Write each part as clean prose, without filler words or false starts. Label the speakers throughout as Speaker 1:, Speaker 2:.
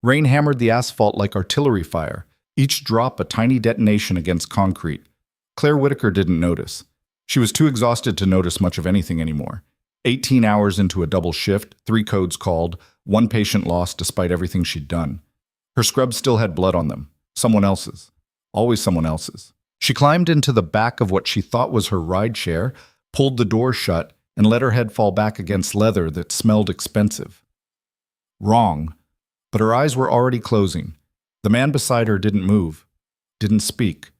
Speaker 1: Rain hammered the asphalt like artillery fire, each drop a tiny detonation against concrete. Claire Whitaker didn't notice. She was too exhausted to notice much of anything anymore. 18 hours into a double shift, 3 codes called, 1 patient lost despite everything she'd done. Her scrubs still had blood on them. Someone else's. Always someone else's. She climbed into the back of what she thought was her ride share, pulled the door shut, and let her head fall back against leather that smelled expensive. Wrong. But her eyes were already closing. The man beside her didn't move, didn't speak.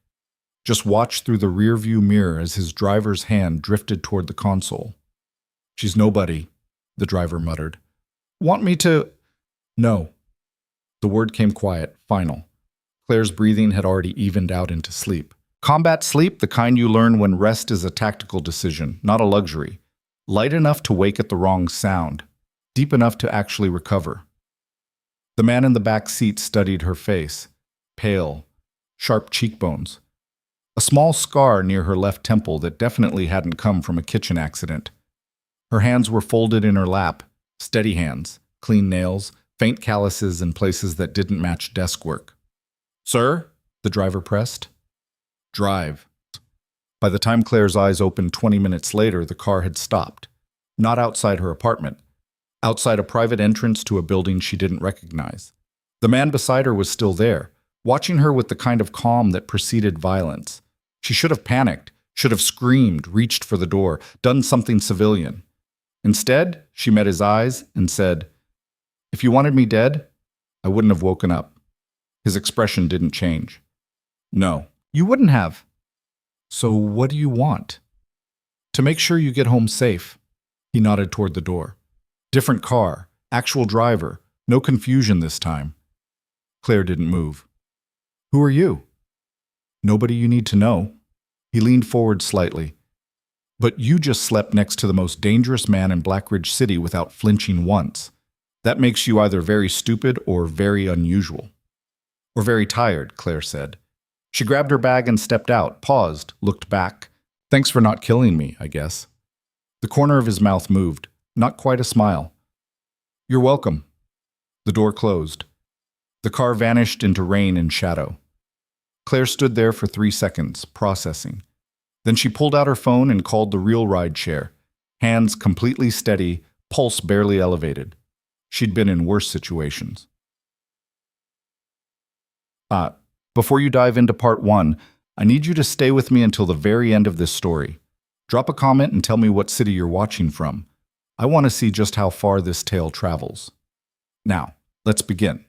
Speaker 1: Just watched through the rearview mirror as his driver's hand drifted toward the console. "She's nobody," the driver muttered. "Want me to—" "No." The word came quiet, final. Claire's breathing had already evened out into sleep. Combat sleep, the kind you learn when rest is a tactical decision, not a luxury. Light enough to wake at the wrong sound, deep enough to actually recover. The man in the back seat studied her face. Pale, sharp cheekbones. A small scar near her left temple that definitely hadn't come from a kitchen accident. Her hands were folded in her lap, steady hands, clean nails, faint calluses in places that didn't match desk work. "Sir?" the driver pressed. "Drive." By the time Claire's eyes opened 20 minutes later, the car had stopped. Not outside her apartment. Outside a private entrance to a building she didn't recognize. The man beside her was still there, watching her with the kind of calm that preceded violence. She should have panicked, should have screamed, reached for the door, done something civilian. Instead, she met his eyes and said, "If you wanted me dead, I wouldn't have woken up." His expression didn't change. "No, you wouldn't have." "So what do you want?" "To make sure you get home safe." He nodded toward the door. Different car, actual driver, no confusion this time. Claire didn't move. "Who are you?" "Nobody you need to know." He leaned forward slightly. "But you just slept next to the most dangerous man in Black Ridge City without flinching once. That makes you either very stupid or very unusual." "Or very tired," Claire said. She grabbed her bag and stepped out, paused, looked back. "Thanks for not killing me, I guess." The corner of his mouth moved. Not quite a smile. "You're welcome." The door closed. The car vanished into rain and shadow. Claire stood there for 3 seconds, processing. Then she pulled out her phone and called the real ride share. Hands completely steady, pulse barely elevated. She'd been in worse situations. Before you dive into part 1, I need you to stay with me until the very end of this story. Drop a comment and tell me what city you're watching from. I want to see just how far this tale travels. Now, let's begin.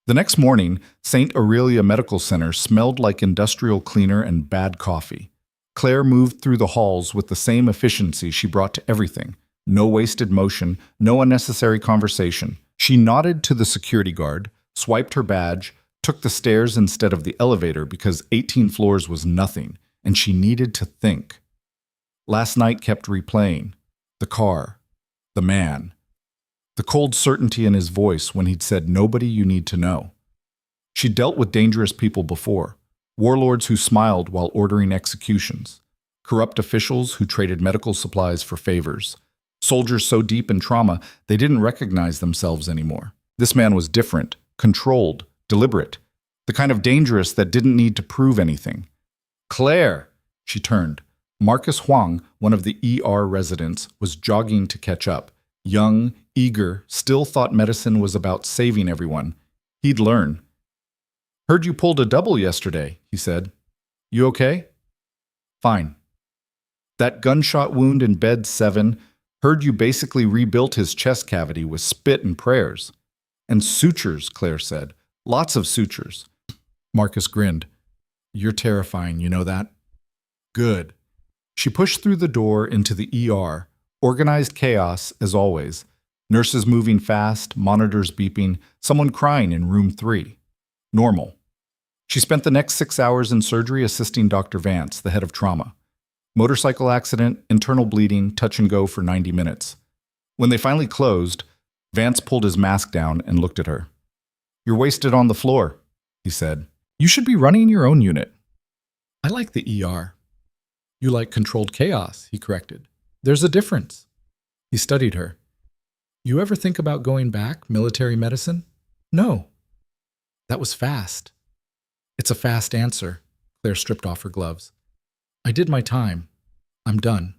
Speaker 1: The next morning, St. Aurelia Medical Center smelled like industrial cleaner and bad coffee. Claire moved through the halls with the same efficiency she brought to everything. No wasted motion, no unnecessary conversation. She nodded to the security guard, swiped her badge, took the stairs instead of the elevator because 18 floors was nothing, and she needed to think. Last night kept replaying. The car. The man. The cold certainty in his voice when he'd said nobody you need to know. She'd dealt with dangerous people before. Warlords who smiled while ordering executions. Corrupt officials who traded medical supplies for favors. Soldiers so deep in trauma they didn't recognize themselves anymore. This man was different, controlled, deliberate. The kind of dangerous that didn't need to prove anything. "Claire!" She turned. Marcus Huang, one of the ER residents, was jogging to catch up. Young, eager, still thought medicine was about saving everyone. He'd learn. "Heard you pulled a double yesterday," he said. "You okay?" "Fine." "That gunshot wound in bed 7, heard you basically rebuilt his chest cavity with spit and prayers." "And sutures," Claire said. "Lots of sutures." Marcus grinned. "You're terrifying, you know that?" "Good." She pushed through the door into the ER. Organized chaos, as always. Nurses moving fast, monitors beeping, someone crying in room 3. Normal. She spent the next 6 hours in surgery assisting Dr. Vance, the head of trauma. Motorcycle accident, internal bleeding, touch and go for 90 minutes. When they finally closed, Vance pulled his mask down and looked at her. "You're wasted on the floor," he said. "You should be running your own unit." "I like the ER." "You like controlled chaos," he corrected. "There's a difference." He studied her. "You ever think about going back, military medicine?"
Speaker 2: No. That was fast. It's a fast answer. Claire stripped off her gloves. I did my time. I'm done.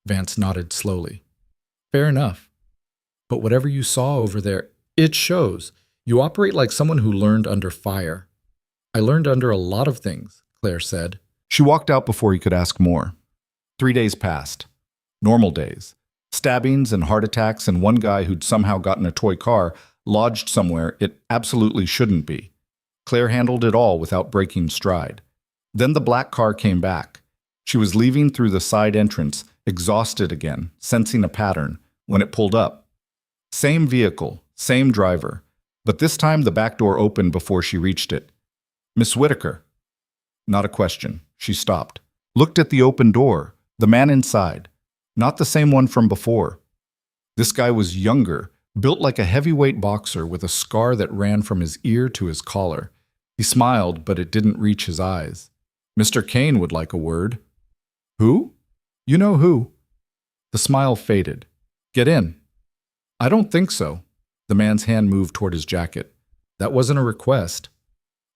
Speaker 2: Vance nodded slowly. Fair enough. But whatever you saw over there, it shows. You operate like someone who learned under fire. I learned under a lot of things, Claire said.
Speaker 1: She walked out before he could ask more. 3 days passed. Normal days. Stabbings and heart attacks and one guy who'd somehow gotten a toy car lodged somewhere it absolutely shouldn't be. Claire handled it all without breaking stride. Then the black car came back. She was leaving through the side entrance, exhausted again, sensing a pattern, when it pulled up. Same vehicle, same driver, but this time the back door opened before she reached it. Miss Whitaker. Not a question. She stopped. Looked at the open door, the man inside. Not the same one from before. This guy was younger, built like a heavyweight boxer with a scar that ran from his ear to his collar. He smiled, but it didn't reach his eyes. Mr. Kane would like a word. Who? You know who. The smile faded. Get in. I don't think so. The man's hand moved toward his jacket. That wasn't a request.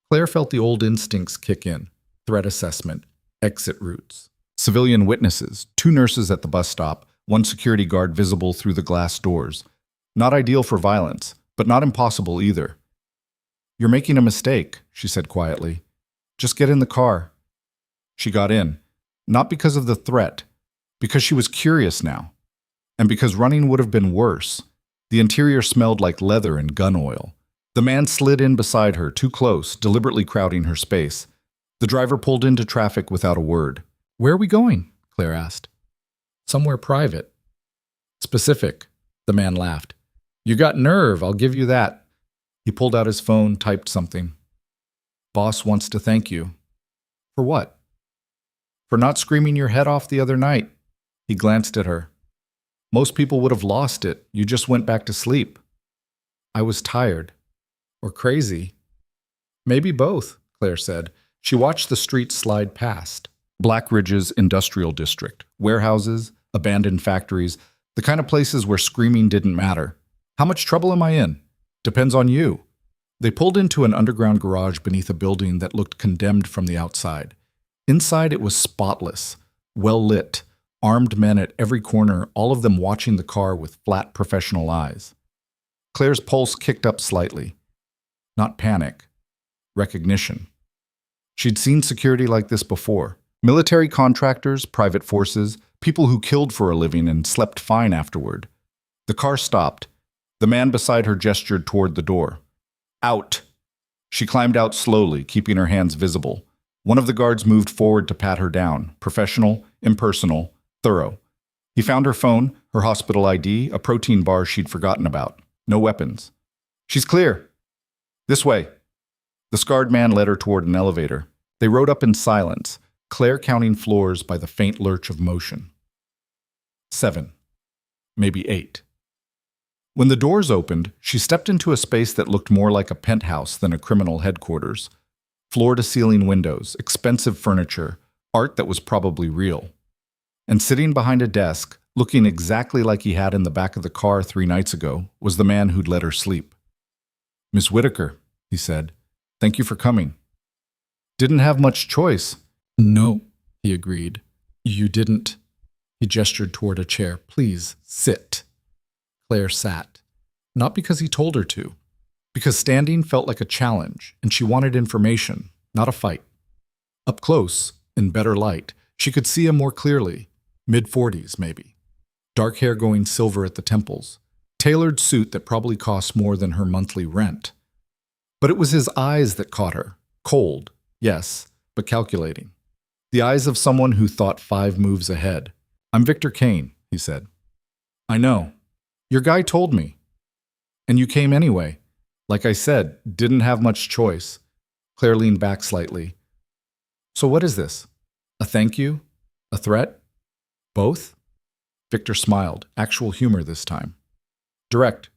Speaker 1: Claire felt the old instincts kick in. Threat assessment. Exit routes. Civilian witnesses, 2 nurses at the bus stop, 1 security guard visible through the glass doors. Not ideal for violence, but not impossible either. You're making a mistake, she said quietly. Just get in the car. She got in, not because of the threat, because she was curious now, and because running would have been worse. The interior smelled like leather and gun oil. The man slid in beside her, too close, deliberately crowding her space. The driver pulled into traffic without a word. Where are we going? Claire asked. Somewhere private. Specific, the man laughed. You got nerve, I'll give you that. He pulled out his phone, typed something. Boss wants to thank you. For what? For not screaming your head off the other night. He glanced at her. Most people would have lost it. You just went back to sleep. I was tired. Or crazy. Maybe both, Claire said. She watched the street slide past. Black Ridge's industrial district, warehouses, abandoned factories, the kind of places where screaming didn't matter. How much trouble am I in? Depends on you. They pulled into an underground garage beneath a building that looked condemned from the outside. Inside it was spotless, well lit, armed men at every corner, all of them watching the car with flat professional eyes. Claire's pulse kicked up slightly. Not panic. Recognition. She'd seen security like this before. Military contractors, private forces, people who killed for a living and slept fine afterward. The car stopped. The man beside her gestured toward the door. Out. She climbed out slowly, keeping her hands visible. One of the guards moved forward to pat her down. Professional, impersonal, thorough. He found her phone, her hospital ID, a protein bar she'd forgotten about. No weapons. She's clear. This way. The scarred man led her toward an elevator. They rode up in silence, Claire counting floors by the faint lurch of motion. 7. Maybe 8. When the doors opened, she stepped into a space that looked more like a penthouse than a criminal headquarters. Floor-to-ceiling windows, expensive furniture, art that was probably real. And sitting behind a desk, looking exactly like he had in the back of the car 3 nights ago, was the man who'd let her sleep. Miss Whitaker, he said, thank you for coming. Didn't have much choice. No, he agreed. You didn't. He gestured toward a chair. Please, sit. Claire sat. Not because he told her to. Because standing felt like a challenge, and she wanted information, not a fight. Up close, in better light, she could see him more clearly. Mid-40s, maybe. Dark hair going silver at the temples. Tailored suit that probably cost more than her monthly rent. But it was his eyes that caught her. Cold, yes, but calculating. The eyes of someone who thought 5 moves ahead. I'm Victor Kane, he said. I know. Your guy told me. And you came anyway. Like I said, didn't have much choice. Claire leaned back slightly. So what is this? A thank you? A threat? Both? Victor smiled, actual humor this time. Direct.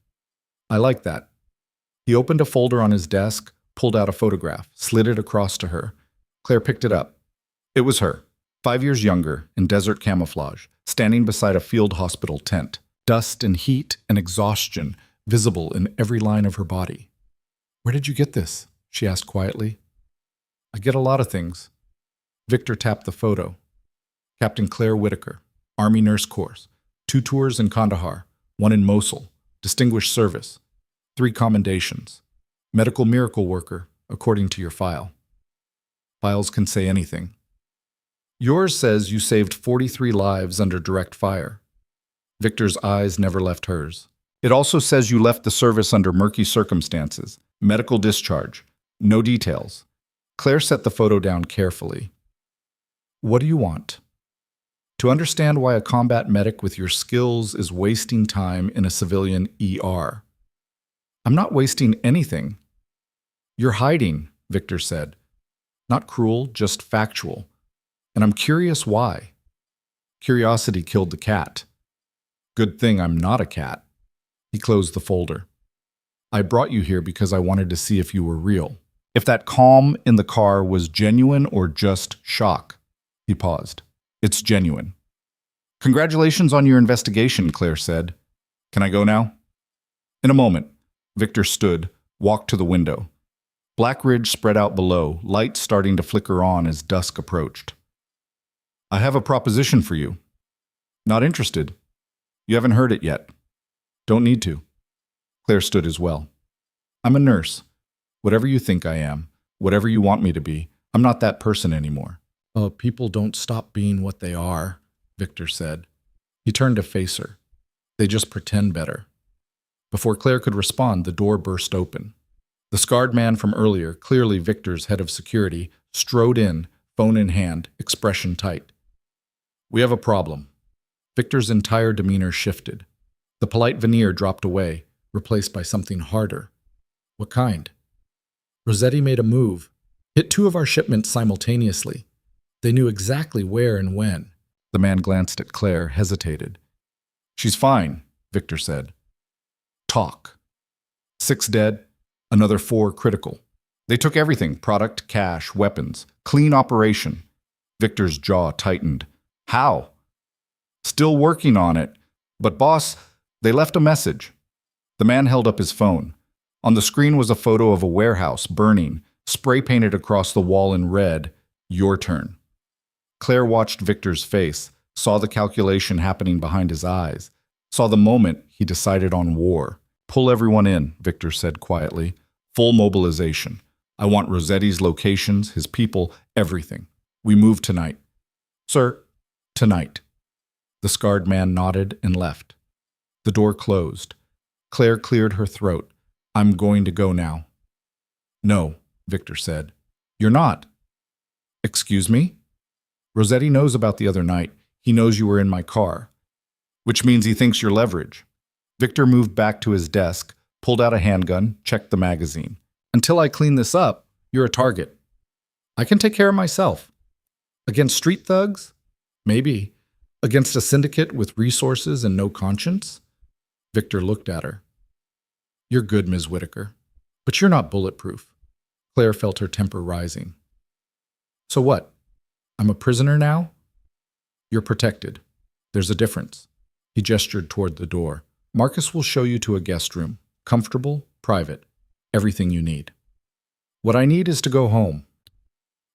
Speaker 1: I like that. He opened a folder on his desk, pulled out a photograph, slid it across to her. Claire picked it up. It was her, 5 years younger, in desert camouflage, standing beside a field hospital tent. Dust and heat and exhaustion visible in every line of her body.
Speaker 2: Where did you get this? She asked quietly. I get a lot of things. Victor tapped the photo. Captain Claire Whitaker, Army Nurse Corps, 2 tours in Kandahar, 1 in Mosul, distinguished service, 3 commendations, medical miracle worker, according to your file. Files can say anything. Yours says you saved 43 lives under direct fire. Victor's eyes never left hers. It also says you left the service under murky circumstances, medical discharge, no details. Claire set the photo down carefully. What do you want? To understand why a combat medic with your skills is wasting time in a civilian ER. I'm not wasting anything. You're hiding, Victor said. Not cruel, just factual. And I'm curious why. Curiosity killed the cat. Good thing I'm not a cat. He closed the folder. I brought you here because I wanted to see if you were real. If that calm in the car was genuine or just shock. He paused. It's genuine. Congratulations on your investigation, Claire said. Can I go now? In a moment, Victor stood, walked to the window. Black Ridge spread out below, lights starting to flicker on as dusk approached. I have a proposition for you. Not interested. You haven't heard it yet. Don't need to. Claire stood as well. I'm a nurse. Whatever you think I am, whatever you want me to be, I'm not that person anymore. People don't stop being what they are, Victor said. He turned to face her. They just pretend better. Before Claire could respond, the door burst open. The scarred man from earlier, clearly Victor's head of security, strode in, phone in hand, expression tight. We have a problem. Victor's entire demeanor shifted. The polite veneer dropped away, replaced by something harder. What kind? Rossetti made a move, hit 2 of our shipments simultaneously. They knew exactly where and when. The man glanced at Claire, hesitated. She's fine, Victor said. Talk. 6 dead, another 4 critical. They took everything, product, cash, weapons, clean operation. Victor's jaw tightened. How? Still working on it. But boss, they left a message. The man held up his phone. On the screen was a photo of a warehouse burning, spray painted across the wall in red, your turn. Claire watched Victor's face, saw the calculation happening behind his eyes, saw the moment he decided on war. Pull everyone in, Victor said quietly. Full mobilization. I want Rossetti's locations, his people, everything. We move tonight. Sir, tonight. The scarred man nodded and left. The door closed. Claire cleared her throat. I'm going to go now. No, Victor said. You're not. Excuse me? Rossetti knows about the other night. He knows you were in my car. Which means he thinks you're leverage. Victor moved back to his desk, pulled out a handgun, checked the magazine. Until I clean this up, you're a target. I can take care of myself. Against street thugs? Maybe. Against a syndicate with resources and no conscience? Victor looked at her. You're good, Ms. Whitaker, but you're not bulletproof. Claire felt her temper rising. So what? I'm a prisoner now? You're protected. There's a difference. He gestured toward the door. Marcus will show you to a guest room. Comfortable, private. Everything you need. What I need is to go home.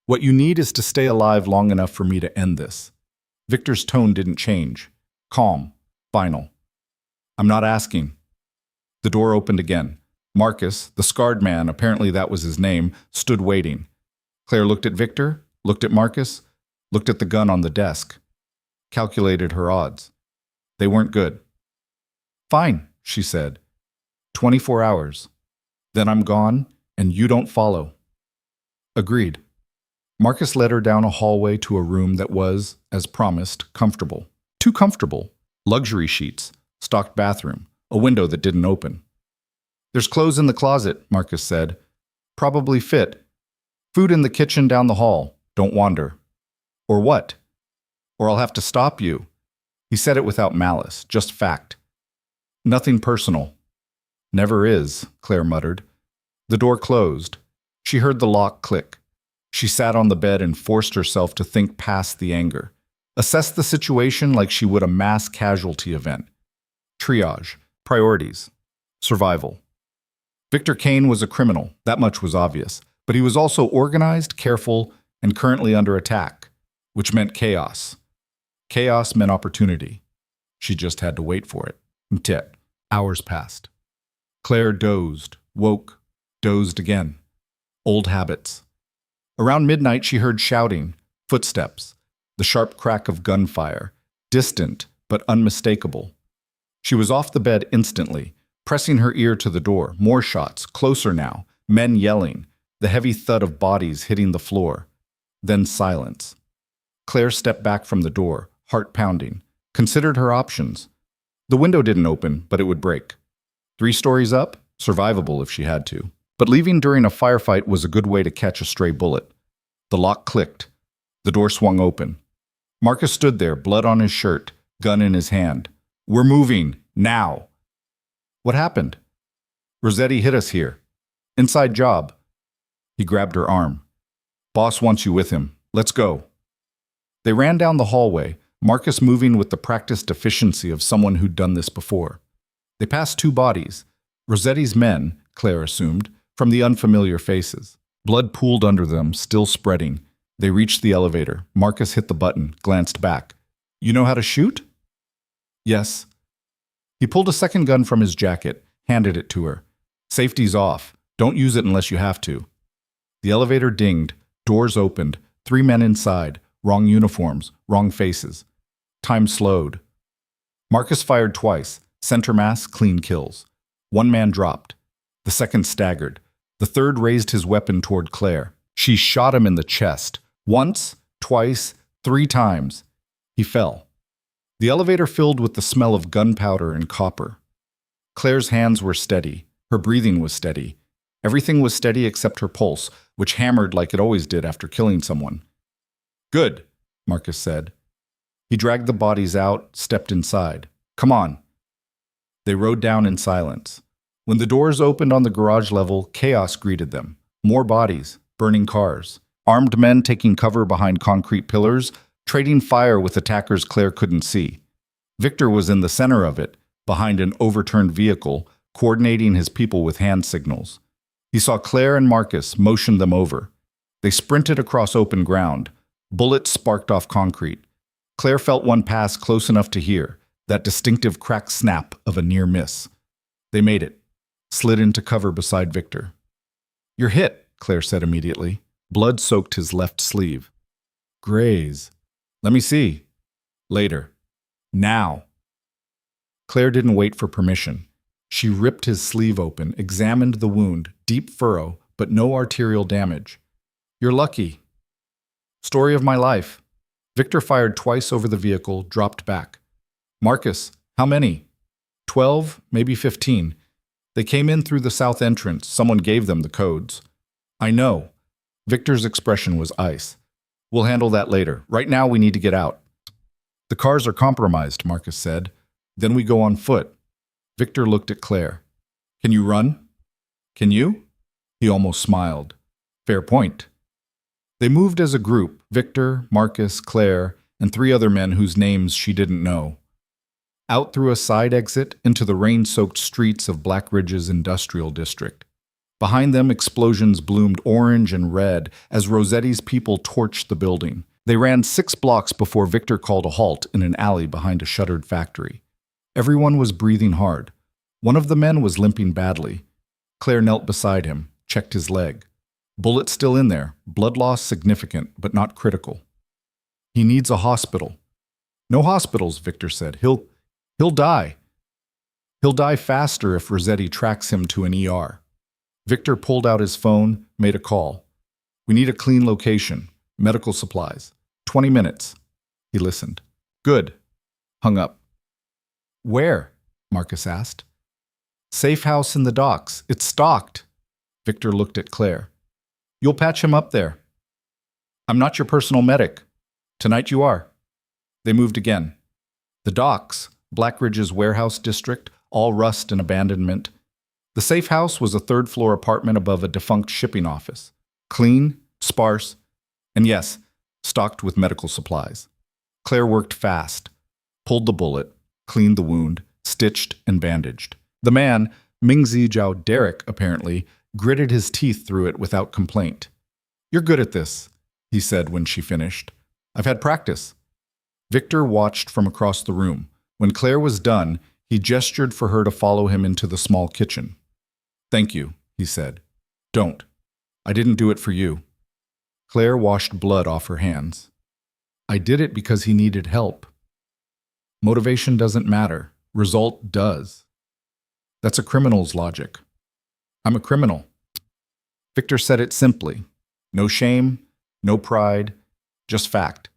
Speaker 2: What you need is to stay alive long enough for me to end this. Victor's tone didn't change. Calm. Final. I'm not asking. The door opened again. Marcus, the scarred man, apparently that was his name, stood waiting. Claire looked at Victor, looked at Marcus, looked at the gun on the desk. Calculated her odds. They weren't good. Fine, she said. 24 hours. Then I'm gone, and you don't follow. Agreed. Marcus led her down a hallway to a room that was, as promised, comfortable. Too comfortable. Luxury sheets, stocked bathroom, a window that didn't open. There's clothes in the closet, Marcus said. Probably fit. Food in the kitchen down the hall. Don't wander. Or what? Or I'll have to stop you. He said it without malice, just fact. Nothing personal. Never is, Claire muttered. The door closed. She heard the lock click. She sat on the bed and forced herself to think past the anger. Assess the situation like she would a mass casualty event. Triage. Priorities. Survival.
Speaker 1: Victor Kane was a criminal, that much was obvious, but he was also organized, careful, and currently under attack, which meant chaos. Chaos meant opportunity. She just had to wait for it. Mtet. Hours passed. Claire dozed, woke, dozed again. Old habits. Around midnight, she heard shouting, footsteps, the sharp crack of gunfire, distant but unmistakable. She was off the bed instantly, pressing her ear to the door. More shots, closer now, men yelling, the heavy thud of bodies hitting the floor. Then silence. Claire stepped back from the door, heart pounding, considered her options. The window didn't open, but it would break. 3 stories up, survivable if she had to. But leaving during a firefight was a good way to catch a stray bullet. The lock clicked. The door swung open. Marcus stood there, blood on his shirt, gun in his hand. "We're moving, now." "What happened?" "Rossetti hit us here. Inside job." He grabbed her arm. "Boss wants you with him. Let's go." They ran down the hallway, Marcus moving with the practiced efficiency of someone who'd done this before. They passed 2 bodies. Rossetti's men, Claire assumed, from the unfamiliar faces. Blood pooled under them, still spreading. They reached the elevator. Marcus hit the button, glanced back. "You know how to shoot?" "Yes." He pulled a second gun from his jacket, handed it to her. "Safety's off. Don't use it unless you have to." The elevator dinged. Doors opened. 3 men inside. Wrong uniforms, wrong faces. Time slowed. Marcus fired twice. Center mass, clean kills. 1 man dropped. The second staggered. The third raised his weapon toward Claire. She shot him in the chest. Once, twice, 3 times. He fell. The elevator filled with the smell of gunpowder and copper. Claire's hands were steady. Her breathing was steady. Everything was steady except her pulse, which hammered like it always did after killing someone. "Good," Marcus said. He dragged the bodies out, stepped inside. "Come on." They rode down in silence. When the doors opened on the garage level, chaos greeted them. More bodies, burning cars, armed men taking cover behind concrete pillars, trading fire with attackers Claire couldn't see. Victor was in the center of it, behind an overturned vehicle, coordinating his people with hand signals. He saw Claire and Marcus, motioned them over. They sprinted across open ground. Bullets sparked off concrete. Claire felt one pass close enough to hear, that distinctive crack snap of a near miss. They made it, slid into cover beside Victor. "You're hit," Claire said immediately. Blood soaked his left sleeve. "Graze." "Let me see." "Later." "Now." Claire didn't wait for permission. She ripped his sleeve open, examined the wound, deep furrow, but no arterial damage. "You're lucky." "Story of my life." Victor fired twice over the vehicle, dropped back. "Marcus, how many?" 12, maybe 15. They came in through the south entrance. Someone gave them the codes. "I know." Victor's expression was ice. "We'll handle that later. Right now we need to get out." "The cars are compromised," Marcus said. "Then we go on foot." Victor looked at Claire. "Can you run?" "Can you?" He almost smiled. "Fair point." They moved as a group, Victor, Marcus, Claire, and 3 other men whose names she didn't know. Out through a side exit into the rain-soaked streets of Black Ridge's industrial district. Behind them, explosions bloomed orange and red as Rossetti's people torched the building. They ran 6 blocks before Victor called a halt in an alley behind a shuttered factory. Everyone was breathing hard. One of the men was limping badly. Claire knelt beside him, checked his leg. Bullet still in there, blood loss significant, but not critical. "He needs a hospital." "No hospitals," Victor said. He'll die. He'll die faster if Rossetti tracks him to an ER. Victor pulled out his phone, made a call. "We need a clean location. Medical supplies. 20 minutes. He listened. "Good." Hung up. "Where?" Marcus asked. "Safe house in the docks. It's stocked." Victor looked at Claire. "You'll patch him up there." "I'm not your personal medic." "Tonight you are." They moved again. The docks, Black Ridge's warehouse district, all rust and abandonment. The safe house was a 3rd-floor apartment above a defunct shipping office. Clean, sparse, and yes, stocked with medical supplies. Claire worked fast, pulled the bullet, cleaned the wound, stitched and bandaged. The man, Ming Zijiao Derek, apparently, gritted his teeth through it without complaint. "You're good at this," he said when she finished. "I've had practice." Victor watched from across the room. When Claire was done, he gestured for her to follow him into the small kitchen. "Thank you," he said. "Don't. I didn't do it for you." Claire washed blood off her hands. "I did it because he needed help. Motivation doesn't matter. Result does. That's a criminal's logic. I'm a criminal." Victor said it simply. No shame, no pride, just fact.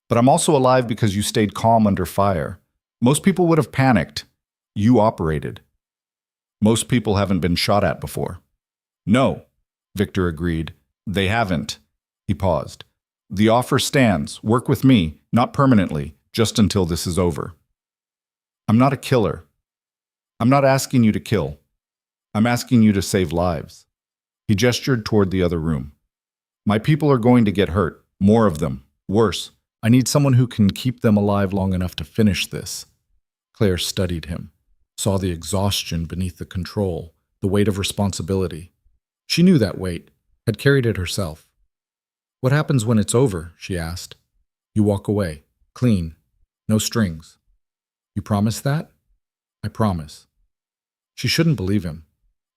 Speaker 1: "But I'm also alive because you stayed calm under fire. Most people would have panicked. You operated. Most people haven't been shot at before." "No," Victor agreed. "They haven't." He paused. "The offer stands. Work with me, not permanently, just until this is over. I'm not a killer. I'm not asking you to kill. I'm asking you to save lives." He gestured toward the other room. "My people are going to get hurt. More of them. Worse. I need someone who can keep them alive long enough to finish this." Claire studied him, saw the exhaustion beneath the control, the weight of responsibility. She knew that weight, had carried it herself. "What happens when it's over?" she asked. "You walk away, clean, no strings." "You promise that?" "I promise." She shouldn't believe him.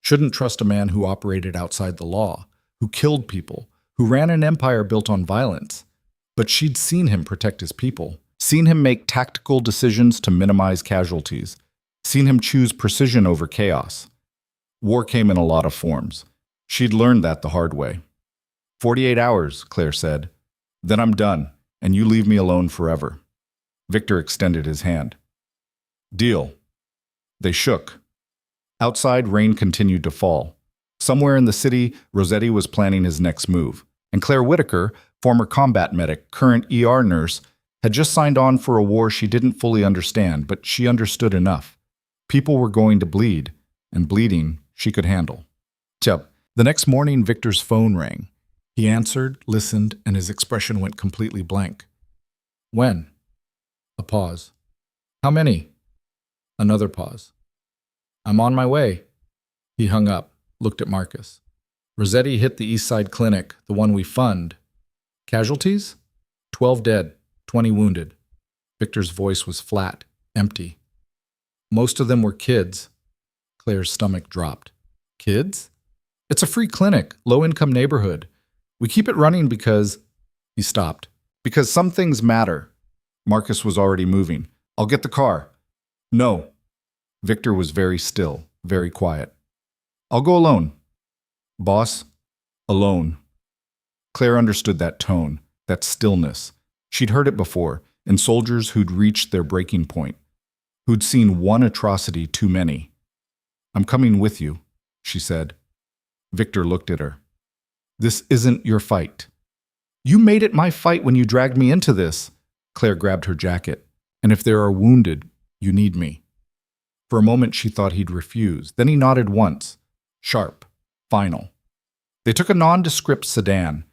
Speaker 1: Shouldn't trust a man who operated outside the law, who killed people, who ran an empire built on violence. But she'd seen him protect his people, seen him make tactical decisions to minimize casualties, seen him choose precision over chaos. War came in a lot of forms. She'd learned that the hard way. 48 hours, Claire said. Then I'm done, and you leave me alone forever. Victor extended his hand. Deal. They shook. Outside, rain continued to fall. Somewhere in the city, Rossetti was planning his next move, and Claire Whitaker, former combat medic, current ER nurse, had just signed on for a war she didn't fully understand, but she understood enough. People were going to bleed, and bleeding she could handle. Chup. The next morning, Victor's phone rang. He answered, listened, and his expression went completely blank. When? A pause. How many? Another pause. I'm on my way. He hung up, looked at Marcus. Rossetti hit the East Side Clinic, the one we fund. Casualties? 12 dead, 20 wounded. Victor's voice was flat, empty. Most of them were kids. Claire's stomach dropped. Kids? It's a free clinic, low-income neighborhood. We keep it running because... He stopped. Because some things matter. Marcus was already moving. I'll get the car. No. Victor was very still, very quiet. I'll go alone. Boss, alone. Claire understood that tone, that stillness. She'd heard it before, in soldiers who'd reached their breaking point, who'd seen one atrocity too many. I'm coming with you, she said. Victor looked at her. This isn't your fight. You made it my fight when you dragged me into this. Claire grabbed her jacket. And if there are wounded, you need me. For a moment she thought he'd refuse. Then he nodded once. Sharp. Final. They took a nondescript sedan.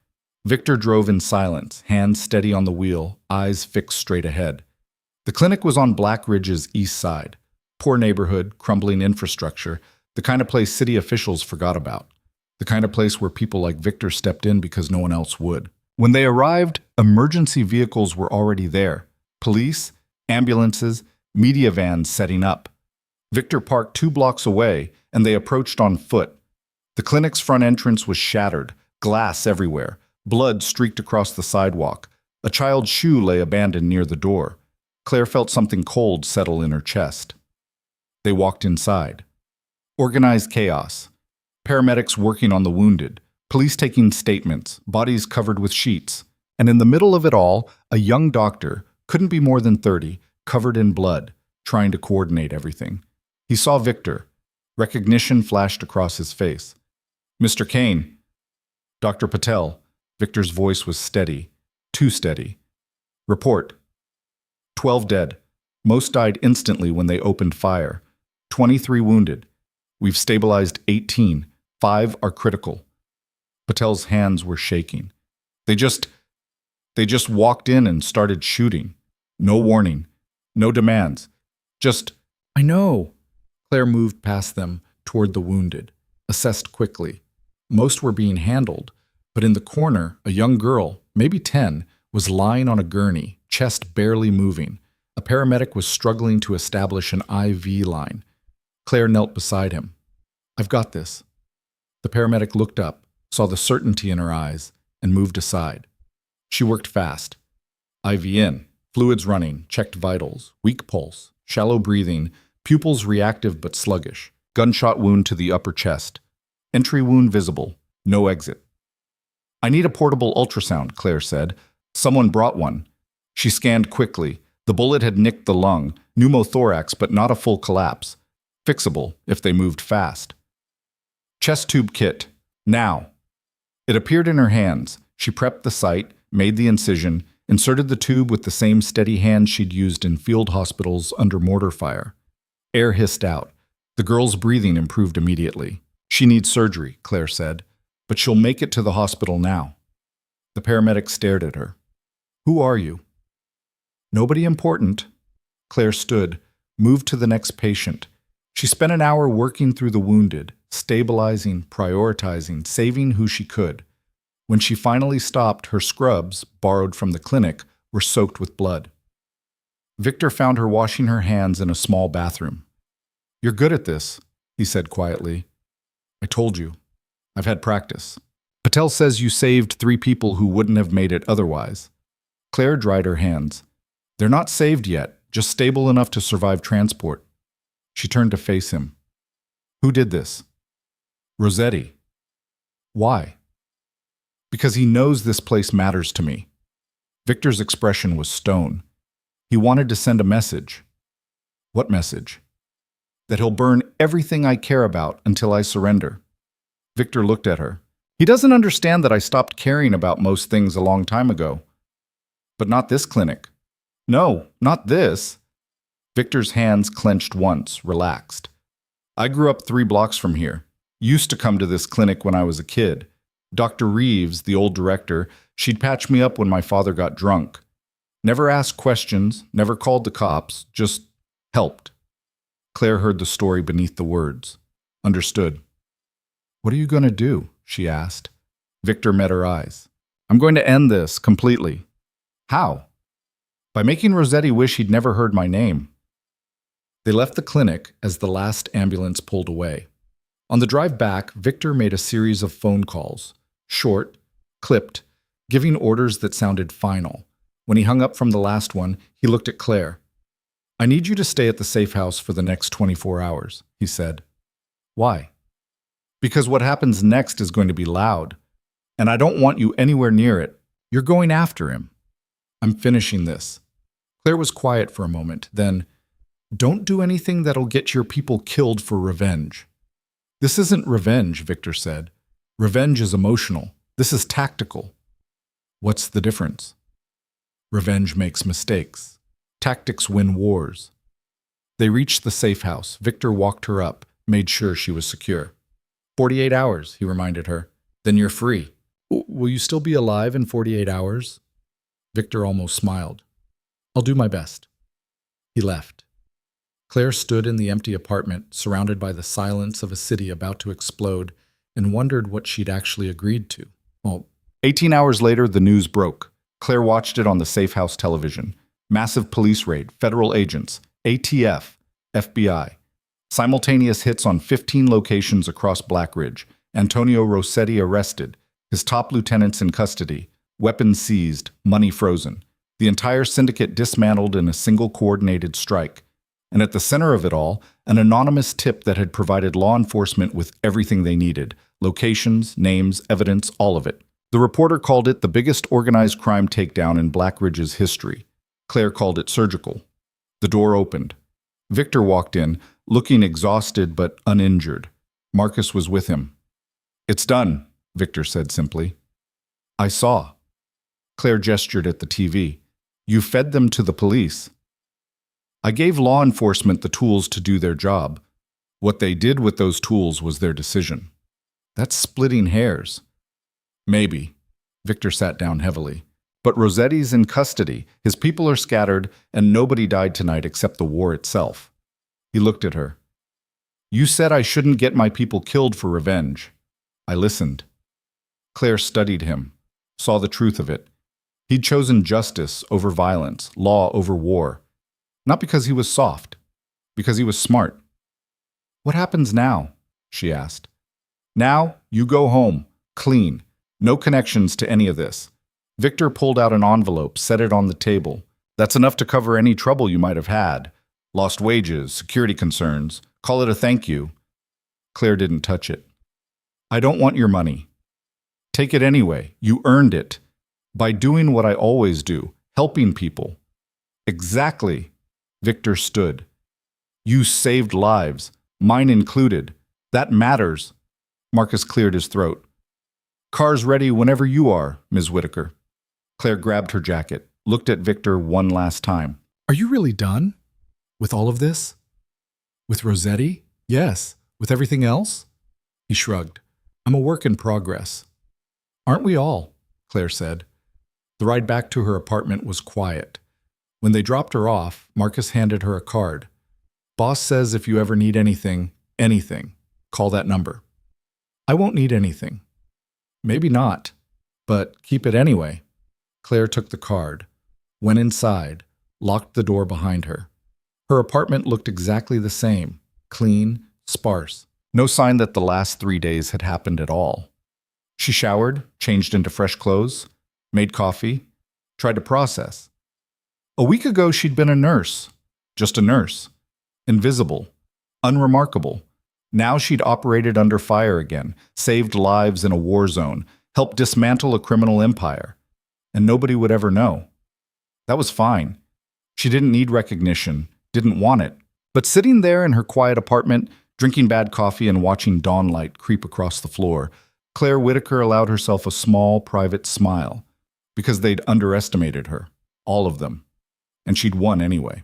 Speaker 1: Victor drove in silence, hands steady on the wheel, eyes fixed straight ahead. The clinic was on Black Ridge's east side. Poor neighborhood, crumbling infrastructure, the kind of place city officials forgot about. The kind of place where people like Victor stepped in because no one else would. When they arrived, emergency vehicles were already there. Police, ambulances, media vans setting up. Victor parked 2 blocks away, and they approached on foot. The clinic's front entrance was shattered, glass everywhere. Blood streaked across the sidewalk. A child's shoe lay abandoned near the door. Claire felt something cold settle in her chest. They walked inside. Organized chaos. Paramedics working on the wounded. Police taking statements, bodies covered with sheets. And in the middle of it all, a young doctor, couldn't be more than 30, covered in blood, trying to coordinate everything. He saw Victor. Recognition flashed across his face. Mr. Kane. Dr. Patel. Victor's voice was steady, too steady. Report. 12 dead. Most died instantly when they opened fire. 23 wounded. We've stabilized 18. 5 are critical. Patel's hands were shaking. They just walked in and started shooting. No warning. No demands. Just, I know. Claire moved past them,
Speaker 2: toward the wounded, assessed quickly. Most were being handled, but in the corner, a young girl, maybe 10, was lying on a gurney, chest barely moving. A paramedic was struggling to establish an IV line. Claire knelt beside him. "I've got this." The paramedic looked up, saw the certainty in her eyes, and moved aside. She worked fast. IV in, fluids running, checked vitals, weak pulse, shallow breathing, pupils reactive but sluggish, gunshot wound to the upper chest, entry wound visible, no exit. "I need a portable ultrasound," Claire said. Someone brought one. She scanned quickly. The bullet had nicked the lung, pneumothorax but not a full collapse. Fixable if they moved fast. "Chest tube kit. Now." It appeared in her hands. She prepped the site, made the incision, inserted the tube with the same steady hand she'd used in field hospitals under mortar fire. Air hissed out. The girl's breathing improved immediately. "She needs surgery," Claire said, "but she'll make it to the hospital now." The paramedic stared at her. "Who are you?" "Nobody important." Claire stood, moved to the next patient. She spent an hour working through the wounded, stabilizing, prioritizing, saving who she could. When she finally stopped, her scrubs, borrowed from the clinic, were soaked with blood. Victor found her washing her hands in a small bathroom. "You're good at this," he said quietly. "I told you. I've had practice. Patel says you saved 3 people who wouldn't have made it otherwise." Claire dried her hands. "They're not saved yet, just stable enough to survive transport." She turned to face him. "Who did this?" "Rossetti." "Why?" "Because he knows this place matters to me." Victor's expression was stone. He wanted to send a message. "What message?" "That he'll burn everything I care about until I surrender." Victor looked at her. "He doesn't understand that I stopped caring about most things a long time ago." "But not this clinic." "No, not this." Victor's hands clenched once, relaxed. "I grew up 3 blocks from here. Used to come to this clinic when I was a kid. Dr. Reeves, the old director, she'd patch me up when my father got drunk. Never asked questions, never called the cops, just helped." Claire heard the story beneath the words. Understood. "What are you going to do?" she asked. Victor met her eyes. "I'm going to end this completely." "How?" "By making Rossetti wish he'd never heard my name." They left the clinic as the last ambulance pulled away. On the drive back, Victor made a series of phone calls, short, clipped, giving orders that sounded final. When he hung up from the last one, he looked at Claire. "I need you to stay at the safe house for the next 24 hours, he said. "Why?" "Because what happens next is going to be loud, and I don't want you anywhere near it. You're going after him." "I'm finishing this." Claire was quiet for a moment, then, "Don't do anything that'll get your people killed for revenge." "This isn't revenge," Victor said. "Revenge is emotional. This is tactical." "What's the difference?" "Revenge makes mistakes. Tactics win wars." They reached the safe house. Victor walked her up, made sure she was secure. 48 hours, he reminded her. "Then you're free." "Will you still be alive in 48 hours? Victor almost smiled. "I'll do my best." He left. Claire stood in the empty apartment, surrounded by the silence of a city about to explode, and wondered what she'd actually agreed to. 18 hours later, the news broke. Claire watched it on the safe house television. Massive police raid, federal agents, ATF, FBI. Simultaneous hits on 15 locations across Black Ridge. Antonio Rossetti arrested. His top lieutenants in custody. Weapons seized, money frozen. The entire syndicate dismantled in a single coordinated strike. And at the center of it all, an anonymous tip that had provided law enforcement with everything they needed. Locations, names, evidence, all of it. The reporter called it the biggest organized crime takedown in Black Ridge's history. Claire called it surgical. The door opened. Victor walked in, looking exhausted but uninjured. Marcus was with him. "It's done," Victor said simply. "I saw." Claire gestured at the TV. "You fed them to the police." "I gave law enforcement the tools to do their job. What they did with those tools was their decision." "That's splitting hairs." "Maybe." Victor sat down heavily. "But Rossetti's in custody. His people are scattered, and nobody died tonight except the war itself." He looked at her.
Speaker 1: You said I shouldn't get my people killed for revenge. I listened. Claire studied him, saw the truth of it. He'd chosen justice over violence, law over war. Not because he was soft, because he was smart. What happens now? She asked. Now, you go home, clean, no connections to any of this. Victor pulled out an envelope, set it on the table. That's enough to cover any trouble you might have had. Lost wages, security concerns. Call it a thank you. Claire didn't touch it. I don't want your money. Take it anyway. You earned it. By doing what I always do, helping people. Exactly. Victor stood. You saved lives, mine included. That matters. Marcus cleared his throat. Car's ready whenever you are, Ms. Whitaker. Claire grabbed her jacket, looked at Victor one last time.
Speaker 2: Are you really done? With all of this? With Rossetti? Yes. With everything else? He shrugged. I'm a work in progress. Aren't we all? Claire said. The ride back to her apartment was quiet. When they dropped her off, Marcus handed her a card. Boss says if you ever need anything, call that number. I won't need anything. Maybe not, but keep it anyway. Claire took the card, went inside, locked the door behind her. Her apartment looked exactly the same, clean, sparse. No sign that the last 3 days had happened at all. She showered, changed into fresh clothes, made coffee, tried to process. A week ago, she'd been a nurse. Just a nurse. Invisible. Unremarkable. Now she'd operated under fire again, saved lives in a war zone, helped dismantle a criminal empire. And nobody would ever know. That was fine. She didn't need recognition, didn't want it. But sitting there in her quiet apartment, drinking bad coffee and watching dawnlight creep across the floor, Claire Whitaker allowed herself a small, private smile, because they'd underestimated her, all of them, and she'd won anyway.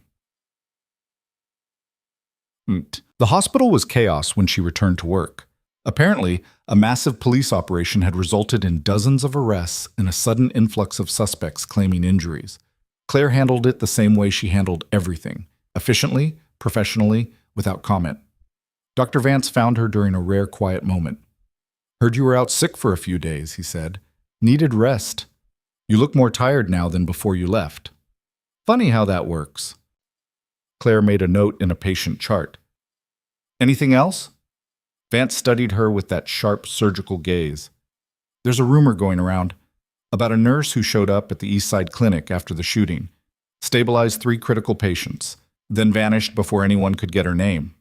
Speaker 2: The hospital was chaos when she returned to work. Apparently, a massive police operation had resulted in dozens of arrests and a sudden influx of suspects claiming injuries. Claire handled it the same way she handled everything, efficiently, professionally, without comment. Dr. Vance found her during a rare quiet moment. Heard you were out sick for a few days, he said. Needed rest. You look more tired now than before you left. Funny how that works. Claire made a note in a patient chart. Anything else? Vance studied her with that sharp surgical gaze. There's a rumor going around about a nurse who showed up at the East Side Clinic after the shooting, stabilized 3 critical patients, then vanished before anyone could get her name.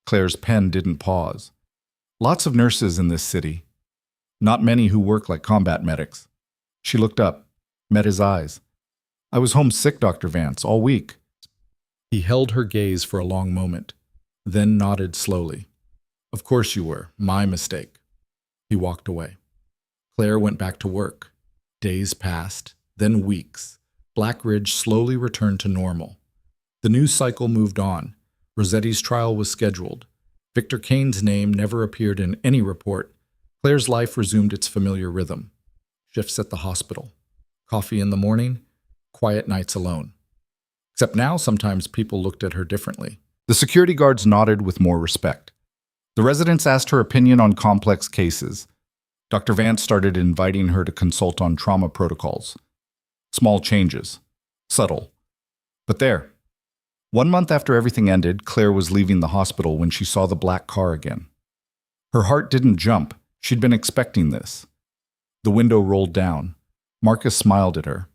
Speaker 2: Claire's pen didn't pause. Lots of nurses in this city. Not many who work like combat medics. She looked up, met his eyes. I was homesick, Dr. Vance, all week. He held her gaze for a long moment, then nodded slowly. Of course you were. My mistake. He walked away. Claire went back to work. Days passed, then weeks. Black Ridge slowly returned to normal. The news cycle moved on. Rossetti's trial was scheduled. Victor Kane's name never appeared in any report. Claire's life resumed its familiar rhythm. Shifts at the hospital. Coffee in the morning. Quiet nights alone. Except now sometimes people looked at her differently. The security guards nodded with more respect. The residents asked her opinion on complex cases. Dr. Vance started inviting her to consult on trauma protocols. Small changes. Subtle. But there. 1 month after everything ended, Claire was leaving the hospital when she saw the black car again. Her heart didn't jump. She'd been expecting this. The window rolled down. Marcus smiled at her.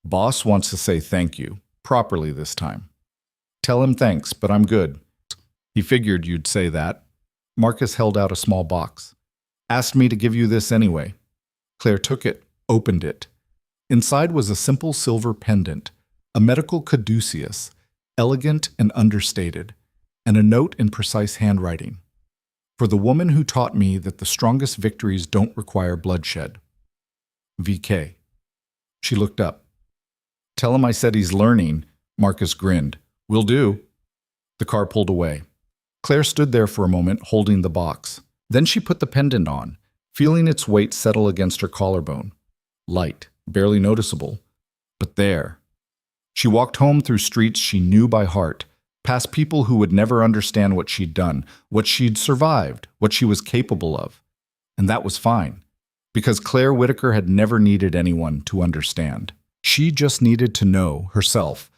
Speaker 2: Boss wants to say thank you, properly this time. Tell him thanks, but I'm good. He figured you'd say that. Marcus held out a small box. Asked me to give you this anyway. Claire took it, opened it. Inside was a simple silver pendant, a medical caduceus, elegant and understated, and a note in precise handwriting. For the woman who taught me that the strongest victories don't require bloodshed. VK. She looked up. Tell him I said he's learning. Marcus grinned. Will do. The car pulled away. Claire stood there for a moment, holding the box. Then she put the pendant on, feeling its weight settle against her collarbone. Light, barely noticeable, but there. She walked home through streets she knew by heart,
Speaker 1: past people who would never understand what she'd done, what she'd survived, what she was capable of. And that was fine, because Claire Whitaker had never needed anyone to understand. She just needed to know, herself,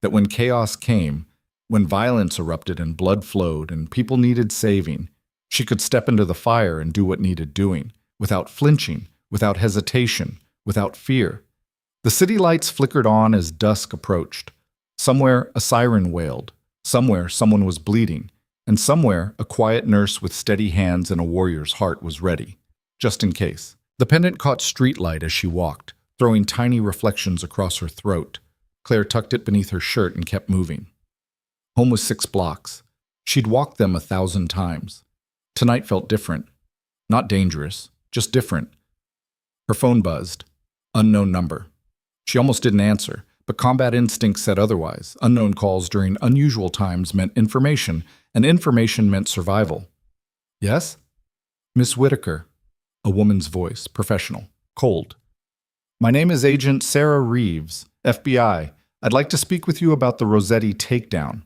Speaker 1: that when chaos came, when violence erupted and blood flowed and people needed saving, she could step into the fire and do what needed doing, without flinching, without hesitation, without fear. The city lights flickered on as dusk approached. Somewhere a siren wailed, somewhere someone was bleeding, and somewhere a quiet nurse with steady hands and a warrior's heart was ready, just in case. The pendant caught streetlight as she walked, throwing tiny reflections across her throat. Claire tucked it beneath her shirt and kept moving. Home was 6 blocks. She'd walked them 1,000 times. Tonight felt different. Not dangerous, just different. Her phone buzzed. Unknown number. She almost didn't answer, but combat instinct said otherwise. Unknown calls during unusual times meant information, and information meant survival. Yes? Miss Whitaker. A woman's voice, professional, cold. My name is Agent Sarah Reeves, FBI. I'd like to speak with you about the Rossetti takedown.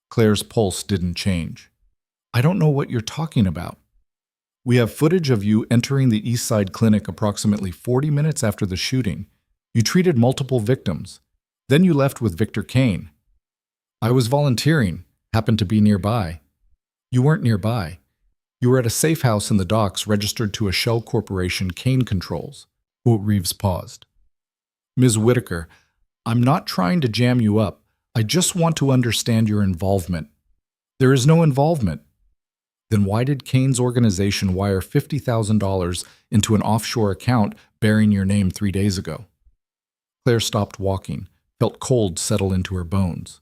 Speaker 1: Claire's pulse didn't change. I don't know what you're talking about. We have footage of you entering the East Side Clinic approximately 40 minutes after the shooting. You treated multiple victims. Then you left with Victor Kane. I was volunteering, happened to be nearby. You weren't nearby. You were at a safe house in the docks registered to a shell corporation Kane controls. Reeves paused. Ms. Whitaker, I'm not trying to jam you up. I just want to understand your involvement. There is no involvement. Then why did Kane's organization wire $50,000 into an offshore account bearing your name 3 days ago? Claire stopped walking, felt cold settle into her bones.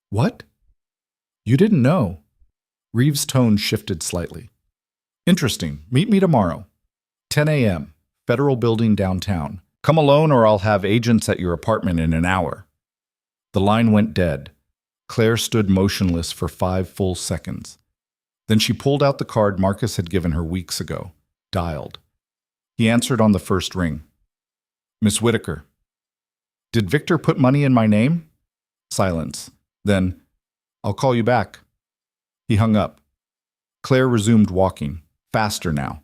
Speaker 1: What? You didn't know. Reeves' tone shifted slightly. Interesting. Meet me tomorrow. 10 a.m. Federal Building downtown. Come alone or I'll have agents at your apartment in an hour. The line went dead. Claire stood motionless for 5 full seconds. Then she pulled out the card Marcus had given her weeks ago, dialed. He answered on the first ring. Miss Whitaker. Did Victor put money in my name? Silence. Then, I'll call you back. He hung up. Claire resumed walking, faster now.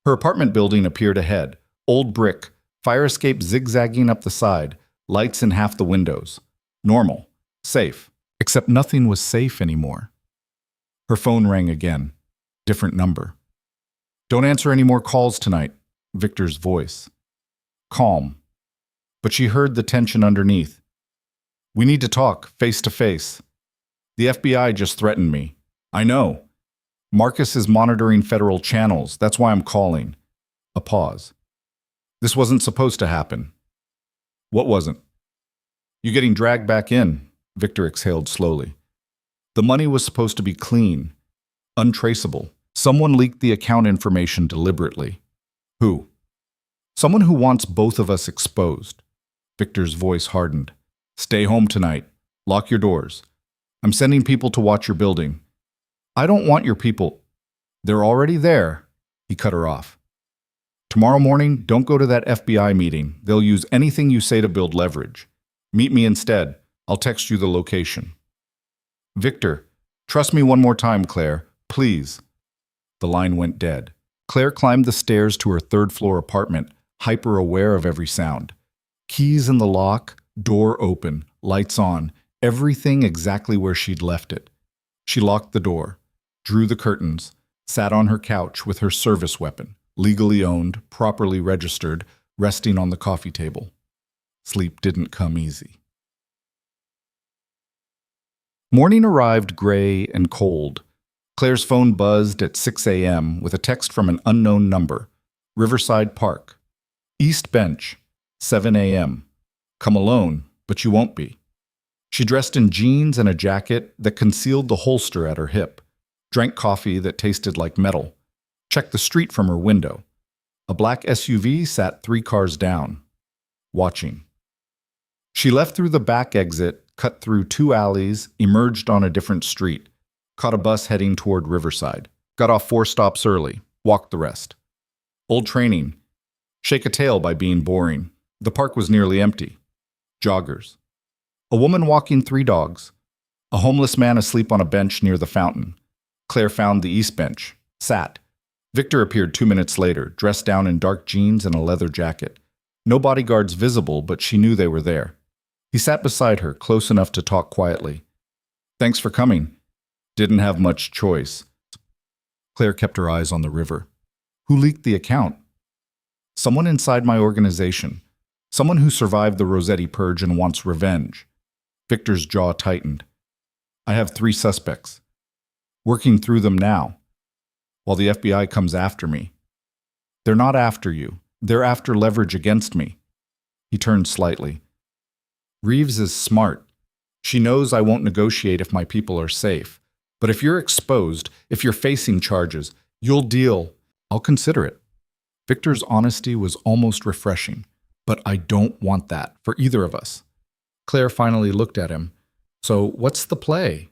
Speaker 1: Her apartment building appeared ahead, old brick, fire escape zigzagging up the side, lights in half the windows. Normal, safe, except nothing was safe anymore. Her phone rang again. Different number. Don't answer any more calls tonight, Victor's voice. Calm. But she heard the tension underneath. We need to talk, face to face. The FBI just threatened me. I know. Marcus is monitoring federal channels. That's why I'm calling. A pause. This wasn't supposed to happen. What wasn't? You getting dragged back in, Victor exhaled slowly. The money was supposed to be clean, untraceable. Someone leaked the account information deliberately. Who? Someone who wants both of us exposed. Victor's voice hardened. Stay home tonight. Lock your doors. I'm sending people to watch your building. I don't want your people. They're already there. He cut her off. Tomorrow morning, don't go to that FBI meeting. They'll use anything you say to build leverage. Meet me instead. I'll text you the location. Victor, trust me one more time, Claire. Please. The line went dead. Claire climbed the stairs to her third-floor apartment, hyper-aware of every sound. Keys in the lock, door open, lights on, everything exactly where she'd left it. She locked the door, drew the curtains, sat on her couch with her service weapon, legally owned, properly registered, resting on the coffee table. Sleep didn't come easy. Morning arrived gray and cold. Claire's phone buzzed at 6 a.m. with a text from an unknown number. Riverside Park. East Bench. 7 a.m. Come alone, but you won't be. She dressed in jeans and a jacket that concealed the holster at her hip, drank coffee that tasted like metal, checked the street from her window. A black SUV sat 3 cars down, watching. She left through the back exit, cut through 2 alleys, emerged on a different street, caught a bus heading toward Riverside, got off 4 stops early, walked the rest. Old training. Shake a tail by being boring. The park was nearly empty. Joggers. A woman walking 3 dogs. A homeless man asleep on a bench near the fountain. Claire found the east bench, sat. Victor appeared 2 minutes later, dressed down in dark jeans and a leather jacket. No bodyguards visible, but she knew they were there. He sat beside her, close enough to talk quietly. "Thanks for coming." Didn't have much choice. Claire kept her eyes on the river. Who leaked the account? Someone inside my organization. Someone who survived the Rossetti purge and wants revenge. Victor's jaw tightened. I have 3 suspects. Working through them now, while the FBI comes after me. They're not after you. They're after leverage against me. He turned slightly. Reeves is smart. She knows I won't negotiate if my people are safe. But if you're exposed, if you're facing charges, you'll deal. I'll consider it. Victor's honesty was almost refreshing. But I don't want that for either of us. Claire finally looked at him. So what's the play?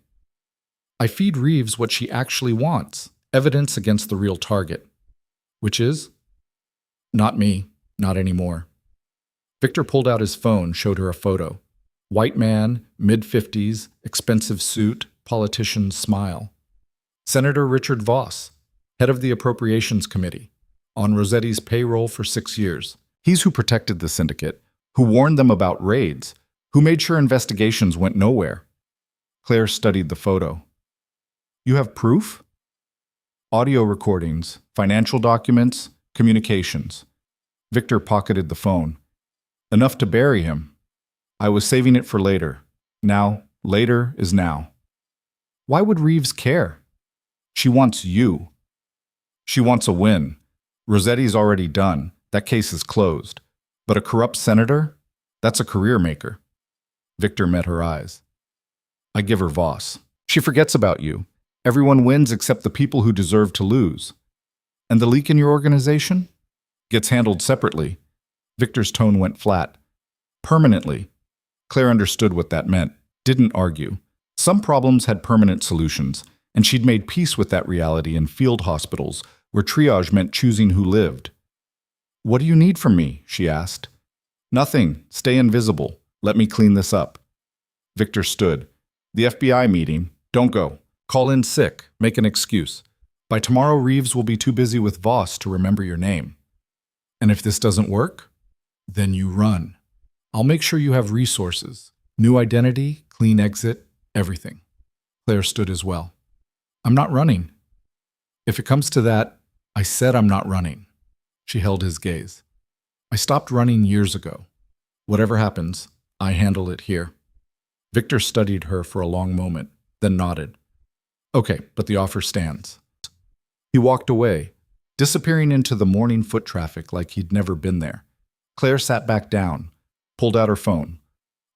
Speaker 1: I feed Reeves what she actually wants, evidence against the real target. Which is? Not me, not anymore. Victor pulled out his phone, showed her a photo. White man, mid-50s, expensive suit, politician smile. Senator Richard Voss, head of the Appropriations Committee, on Rossetti's payroll for 6 years. He's who protected the syndicate, who warned them about raids, who made sure investigations went nowhere. Claire studied the photo. You have proof? Audio recordings, financial documents, communications. Victor pocketed the phone. Enough to bury him. I was saving it for later. Now, later is now. Why would Reeves care? She wants you. She wants a win. Rossetti's already done. That case is closed. But a corrupt senator? That's a career maker. Victor met her eyes. I give her Voss. She forgets about you. Everyone wins except the people who deserve to lose. And the leak in your organization? Gets handled separately. Victor's tone went flat. Permanently. Claire understood what that meant, didn't argue. Some problems had permanent solutions, and she'd made peace with that reality in field hospitals, where triage meant choosing who lived. What do you need from me? She asked. Nothing. Stay invisible. Let me clean this up. Victor stood. The FBI meeting. Don't go. Call in sick. Make an excuse. By tomorrow, Reeves will be too busy with Voss to remember your name. And if this doesn't work, then you run. I'll make sure you have resources. New identity, clean exit, everything. Claire stood as well. I'm not running. If it comes to that, I said I'm not running. She held his gaze. I stopped running years ago. Whatever happens, I handle it here. Victor studied her for a long moment, then nodded. Okay, but the offer stands. He walked away, disappearing into the morning foot traffic like he'd never been there. Claire sat back down, pulled out her phone,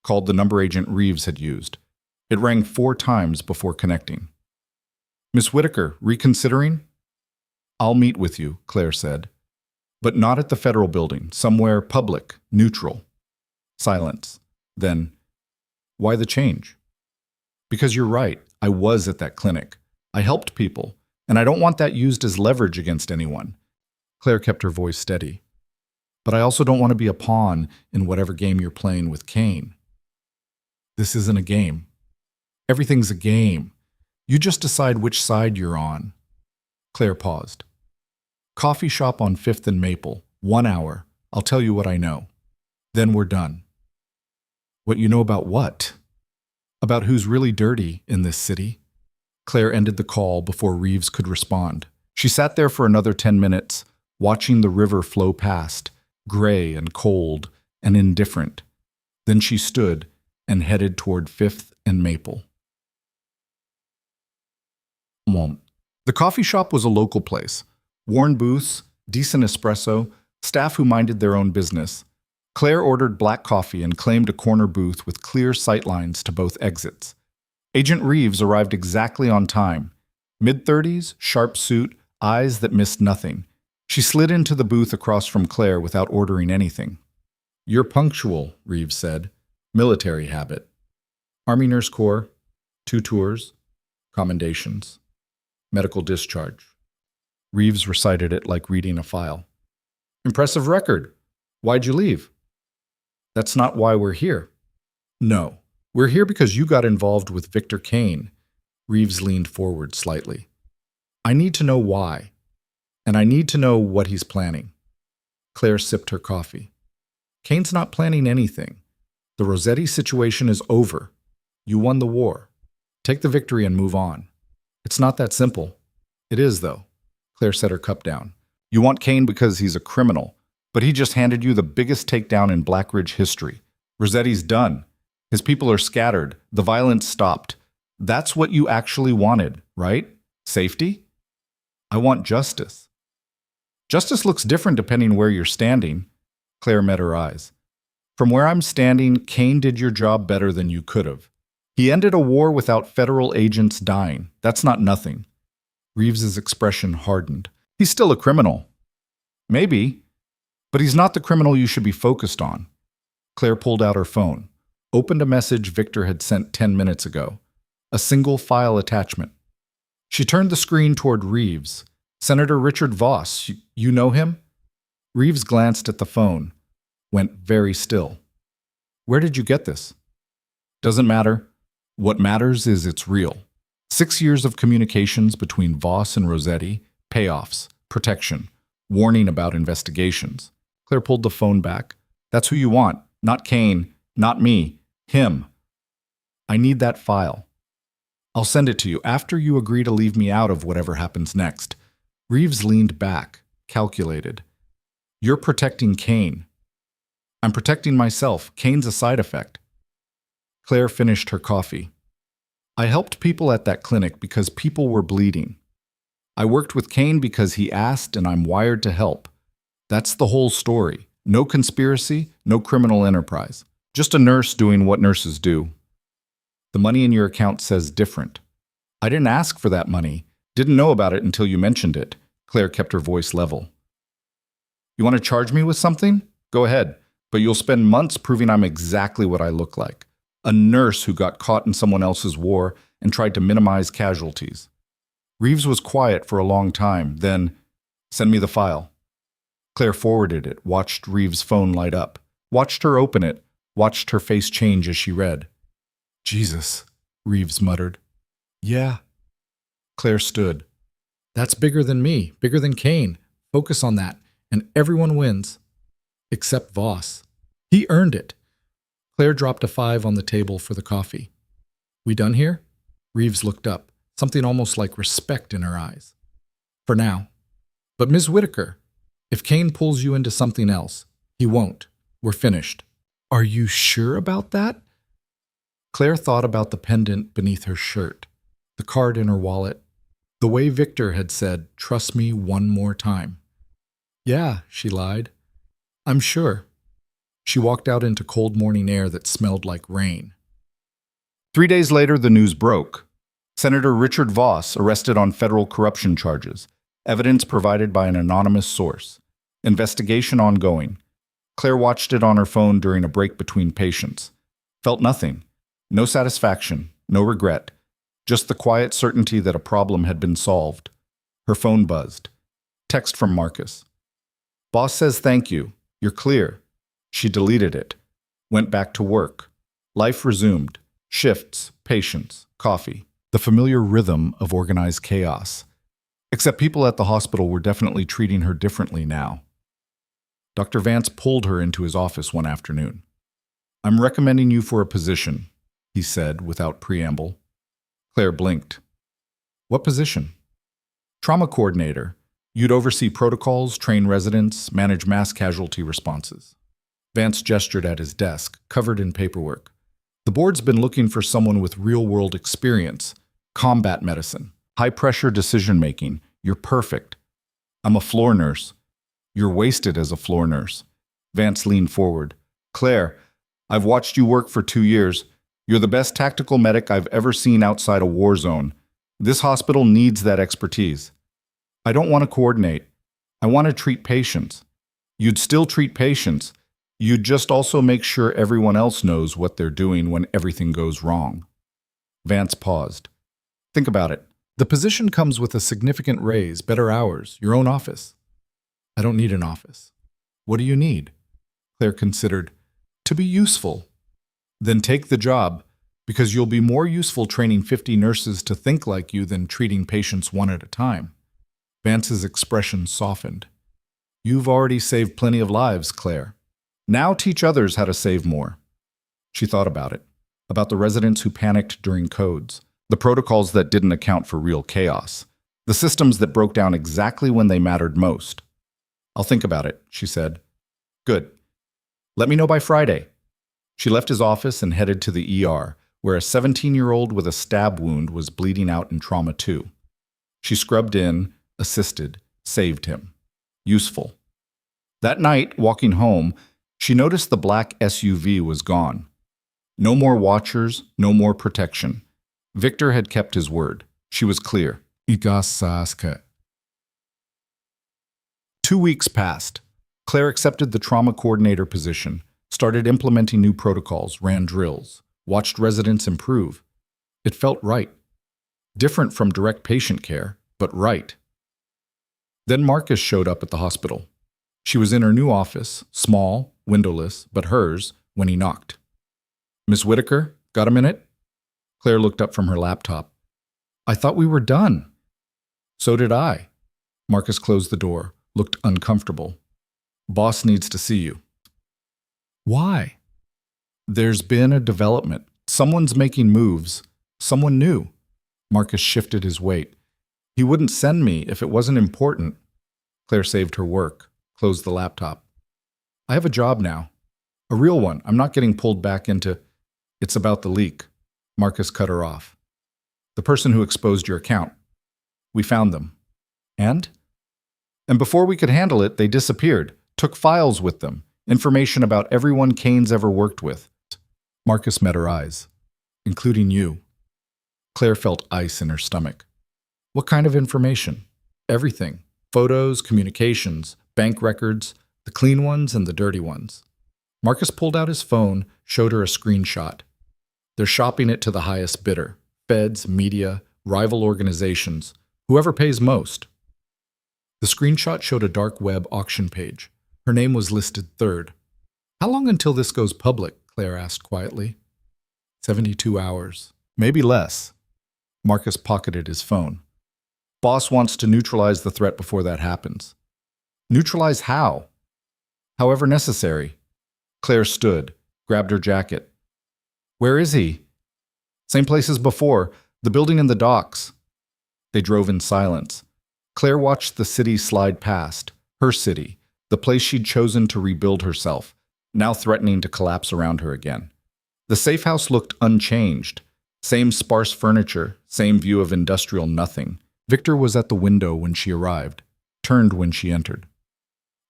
Speaker 1: called the number Agent Reeves had used. It rang 4 times before connecting. Miss Whitaker, reconsidering? I'll meet with you, Claire said. But not at the federal building, somewhere public, neutral. Silence. Then, why the change? Because you're right, I was at that clinic. I helped people, and I don't want that used as leverage against anyone. Claire kept her voice steady. But I also don't want to be a pawn in whatever game you're playing with Kane. This isn't a game. Everything's a game. You just decide which side you're on. Claire paused. Coffee shop on 5th and Maple, 1 hour. I'll tell you what I know. Then we're done. What you know about what? About who's really dirty in this city? Claire ended the call before Reeves could respond. She sat there for another 10 minutes, watching the river flow past, gray and cold and indifferent. Then she stood and headed toward 5th and Maple. The coffee shop was a local place. Worn booths, decent espresso, staff who minded their own business. Claire ordered black coffee and claimed a corner booth with clear sightlines to both exits. Agent Reeves arrived exactly on time. Mid-30s, sharp suit, eyes that missed nothing. She slid into the booth across from Claire without ordering anything. You're punctual, Reeves said. Military habit. Army Nurse Corps, 2 tours, commendations, medical discharge. Reeves recited it like reading a file. Impressive record. Why'd you leave? That's not why we're here. No,
Speaker 2: We're here because you got involved with Victor Kane. Reeves leaned forward slightly. I need to know why, and I need to know what he's planning. Claire sipped her coffee. Kane's not planning anything. The Rossetti situation is over. You won the war. Take the victory and move on. It's not that simple. It is, though. Claire set her cup down.
Speaker 1: You want Kane because he's a criminal, but he just handed you the biggest takedown in Black Ridge history. Rossetti's done. His people are scattered. The violence stopped. That's what you actually wanted, right? Safety? I want justice. Justice looks different depending where you're standing. Claire met her eyes. From where I'm standing, Kane did your job better than you could have. He ended a war without federal agents dying. That's not nothing. Reeves's expression hardened. He's still a criminal. Maybe, but he's not the criminal you should be focused on. Claire pulled out her phone, opened a message Victor had sent 10 minutes ago, a single file attachment. She turned the screen toward Reeves. Senator Richard Voss, you know him? Reeves glanced at the phone, went very still. Where did you get this? Doesn't matter. What matters is it's real. 6 years of communications between Voss and Rossetti, payoffs, protection, warning about investigations. Claire pulled the phone back. That's who you want. Not Kane, not me, him. I need that file. I'll send it to you after you agree to leave me out of whatever happens next. Reeves leaned back, calculated. You're protecting Kane. I'm protecting myself. Kane's a side effect. Claire finished her coffee. I helped people at that clinic because people were bleeding. I worked with Kane because he asked and I'm wired to help. That's the whole story. No conspiracy, no criminal enterprise. Just a nurse doing what nurses do. The money in your account says different. I didn't ask for that money. Didn't know about it until you mentioned it. Claire kept her voice level. You want to charge me with something? Go ahead, but you'll spend months proving I'm exactly what I look like. A nurse who got caught in someone else's war and tried to minimize casualties. Reeves was quiet for a long time, then, send me the file. Claire forwarded it, watched Reeves' phone light up, watched her open it, watched her face change as she read. Jesus, Reeves muttered. Yeah. Claire stood. That's bigger than me, bigger than Kane. Focus on that, and everyone wins. Except Voss. He earned it. Claire dropped a 5 on the table for the coffee. We done here? Reeves looked up, something almost like respect in her eyes. For now. But Ms. Whitaker, if Kane pulls you into something else, he won't. We're finished. Are you sure about that? Claire thought about the pendant beneath her shirt, the card in her wallet, the way Victor had said, trust me one more time. Yeah, she lied. I'm sure. She walked out into cold morning air that smelled like rain. 3 days later, the news broke. Senator Richard Voss arrested on federal corruption charges. Evidence provided by an anonymous source. Investigation ongoing. Claire watched it on her phone during a break between patients. Felt nothing. No satisfaction, no regret. Just the quiet certainty that a problem had been solved. Her phone buzzed. Text from Marcus. Boss says thank you. You're clear. She deleted it. Went back to work. Life resumed. Shifts, patients, coffee. The familiar rhythm of organized chaos. Except people at the hospital were definitely treating her differently now. Dr. Vance pulled her into his office one afternoon. I'm recommending you for a position, he said without preamble. Claire blinked. What position? Trauma coordinator. You'd oversee protocols, train residents, manage mass casualty responses. Vance gestured at his desk, covered in paperwork. The board's been looking for someone with real-world experience, combat medicine, high-pressure decision-making. You're perfect. I'm a floor nurse. You're wasted as a floor nurse. Vance leaned forward. Claire, I've watched you work for 2 years. You're the best tactical medic I've ever seen outside a war zone. This hospital needs that expertise. I don't want to coordinate. I want to treat patients. You'd still treat patients. You'd just also make sure everyone else knows what they're doing when everything goes wrong. Vance paused. Think about it. The position comes with a significant raise, better hours, your own office. I don't need an office. What do you need? Claire considered. To be useful. Then take the job. Because you'll be more useful training 50 nurses to think like you than treating patients one at a time. Vance's expression softened. You've already saved plenty of lives, Claire. Now teach others how to save more. She thought about the residents who panicked during codes, the protocols that didn't account for real chaos, the systems that broke down exactly when they mattered most. I'll think about it, she said. Good. Let me know by Friday. She left his office and headed to the ER, where a 17-year-old with a stab wound was bleeding out in trauma 2. She scrubbed in, assisted, saved him. Useful. That night, walking home, she noticed the black SUV was gone. No more watchers, no more protection. Victor had kept his word. She was clear. 2 weeks passed. Claire accepted the trauma coordinator position, started implementing new protocols, ran drills, watched residents improve. It felt right. Different from direct patient care, but right. Then Marcus showed up at the hospital. She was in her new office, small, windowless, but hers, when he knocked. Miss Whitaker, got a minute? Claire looked up from her laptop. I thought we were done. So did I. Marcus closed the door, looked uncomfortable. Boss needs to see you. Why? There's been a development. Someone's making moves. Someone new. Marcus shifted his weight. He wouldn't send me if it wasn't important. Claire saved her work, closed the laptop. I have a job now. A real one. I'm not getting pulled back into... It's about the leak. Marcus cut her off. The person who exposed your account. We found them. And? And before we could handle it, they disappeared, took files with them, information about everyone Kane's ever worked with. Marcus met her eyes, including you. Claire felt ice in her stomach. What kind of information? Everything. Photos, communications, bank records, the clean ones and the dirty ones. Marcus pulled out his phone, showed her a screenshot. They're shopping it to the highest bidder. Feds, media, rival organizations, whoever pays most. The screenshot showed a dark web auction page. Her name was listed third. How long until this goes public? Claire asked quietly. 72 hours. Maybe less. Marcus pocketed his phone. Boss wants to neutralize the threat before that happens. Neutralize how? However necessary. Claire stood, grabbed her jacket. Where is he? Same place as before, the building in the docks. They drove in silence. Claire watched the city slide past, her city, the place she'd chosen to rebuild herself, now threatening to collapse around her again. The safe house looked unchanged. Same sparse furniture, same view of industrial nothing. Victor was at the window when she arrived, turned when she entered.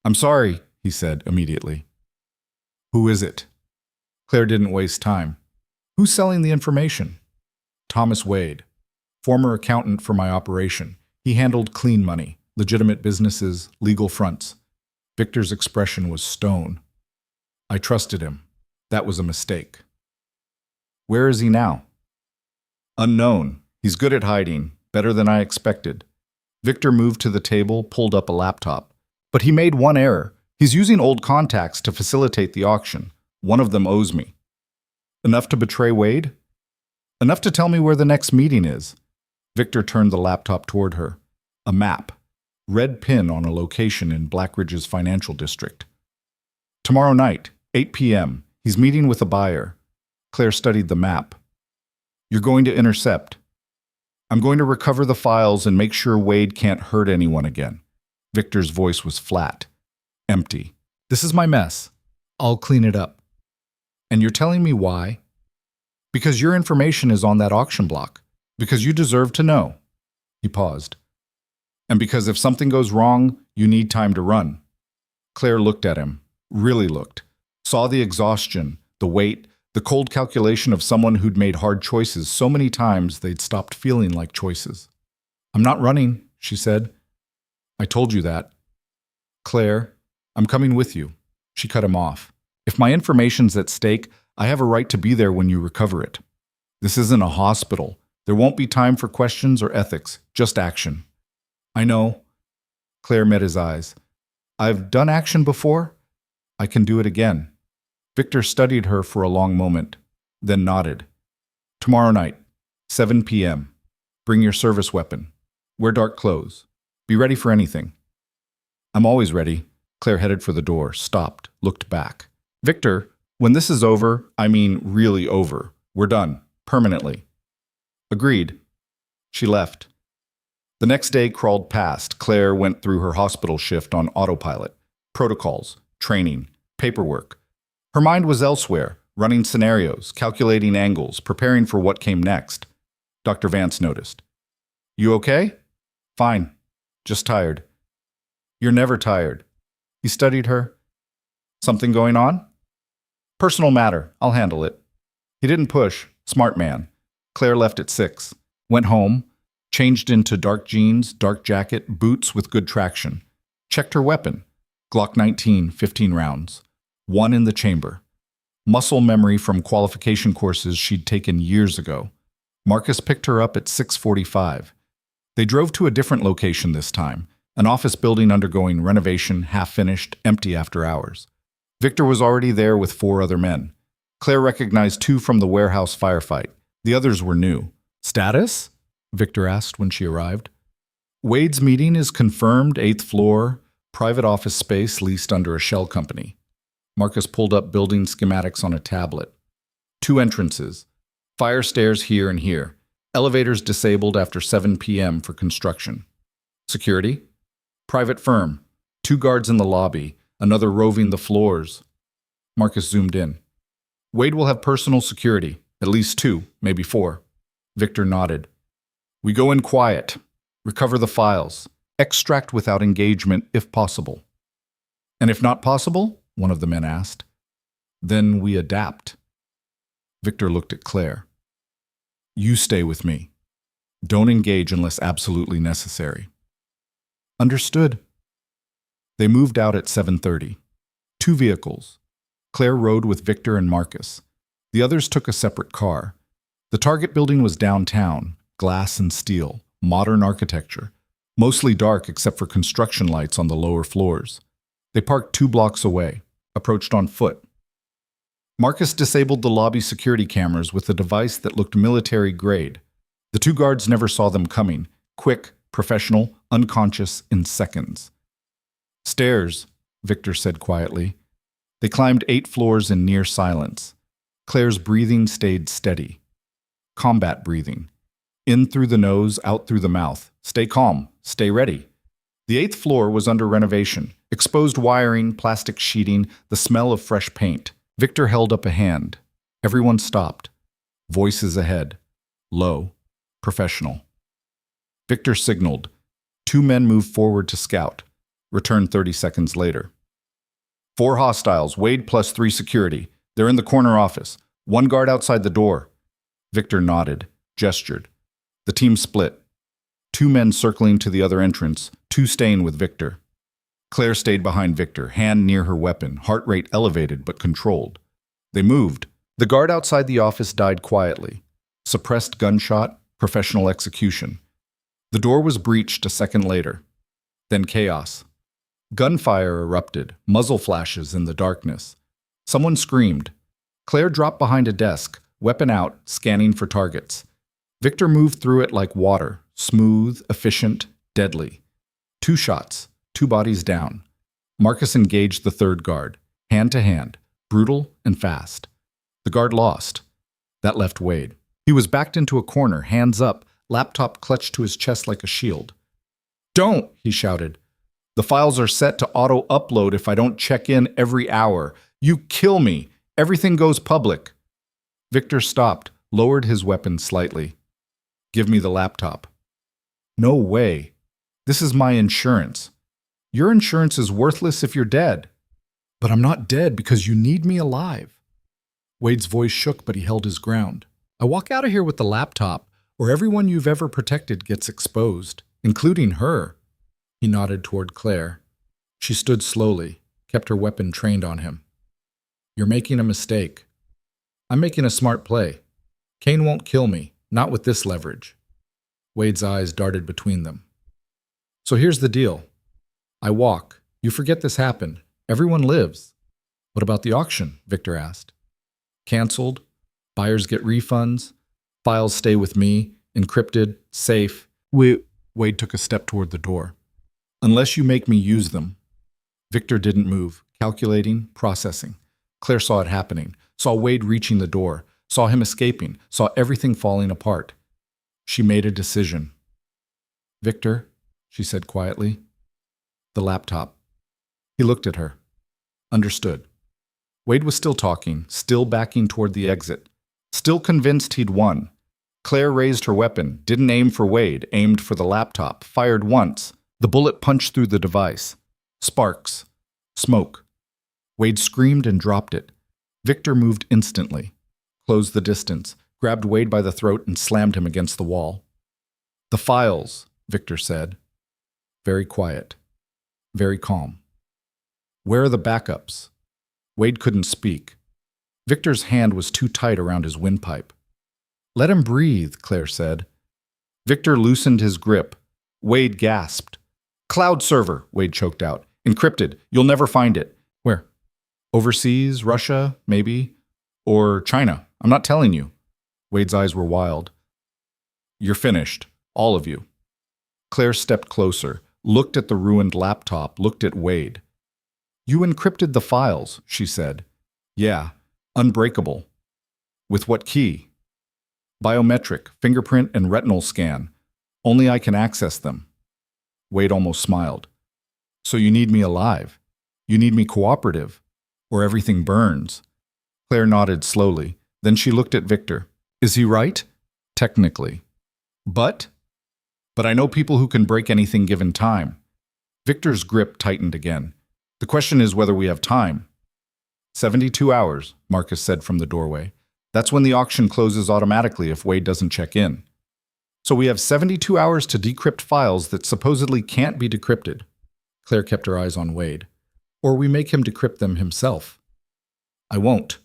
Speaker 1: I'm sorry, he said immediately. Who is it? Claire didn't waste time. Who's selling the information? Thomas Wade, former accountant for my operation. He handled clean money, legitimate businesses, legal fronts. Victor's expression was stone. I trusted him. That was a mistake. Where is he now? Unknown. He's good at hiding, better than I expected. Victor moved to the table, pulled up a laptop. But he made one error. He's using old contacts to facilitate the auction. One of them owes me. Enough to betray Wade? Enough to tell me where the next meeting is. Victor turned the laptop toward her. A map. Red pin on a location in Blackridge's financial district. Tomorrow night, 8 p.m. He's meeting with a buyer. Claire studied the map. You're going to intercept. I'm going to recover the files and make sure Wade can't hurt anyone again. Victor's voice was flat, empty. This is my mess. I'll clean it up. And you're telling me why? Because your information is on that auction block. Because you deserve to know. He paused. And because if something goes wrong, you need time to run. Claire looked at him, really looked, saw the exhaustion, the weight, the cold calculation of someone who'd made hard choices so many times they'd stopped feeling like choices. I'm not running, she said. I told you that. Claire, I'm coming with you. She cut him off. If my information's at stake, I have a right to be there when you recover it. This isn't a hospital. There won't be time for questions or ethics, just action. I know. Claire met his eyes. I've done action before. I can do it again. Victor studied her for a long moment, then nodded. Tomorrow night, 7 p.m. Bring your service weapon. Wear dark clothes. Be ready for anything. I'm always ready. Claire headed for the door, stopped, looked back. Victor, when this is over, I mean really over. We're done. Permanently. Agreed. She left. The next day crawled past. Claire went through her hospital shift on autopilot. Protocols, training, paperwork. Her mind was elsewhere, running scenarios, calculating angles, preparing for what came next. Dr. Vance noticed. You okay? Fine. Just tired. You're never tired. He studied her. Something going on? Personal matter. I'll handle it. He didn't push. Smart man. Claire left at 6. Went home. Changed into dark jeans, dark jacket, boots with good traction. Checked her weapon. Glock 19, 15 rounds. 1 in the chamber. Muscle memory from qualification courses she'd taken years ago. Marcus picked her up at 6:45. They drove to a different location this time, an office building undergoing renovation, half-finished, empty after hours. Victor was already there with 4 other men. Claire recognized 2 from the warehouse firefight. The others were new. Status? Victor asked when she arrived. Wade's meeting is confirmed, 8th floor, private office space leased under a shell company. Marcus pulled up building schematics on a tablet. 2 entrances. Fire stairs here and here. Elevators disabled after 7 p.m. for construction. Security? Private firm. 2 guards in the lobby, another roving the floors. Marcus zoomed in. Wade will have personal security, at least 2, maybe 4. Victor nodded. We go in quiet, recover the files, extract without engagement if possible. And if not possible, one of the men asked, then we adapt. Victor looked at Claire. You stay with me. Don't engage unless absolutely necessary. Understood. They moved out at 7:30. 2 vehicles. Claire rode with Victor and Marcus. The others took a separate car. The target building was downtown, glass and steel, modern architecture, mostly dark except for construction lights on the lower floors. They parked 2 blocks away, approached on foot. Marcus disabled the lobby security cameras with a device that looked military grade. The 2 guards never saw them coming, quick, professional, unconscious in seconds. Stairs, Victor said quietly. They climbed 8 floors in near silence. Claire's breathing stayed steady. Combat breathing. In through the nose, out through the mouth. Stay calm. Stay ready. The 8th floor was under renovation. Exposed wiring, plastic sheeting, the smell of fresh paint. Victor held up a hand. Everyone stopped. Voices ahead. Low. Professional. Victor signaled. 2 men moved forward to scout. Returned 30 seconds later. 4 hostiles, Wade plus 3 security. They're in the corner office. 1 guard outside the door. Victor nodded, gestured. The team split. 2 men circling to the other entrance, 2 staying with Victor. Claire stayed behind Victor, hand near her weapon, heart rate elevated but controlled. They moved. The guard outside the office died quietly. Suppressed gunshot, professional execution. The door was breached a second later. Then chaos. Gunfire erupted, muzzle flashes in the darkness. Someone screamed. Claire dropped behind a desk, weapon out, scanning for targets. Victor moved through it like water, smooth, efficient, deadly. 2 shots, 2 bodies down. Marcus engaged the 3rd guard, hand to hand, brutal and fast. The guard lost. That left Wade. He was backed into a corner, hands up, laptop clutched to his chest like a shield. Don't, he shouted. The files are set to auto-upload if I don't check in every hour. You kill me. Everything goes public. Victor stopped, lowered his weapon slightly. Give me the laptop. No way. This is my insurance. Your insurance is worthless if you're dead. But I'm not dead because you need me alive. Wade's voice shook, but he held his ground. I walk out of here with the laptop, or everyone you've ever protected gets exposed, including her. He nodded toward Claire. She stood slowly, kept her weapon trained on him. You're making a mistake. I'm making a smart play. Kane won't kill me, not with this leverage. Wade's eyes darted between them. So here's the deal. I walk. You forget this happened. Everyone lives. What about the auction? Victor asked. Canceled. Buyers get refunds.
Speaker 2: Files stay with me, encrypted, safe. Wade took a step toward the door. Unless you make me use them. Victor didn't move, calculating, processing. Claire saw it happening, saw Wade reaching the door, saw him escaping, saw everything falling apart. She made a decision. Victor, she said quietly. The laptop. He looked at her. Understood. Wade was still talking, still backing toward the exit, still convinced he'd won. Claire raised her weapon, didn't aim for Wade, aimed for the laptop, fired once. The bullet punched through the device. Sparks. Smoke. Wade screamed and dropped it. Victor moved instantly, closed the distance, grabbed Wade by the throat and slammed him against the wall. The files, Victor said. Very quiet. Very calm. Where are the backups? Wade couldn't speak. Victor's hand was too tight around his windpipe. Let him breathe, Claire said. Victor loosened his grip. Wade gasped. Cloud server, Wade choked out. Encrypted. You'll never find it. Where? Overseas, Russia, maybe? Or China. I'm not telling you. Wade's eyes were wild. You're finished. All of you. Claire stepped closer, looked at the ruined laptop, looked at Wade. You encrypted the files, she said. Yeah, unbreakable. With what key? Biometric, fingerprint, and retinal scan. Only I can access them. Wade almost smiled. So you need me alive. You need me cooperative, or everything burns. Claire nodded slowly. Then she looked at Victor. Is he right? Technically. But I know people who can break anything given time. Victor's grip tightened again. The question is whether we have time. 72 hours, Marcus said from the doorway. That's when the auction closes automatically if Wade doesn't check in. So we have 72 hours to decrypt files that supposedly can't be decrypted. Claire kept her eyes on Wade. Or we make him decrypt them himself. I won't.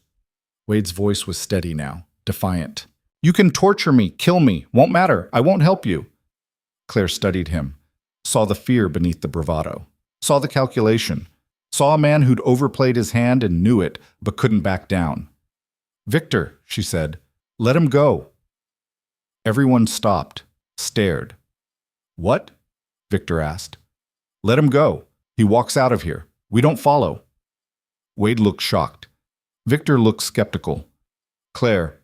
Speaker 2: Wade's voice was steady now, defiant. You can torture me, kill me, won't matter, I won't help you. Claire studied him, saw the fear beneath the bravado, saw the calculation, saw a man who'd overplayed his hand and knew it, but couldn't back down. Victor, she said, let him go. Everyone stopped, stared. What? Victor asked. Let him go. He walks out of here. We don't follow. Wade looked shocked. Victor looked skeptical. Claire,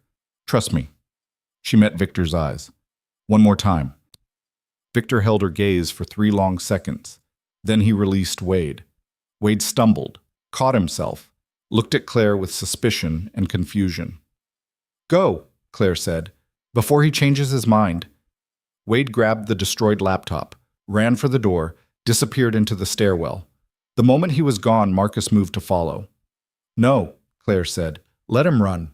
Speaker 2: trust me. She met Victor's eyes. One more time. Victor held her gaze for 3 long seconds. Then he released Wade. Wade stumbled, caught himself, looked at Claire with suspicion and confusion. Go, Claire said, before he changes his mind. Wade grabbed the destroyed laptop, ran for the door, disappeared into the stairwell. The moment he was gone, Marcus moved to follow. No, Claire said. Let him run.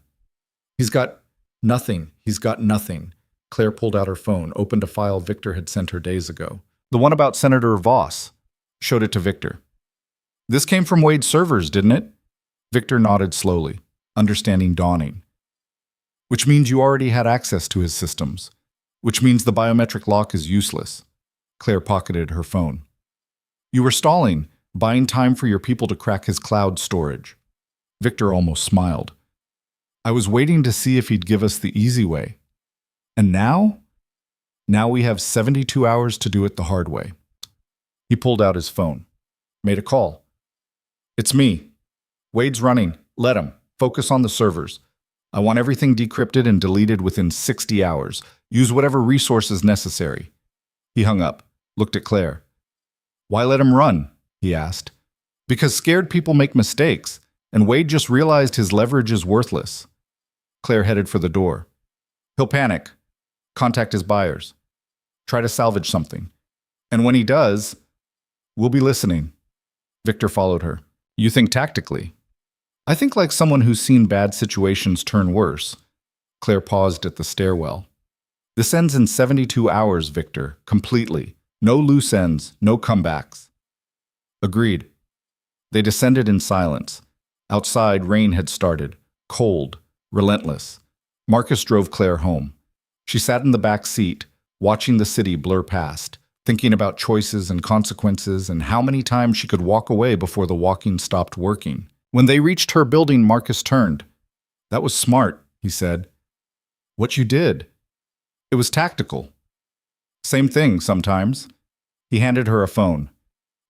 Speaker 2: He's got nothing. He's got nothing. Claire pulled out her phone, opened a file Victor had sent her days ago. The one about Senator Voss. Showed it to Victor. This came from Wade's servers, didn't it? Victor nodded slowly, understanding dawning. Which means you already had access to his systems. Which means the biometric lock is useless. Claire pocketed her phone. You were stalling, buying time for your people to crack his cloud storage. Victor almost smiled. I was waiting to see if he'd give us the easy way. And now? Now we have 72 hours to do it the hard way. He pulled out his phone. Made a call. It's me. Wade's running. Let him. Focus on the servers. I want everything decrypted and deleted within 60 hours. Use whatever resources necessary. He hung up, looked at Claire. Why let him run? He asked. Because scared people make mistakes, and Wade just realized his leverage is worthless. Claire headed for the door. He'll panic. Contact his buyers. Try to salvage something. And when he does, we'll be listening. Victor followed her. You think tactically. I think like someone who's seen bad situations turn worse. Claire paused at the stairwell. This ends in 72 hours, Victor, completely. No loose ends, no comebacks. Agreed. They descended in silence. Outside, rain had started, cold, relentless. Marcus drove Claire home. She sat in the back seat, watching the city blur past, thinking about choices and consequences and how many times she could walk away before the walking stopped working. When they reached her building, Marcus turned. That was smart, he said.
Speaker 1: What you did. It was tactical. Same thing sometimes. He handed her a phone.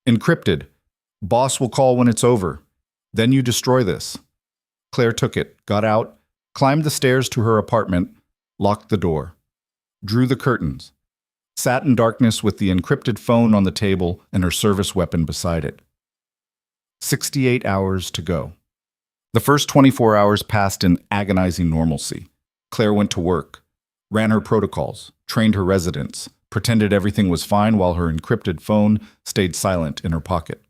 Speaker 1: Encrypted. Boss will call when it's over. Then you destroy this. Claire took it, got out, climbed the stairs to her apartment, locked the door, drew the curtains, sat in darkness with the encrypted phone on the table and her service weapon beside it. 68 hours to go. The first 24 hours passed in agonizing normalcy. Claire went to work, ran her protocols, trained her residents, pretended everything was fine while her encrypted phone stayed silent in her pocket.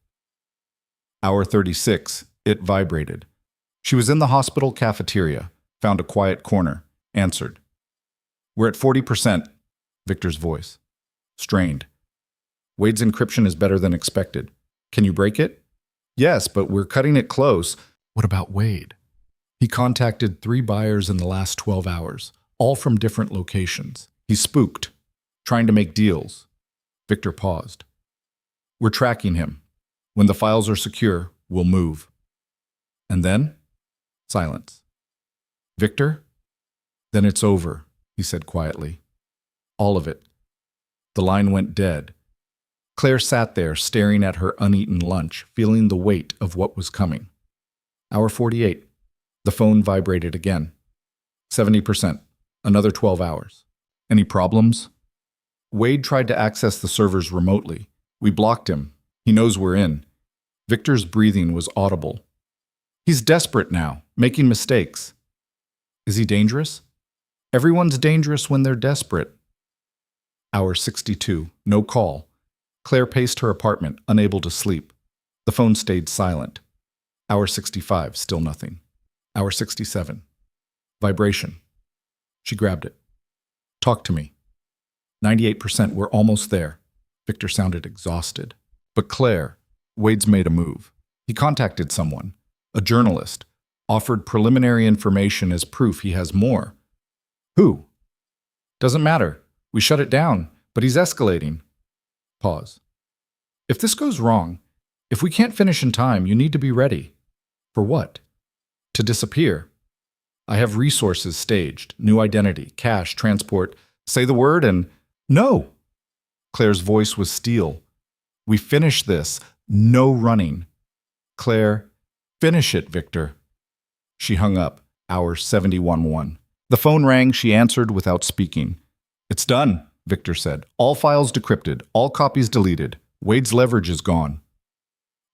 Speaker 1: Hour 36, it vibrated. She was in the hospital cafeteria, found a quiet corner, answered. We're at 40%, Victor's voice. Strained. Wade's encryption is better than expected. Can you break it? Yes, but we're cutting it close. What about Wade? He contacted 3 buyers in the last 12 hours, all from different locations. He's spooked, trying to make deals. Victor paused. We're tracking him. When the files are secure, we'll move. And then? Silence. Victor? Then it's over, he said quietly. All of it. The line went dead. Claire sat there, staring at her uneaten lunch, feeling the weight of what was coming. Hour 48. The phone vibrated again. 70%. Another 12 hours. Any problems? Wade tried to access the servers remotely. We blocked him. He knows we're in. Victor's breathing was audible. He's desperate now, making mistakes. Is he dangerous? Everyone's dangerous when they're desperate. Hour 62. No call. Claire paced her apartment, unable to sleep. The phone stayed silent. Hour 65. Still nothing. Hour 67. Vibration. She grabbed it. Talk to me. 98%. We're almost there. Victor sounded exhausted. But Claire, Wade's made a move. He contacted someone, a journalist, offered preliminary information as proof he has more. Who? Doesn't matter. We shut it down, but he's escalating. Pause. If this goes wrong, if we can't finish in time, you need to be ready. For what? To disappear. I have resources staged, new identity, cash, transport. Say the word and... No! Claire's voice was steel. We finish this. No running. Claire, finish it, Victor. She hung up. Hour 71-1. The phone rang. She answered without speaking. It's done, Victor said. All files decrypted. All copies deleted. Wade's leverage is gone.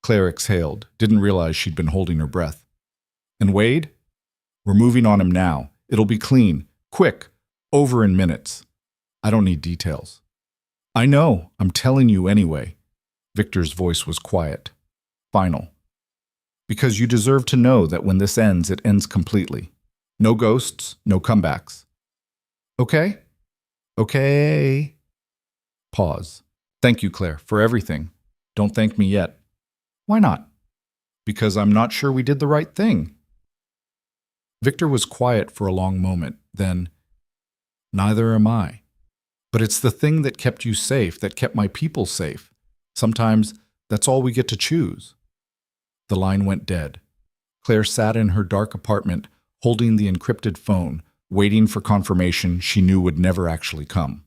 Speaker 1: Claire exhaled. Didn't realize she'd been holding her breath. And Wade? We're moving on him now. It'll be clean. Quick. Over in minutes. I don't need details. I know. I'm telling you anyway. Victor's voice was quiet. Final. Because you deserve to know that when this ends, it ends completely. No ghosts, no comebacks. Okay? Okay. Pause. Thank you, Claire, for everything. Don't thank me yet. Why not? Because I'm not sure we did the right thing. Victor was quiet for a long moment, then, neither am I. But it's the thing that kept you safe, that kept my people safe. Sometimes that's all we get to choose. The line went dead. Claire sat in her dark apartment, holding the encrypted phone, waiting for confirmation she knew would never actually come.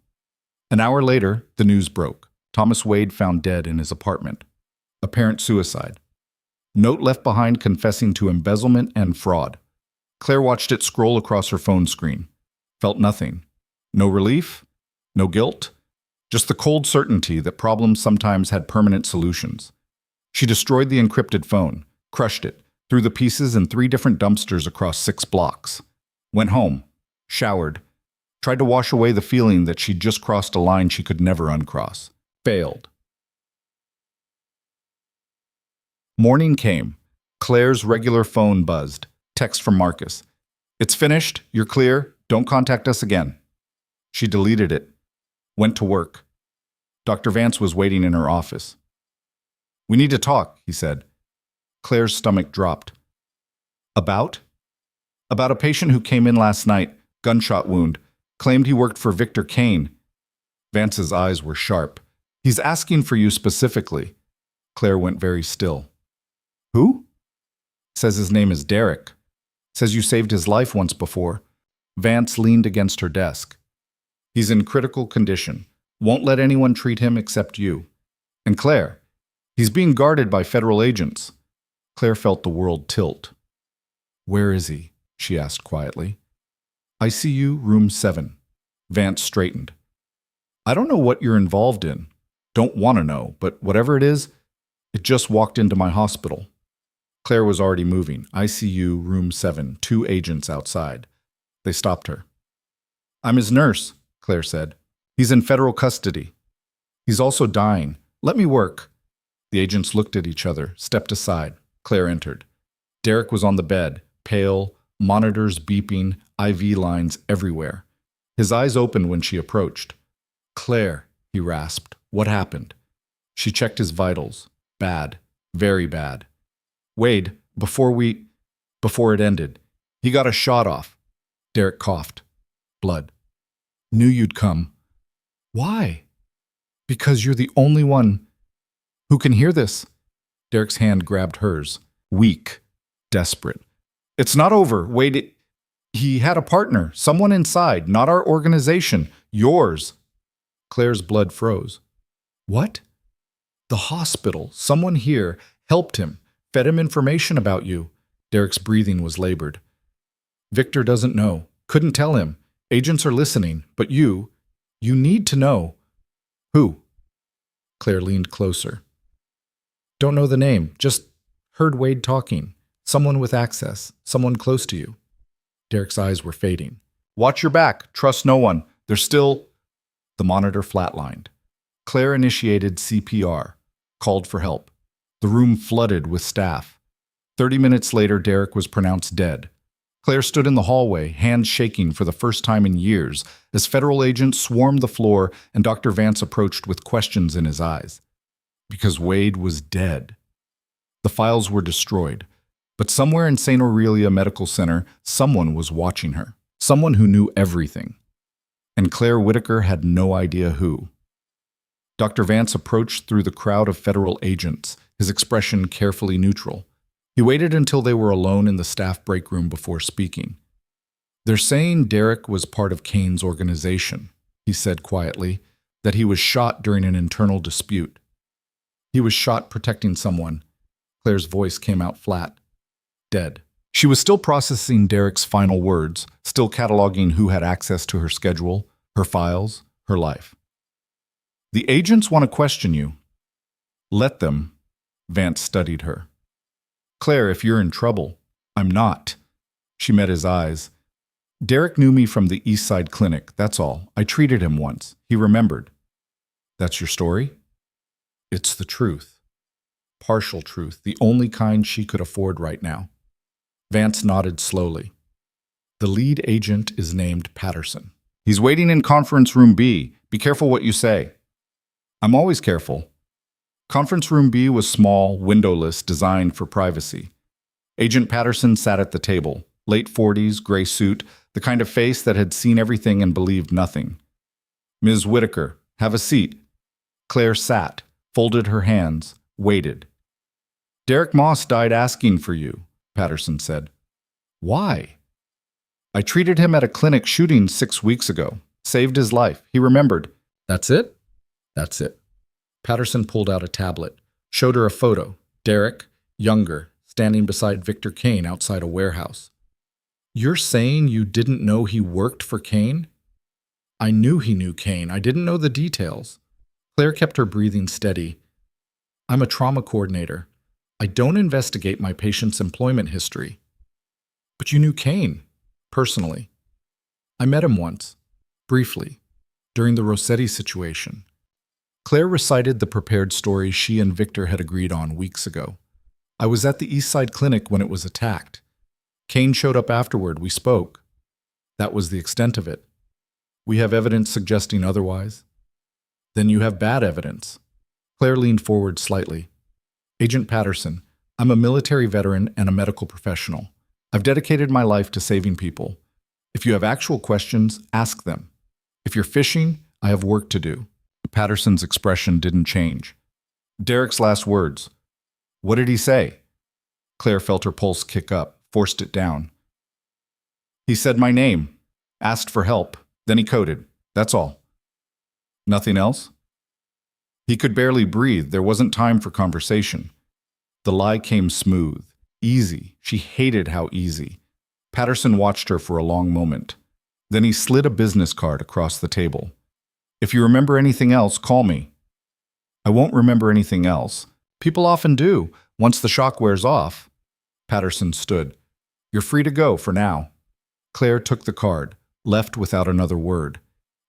Speaker 1: An hour later, the news broke. Thomas Wade found dead in his apartment. Apparent suicide. Note left behind confessing to embezzlement and fraud. Claire watched it scroll across her phone screen. Felt nothing. No relief, no guilt, just the cold certainty that problems sometimes had permanent solutions. She destroyed the encrypted phone, crushed it, threw the pieces in 3 different dumpsters across 6 blocks. Went home, showered, tried to wash away the feeling that she'd just crossed a line she could never uncross. Failed. Morning came. Claire's regular phone buzzed. Text from Marcus. It's finished. You're clear. Don't contact us again. She deleted it. Went to work. Dr. Vance was waiting in her office. We need to talk, he said. Claire's stomach dropped. About? About a patient who came in last night, gunshot wound, claimed he worked for Victor Kane. Vance's eyes were sharp. He's asking for you specifically. Claire went very still. Who? Says his name is Derek. Says you saved his life once before. Vance leaned against her desk. He's in critical condition. Won't let anyone treat him except you. And Claire, he's being guarded by federal agents. Claire felt the world tilt. Where is he? She asked quietly. ICU, room 7. Vance straightened. I don't know what you're involved in. Don't want to know, but whatever it is, it just walked into my hospital. Claire was already moving. ICU, room 7, 2 agents outside. They stopped her. I'm his nurse, Claire said. He's in federal custody. He's also dying. Let me work. The agents looked at each other, stepped aside. Claire entered. Derek was on the bed, pale, monitors beeping, IV lines everywhere. His eyes opened when she approached. Claire, he rasped. What happened? She checked his vitals. Bad. Very bad. Wade, before it ended, he got a shot off. Derek coughed. Blood. Knew you'd come. Why? Because you're the only one who can hear this. Derek's hand grabbed hers. Weak. Desperate. It's not over. Wade, he had a partner. Someone inside. Not our organization. Yours. Claire's blood froze. What? The hospital. Someone here helped him. Fed him information about you. Derek's breathing was labored. Victor doesn't know. Couldn't tell him. Agents are listening. But you need to know. Who? Claire leaned closer. Don't know the name. Just heard Wade talking. Someone with access. Someone close to you. Derek's eyes were fading. Watch your back. Trust no one. There's still... The monitor flatlined. Claire initiated CPR. Called for help. The room flooded with staff. 30 minutes later, Derek was pronounced dead. Claire stood in the hallway, hands shaking for the first time in years, as federal agents swarmed the floor and Dr. Vance approached with questions in his eyes. Because Wade was dead. The files were destroyed, but somewhere in St. Aurelia Medical Center, someone was watching her. Someone who knew everything. And Claire Whitaker had no idea who. Dr. Vance approached through the crowd of federal agents, his expression carefully neutral. He waited until they were alone in the staff break room before speaking. They're saying Derek was part of Kane's organization, he said quietly, that he was shot during an internal dispute. He was shot protecting someone. Claire's voice came out flat. Dead. She was still processing Derek's final words, still cataloging who had access to her schedule, her files, her life. The agents want to question you. Let them. Vance studied her. Claire, if you're in trouble, I'm not. She met his eyes. Derek knew me from the East Side Clinic, that's all. I treated him once. He remembered. That's your story? It's the truth. Partial truth, the only kind she could afford right now. Vance nodded slowly. The lead agent is named Patterson. He's waiting in conference room B. Be careful what you say. I'm always careful. Conference room B was small, windowless, designed for privacy. Agent Patterson sat at the table, late 40s, gray suit, the kind of face that had seen everything and believed nothing. Ms. Whitaker, have a seat. Claire sat, folded her hands, waited. Derek Moss died asking for you, Patterson said. Why? I treated him at a clinic shooting 6 weeks ago. Saved his life. He remembered. That's it? That's it. Patterson pulled out a tablet, showed her a photo. Derek, younger, standing beside Victor Kane outside a warehouse. You're saying you didn't know he worked for Kane? I knew he knew Kane. I didn't know the details. Claire kept her breathing steady. I'm a trauma coordinator. I don't investigate my patient's employment history. But you knew Kane, personally. I met him once, briefly, during the Rossetti situation. Claire recited the prepared story she and Victor had agreed on weeks ago. I was at the East Side Clinic when it was attacked. Kane showed up afterward. We spoke. That was the extent of it. We have evidence suggesting otherwise. Then you have bad evidence. Claire leaned forward slightly. Agent Patterson, I'm a military veteran and a medical professional. I've dedicated my life to saving people. If you have actual questions, ask them. If you're fishing, I have work to do. Patterson's expression didn't change. Derek's last words. What did he say? Claire felt her pulse kick up, forced it down. He said my name. Asked for help, then he coded. That's all. Nothing else? He could barely breathe. There wasn't time for conversation. The lie came smooth, easy. She hated how easy. Patterson watched her for a long moment. Then he slid a business card across the table. If you remember anything else, call me. I won't remember anything else. People often do, once the shock wears off. Patterson stood. You're free to go for now. Claire took the card, left without another word.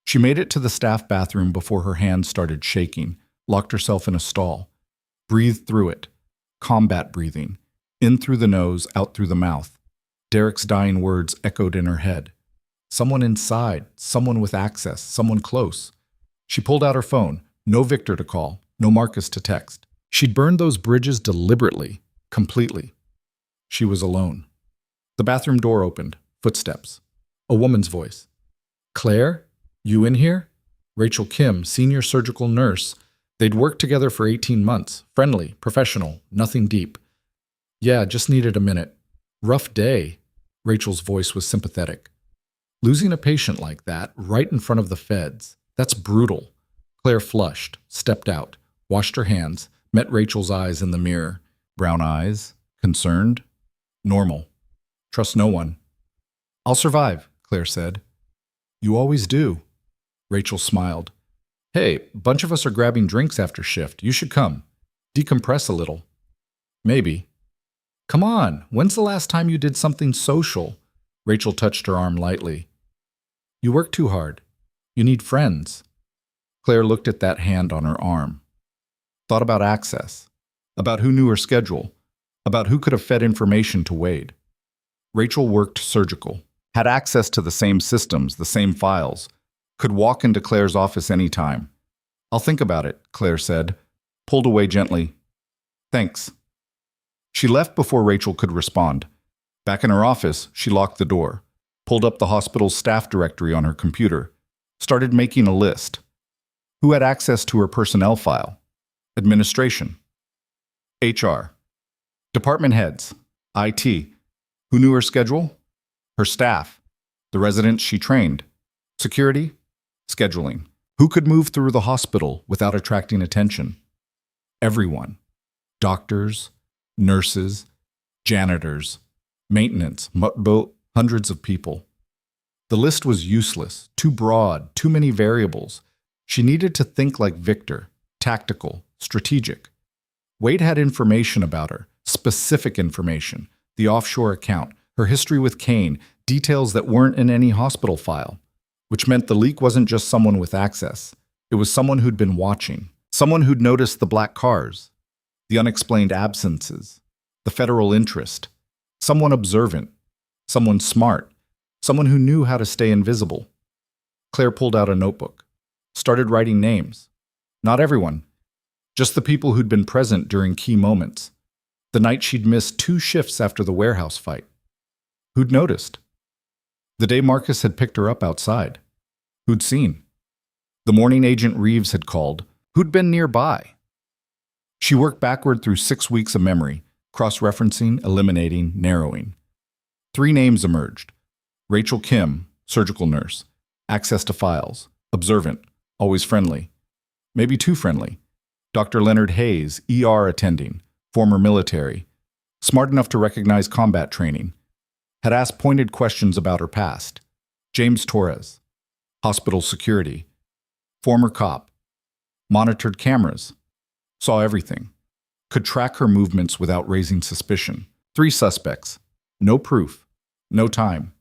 Speaker 1: She made it to the staff bathroom before her hands started shaking, locked herself in a stall. Breathed through it. Combat breathing. In through the nose, out through the mouth. Derek's dying words echoed in her head. Someone inside, someone with access, someone close. She pulled out her phone. No Victor to call, no Marcus to text. She'd burned those bridges deliberately, completely. She was alone. The bathroom door opened. Footsteps. A woman's voice. Claire? You in here? Rachel Kim, senior surgical nurse. They'd worked together for 18 months. Friendly, professional, nothing deep. Yeah, just needed a minute. Rough day. Rachel's voice was sympathetic. Losing a patient like that, right in front of the feds, that's brutal. Claire flushed, stepped out, washed her hands, met Rachel's eyes in the mirror. Brown eyes, concerned, normal. Trust no one. I'll survive, Claire said. You always do. Rachel smiled. Hey, bunch of us are grabbing drinks after shift. You should come. Decompress a little. Maybe. Come on, when's the last time you did something social? Rachel touched her arm lightly. You work too hard. You need friends. Claire looked at that hand on her arm. Thought about access. About who knew her schedule. About who could have fed information to Wade. Rachel worked surgical. Had access to the same systems, the same files. Could walk into Claire's office anytime. I'll think about it, Claire said. Pulled away gently. Thanks. She left before Rachel could respond. Back in her office, she locked the door. Pulled up the hospital's staff directory on her computer. Started making a list. Who had access to her personnel file? Administration. HR. Department heads. IT. Who knew her schedule? Her staff. The residents she trained. Security. Scheduling. Who could move through the hospital without attracting attention? Everyone. Doctors, nurses, janitors, maintenance, hundreds of people. The list was useless, too broad, too many variables. She needed to think like Victor, tactical, strategic. Wade had information about her, specific information, the offshore account, her history with Kane, details that weren't in any hospital file, which meant the leak wasn't just someone with access. It was someone who'd been watching, someone who'd noticed the black cars, the unexplained absences, the federal interest, someone observant, someone smart, someone who knew how to stay invisible. Claire pulled out a notebook, started writing names. Not everyone, just the people who'd been present during key moments. The night she'd missed 2 shifts after the warehouse fight. Who'd noticed? The day Marcus had picked her up outside. Who'd seen? The morning Agent Reeves had called. Who'd been nearby? She worked backward through 6 weeks of memory, cross-referencing, eliminating, narrowing. 3 names emerged. Rachel Kim, surgical nurse. Access to files. Observant. Always friendly. Maybe too friendly. Dr. Leonard Hayes, ER attending. Former military. Smart enough to recognize combat training. Had asked pointed questions about her past. James Torres. Hospital security. Former cop. Monitored cameras. Saw everything. Could track her movements without raising suspicion. 3 suspects. No proof. No time.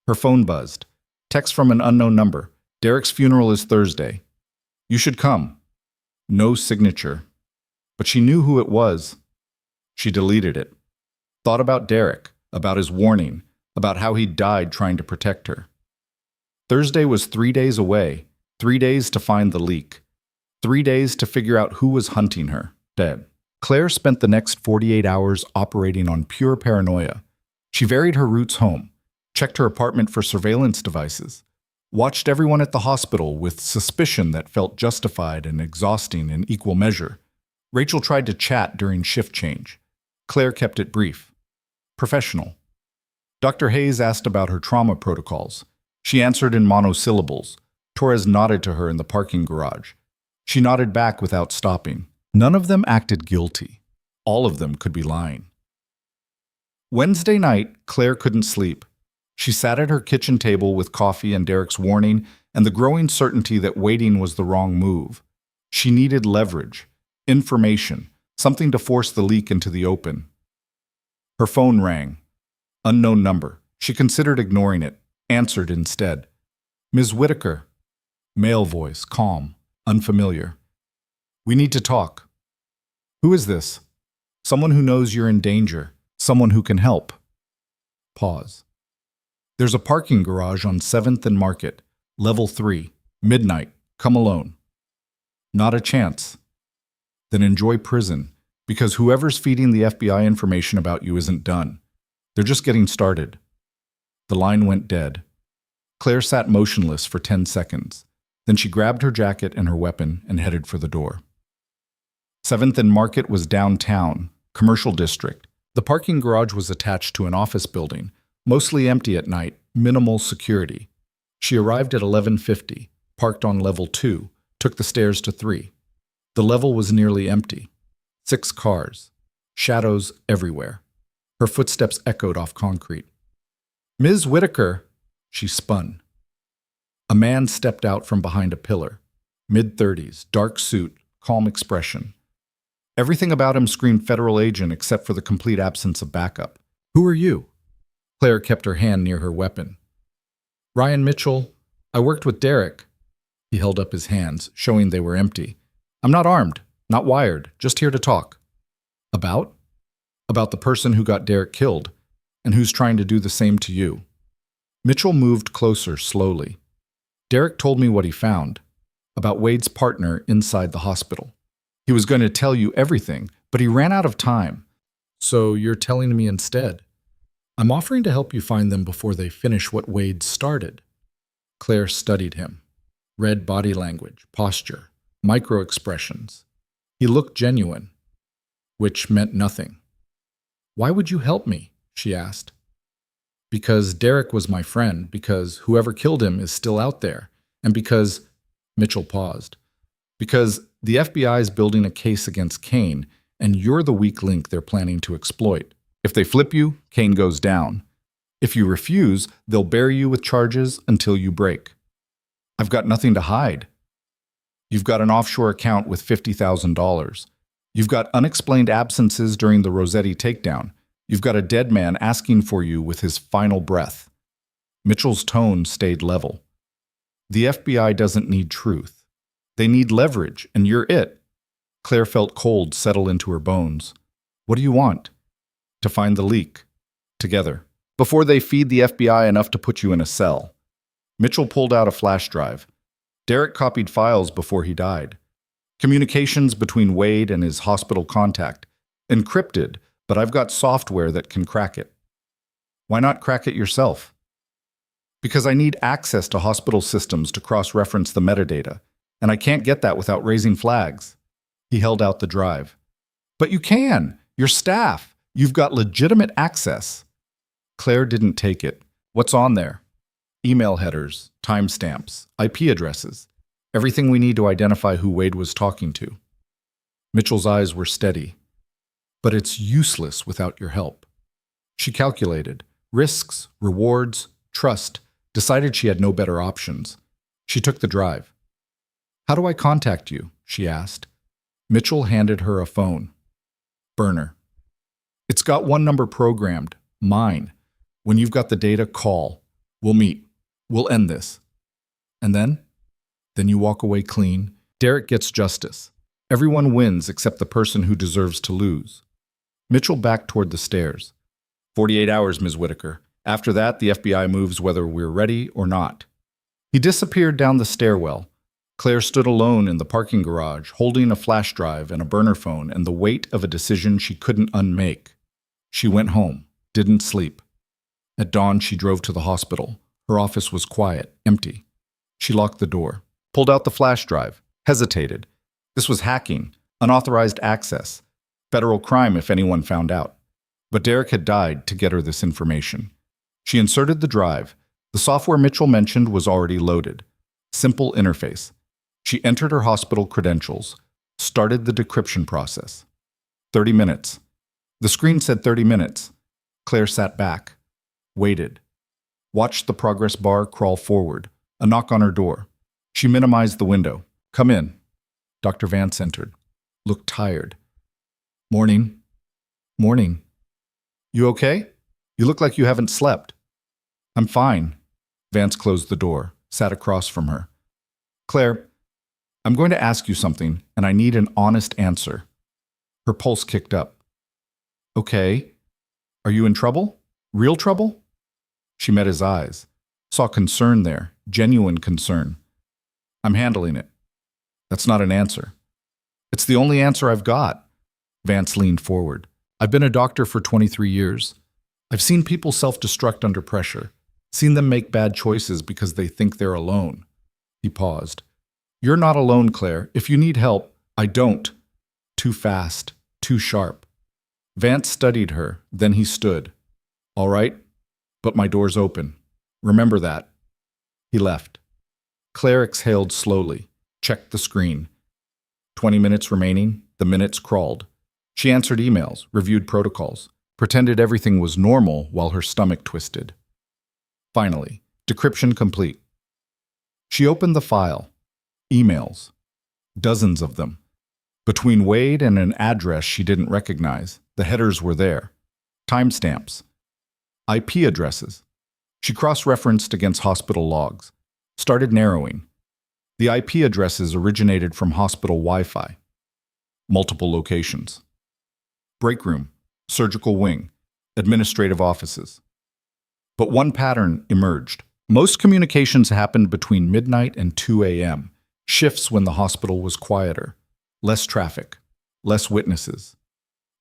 Speaker 1: Her phone buzzed. Text from an unknown number. Derek's funeral is Thursday. You should come. No signature. But she knew who it was. She deleted it. Thought about Derek, about his warning, about how he died trying to protect her. Thursday was 3 days away. 3 days to find the leak. 3 days to figure out who was hunting her, dead. Claire spent the next 48 hours operating on pure paranoia. She varied her routes home, checked her apartment for surveillance devices, watched everyone at the hospital with suspicion that felt justified and exhausting in equal measure. Rachel tried to chat during shift change. Claire kept it brief. Professional. Dr. Hayes asked about her trauma protocols. She answered in monosyllables. Torres nodded to her in the parking garage. She nodded back without stopping. None of them acted guilty. All of them could be lying. Wednesday night, Claire couldn't sleep. She sat at her kitchen table with coffee and Derek's warning and the growing certainty that waiting was the wrong move. She needed leverage, information, something to force the leak into the open. Her phone rang. Unknown number. She considered ignoring it, answered instead. Ms. Whitaker. Male voice, calm, unfamiliar. We need to talk. Who is this? Someone who knows you're in danger. Someone who can help. Pause. There's a parking garage on 7th and Market, level 3, midnight. Come alone. Not a chance. Then enjoy prison, because whoever's feeding the FBI information about you isn't done. They're just getting started. The line went dead. Claire sat motionless for 10 seconds. Then she grabbed her jacket and her weapon and headed for the door. 7th and Market was downtown, commercial district. The parking garage was attached to an office building, mostly empty at night, minimal security. She arrived at 11:50, parked on level 2, took the stairs to 3. The level was nearly empty. 6 cars. Shadows everywhere. Her footsteps echoed off concrete. Ms. Whitaker, she spun. A man stepped out from behind a pillar. Mid-30s, dark suit, calm expression. Everything about him screamed federal agent except for the complete absence of backup. Who are you? Claire kept her hand near her weapon. Ryan Mitchell, I worked with Derek. He held up his hands, showing they were empty. I'm not armed, not wired, just here to talk. About? About the person who got Derek killed, and who's trying to do the same to you. Mitchell moved closer slowly. Derek told me what he found, about Wade's partner inside the hospital. He was going to tell you everything, but he ran out of time. So you're telling me instead? I'm offering to help you find them before they finish what Wade started. Claire studied him. Read body language, posture, micro-expressions. He looked genuine, which meant nothing. Why would you help me? She asked. Because Derek was my friend, because whoever killed him is still out there, and because, Mitchell paused, because the FBI is building a case against Kane, and you're the weak link they're planning to exploit. If they flip you, Kane goes down. If you refuse, they'll bury you with charges until you break. I've got nothing to hide. You've got an offshore account with $50,000. You've got unexplained absences during the Rossetti takedown. You've got a dead man asking for you with his final breath. Mitchell's tone stayed level. The FBI doesn't need truth. They need leverage, and you're it. Claire felt cold settle into her bones. What do you want? To find the leak. Together. Before they feed the FBI enough to put you in a cell. Mitchell pulled out a flash drive. Derek copied files before he died. Communications between Wade and his hospital contact. Encrypted, but I've got software that can crack it. Why not crack it yourself? Because I need access to hospital systems to cross-reference the metadata, and I can't get that without raising flags. He held out the drive. But you can. Your staff. You've got legitimate access. Claire didn't take it. What's on there? Email headers, timestamps, IP addresses. Everything we need to identify who Wade was talking to. Mitchell's eyes were steady. But it's useless without your help. She calculated. Risks, rewards, trust. Decided she had no better options. She took the drive. How do I contact you? She asked. Mitchell handed her a phone. Burner. It's got one number programmed. Mine. When you've got the data, call. We'll meet. We'll end this. And then? Then you walk away clean. Derek gets justice. Everyone wins except the person who deserves to lose. Mitchell backed toward the stairs. 48 hours, Ms. Whitaker. After that, the FBI moves whether we're ready or not. He disappeared down the stairwell. Claire stood alone in the parking garage, holding a flash drive and a burner phone and the weight of a decision she couldn't unmake. She went home, didn't sleep. At dawn, she drove to the hospital. Her office was quiet, empty. She locked the door, pulled out the flash drive, hesitated. This was hacking, unauthorized access, federal crime if anyone found out. But Derek had died to get her this information. She inserted the drive, The software Mitchell mentioned was already loaded. Simple interface. She entered her hospital credentials, started the decryption process. 30 minutes. The screen said 30 minutes. Claire sat back, waited, watched the progress bar crawl forward, a knock on her door. She minimized the window. Come in. Dr. Vance entered, looked tired. Morning. Morning. You okay? You look like you haven't slept. I'm fine. Vance closed the door, sat across from her. Claire, I'm going to ask you something, and I need an honest answer. Her pulse kicked up. Okay. Are you in trouble? Real trouble? She met his eyes, saw concern there, genuine concern. I'm handling it. That's not an answer. It's the only answer I've got. Vance leaned forward. I've been a doctor for 23 years. I've seen people self-destruct under pressure, seen them make bad choices because they think they're alone. He paused. You're not alone, Claire. If you need help, I don't. Too fast, too sharp. Vance studied her, then he stood. All right, but my door's open. Remember that. He left. Claire exhaled slowly, checked the screen. 20 minutes remaining, the minutes crawled. She answered emails, reviewed protocols, pretended everything was normal while her stomach twisted. Finally, decryption complete. She opened the file. Emails. Dozens of them. Between Wade and an address she didn't recognize, the headers were there. Timestamps. IP addresses. She cross-referenced against hospital logs. Started narrowing. The IP addresses originated from hospital Wi-Fi. Multiple locations. Break room, surgical wing, administrative offices. But one pattern emerged. Most communications happened between midnight and 2 a.m., shifts when the hospital was quieter. Less traffic, less witnesses.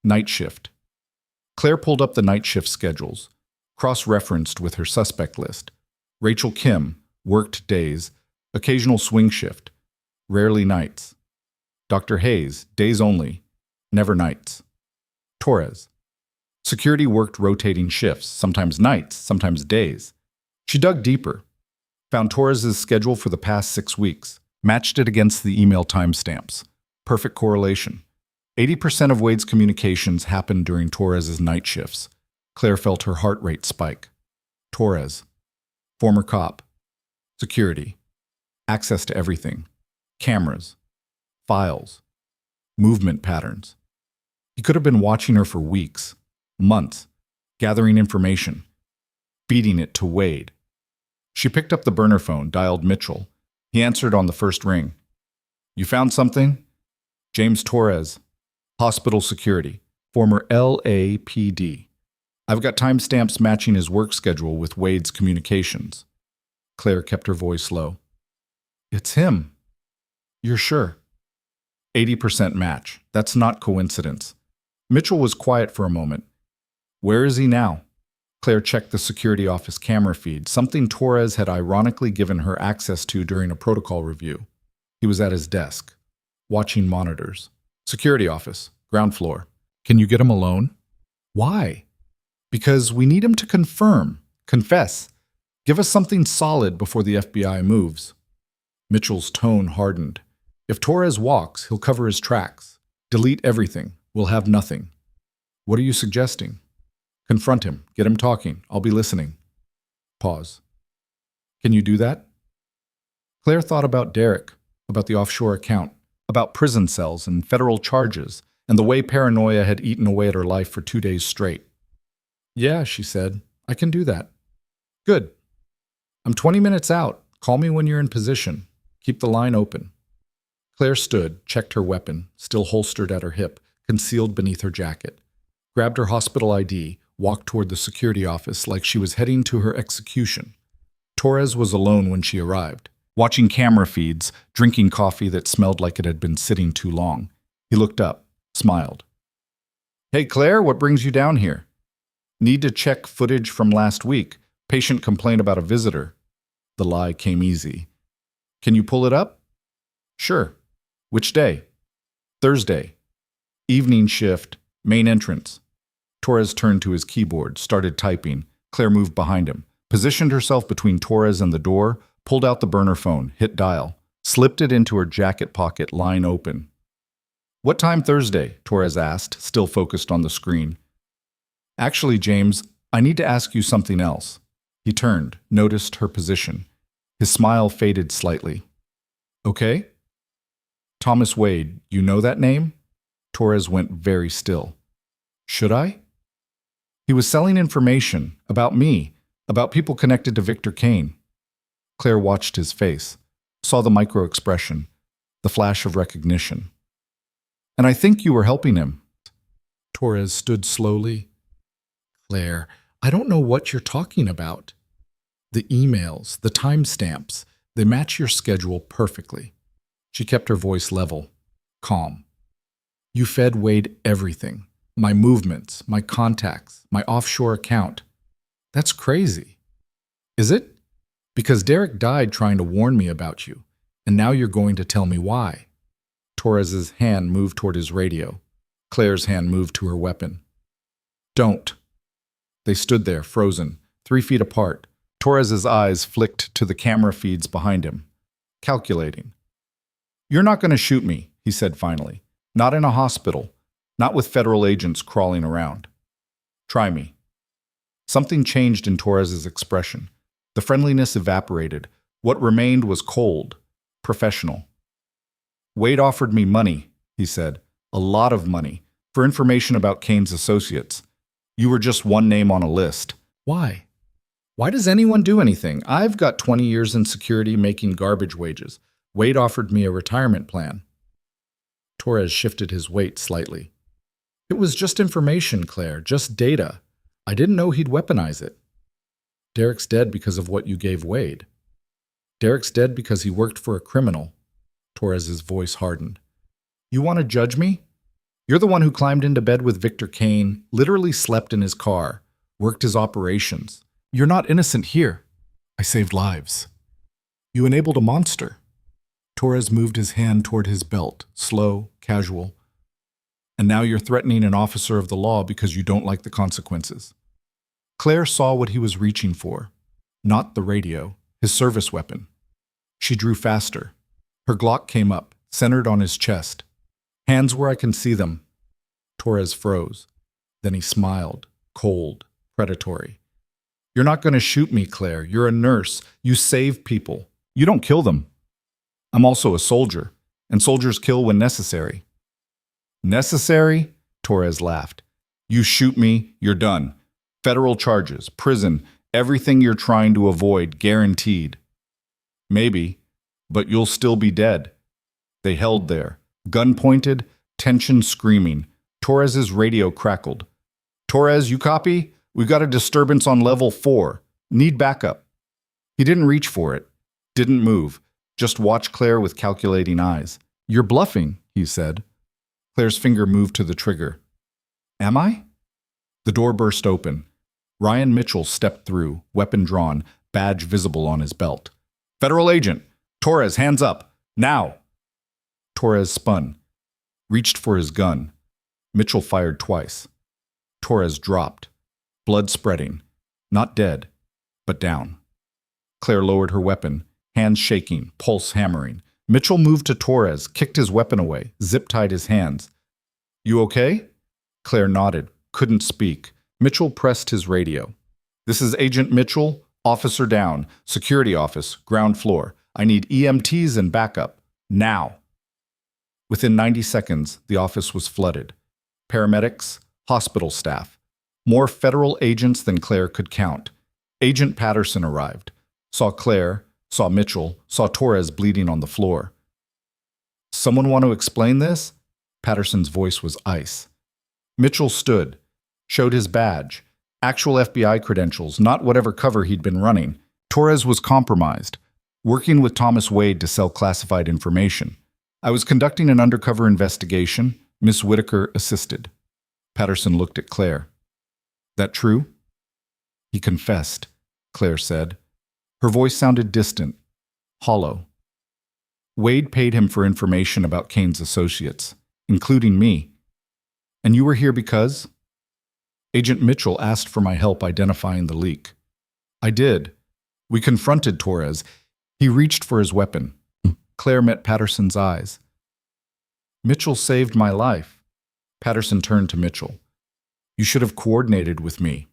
Speaker 1: Night shift. Claire pulled up the night shift schedules, cross-referenced with her suspect list. Rachel Kim, worked days, occasional swing shift, rarely nights. Dr. Hayes, days only, never nights. Torres. Security worked rotating shifts, sometimes nights, sometimes days. She dug deeper, found Torres' schedule for the past 6 weeks, matched it against the email timestamps. Perfect correlation. 80% of Wade's communications happened during Torres' night shifts. Claire felt her heart rate spike. Torres. Former cop. Security. Access to everything. Cameras. Files. Movement patterns. He could have been watching her for weeks, months, gathering information, feeding it to Wade. She picked up the burner phone, dialed Mitchell. He answered on the first ring. You found something? James Torres, hospital security, former LAPD. I've got timestamps matching his work schedule with Wade's communications. Claire kept her voice low. It's him. You're sure? 80% match. That's not coincidence. Mitchell was quiet for a moment. Where is he now? Claire checked the security office camera feed, something Torres had ironically given her access to during a protocol review. He was at his desk, watching monitors. Security office, ground floor. Can you get him alone? Why? Because we need him to confess. Give us something solid before the FBI moves. Mitchell's tone hardened. If Torres walks, he'll cover his tracks. Delete everything. We'll have nothing. What are you suggesting? Confront him. Get him talking. I'll be listening. Pause. Can you do that? Claire thought about Derek, about the offshore account, about prison cells and federal charges, and the way paranoia had eaten away at her life for 2 days straight. Yeah, she said. I can do that. Good. I'm 20 minutes out. Call me when you're in position. Keep the line open. Claire stood, checked her weapon, still holstered at her hip, concealed beneath her jacket. Grabbed her hospital ID, walked toward the security office like she was heading to her execution. Torres was alone when she arrived, watching camera feeds, drinking coffee that smelled like it had been sitting too long. He looked up, smiled. Hey, Claire, what brings you down here? Need to check footage from last week. Patient complained about a visitor. The lie came easy. Can you pull it up? Sure. Which day? Thursday. Evening shift, main entrance. Torres turned to his keyboard, started typing. Claire moved behind him. positioned herself between Torres and the door, pulled out the burner phone, hit dial, slipped it into her jacket pocket, line open. "What time Thursday?" Torres asked, still focused on the screen. "Actually, James, I need to ask you something else." He turned, noticed her position. His smile faded slightly. "Okay?" "Thomas Wade, you know that name?" Torres went very still. "Should I?" "He was selling information about me, about people connected to Victor Kane." Claire watched his face, saw the micro-expression, the flash of recognition. "And I think you were helping him." Torres stood slowly. "Claire, I don't know what you're talking about. The emails, the timestamps, they match your schedule perfectly." She kept her voice level, calm. "You fed Wade everything. My movements, my contacts, my offshore account. That's crazy. Is it? Because Derek died trying to warn me about you, and now you're going to tell me why." Torres's hand moved toward his radio. Claire's hand moved to her weapon. "Don't." They stood there, frozen, 3 feet apart. Torres's eyes flicked to the camera feeds behind him, calculating. "You're not going to shoot me," he said finally. "Not in a hospital. Not with federal agents crawling around. Try me." Something changed in Torres's expression. The friendliness evaporated. What remained was cold, professional. "Wade offered me money," he said. "A lot of money, for information about Kane's associates. You were just one name on a list." "Why? Why does anyone do anything? I've got 20 years in security making garbage wages. Wade offered me a retirement plan." Torres shifted his weight slightly. "It was just information, Claire, just data. I didn't know he'd weaponize it." "Derek's dead because of what you gave Wade." "Derek's dead because he worked for a criminal." Torres's voice hardened. "You want to judge me? You're the one who climbed into bed with Victor Kane, literally slept in his car, worked his operations. You're not innocent here." "I saved lives." "You enabled a monster." Torres moved his hand toward his belt, slow, casual. "And now you're threatening an officer of the law because you don't like the consequences." Claire saw what he was reaching for. Not the radio, his service weapon. She drew faster. Her Glock came up, centered on his chest. "Hands where I can see them." Torres froze. Then he smiled, cold, predatory. "You're not going to shoot me, Claire. You're a nurse. You save people. You don't kill them. I'm also a soldier, and soldiers kill when necessary." "Necessary?" Torres laughed. "You shoot me, you're done. Federal charges, prison, everything you're trying to avoid, guaranteed." "Maybe, but you'll still be dead." They held there, gun pointed, tension screaming. Torres's radio crackled. "Torres, you copy? We've got a disturbance on level 4. Need backup." He didn't reach for it, didn't move, just watched Claire with calculating eyes. "You're bluffing," he said. Claire's finger moved to the trigger. "Am I?" The door burst open. Ryan Mitchell stepped through, weapon drawn, badge visible on his belt. "Federal agent! Torres, hands up! Now!" Torres spun, reached for his gun. Mitchell fired twice. Torres dropped, blood spreading, not dead, but down. Claire lowered her weapon, hands shaking, pulse hammering. Mitchell moved to Torres, kicked his weapon away, zip-tied his hands. "You okay?" Claire nodded, couldn't speak. Mitchell pressed his radio. "This is Agent Mitchell, officer down, security office, ground floor. I need EMTs and backup. Now." Within 90 seconds, the office was flooded. Paramedics, hospital staff. More federal agents than Claire could count. Agent Patterson arrived. Saw Claire, saw Mitchell, saw Torres bleeding on the floor. "Someone want to explain this?" Patterson's voice was ice. Mitchell stood, showed his badge, actual FBI credentials, not whatever cover he'd been running. Torres was compromised, working with Thomas Wade to sell classified information. "I was conducting an undercover investigation. Miss Whitaker assisted." Patterson looked at Claire. "That true?" "He confessed," Claire said. Her voice sounded distant, hollow. "Wade paid him for information about Kane's associates, including me. And you were here because?" "Agent Mitchell asked for my help identifying the leak." I did. We confronted Torres. He reached for his weapon. Claire met Patterson's eyes. Mitchell saved my life. Patterson turned to Mitchell. You should have coordinated with me.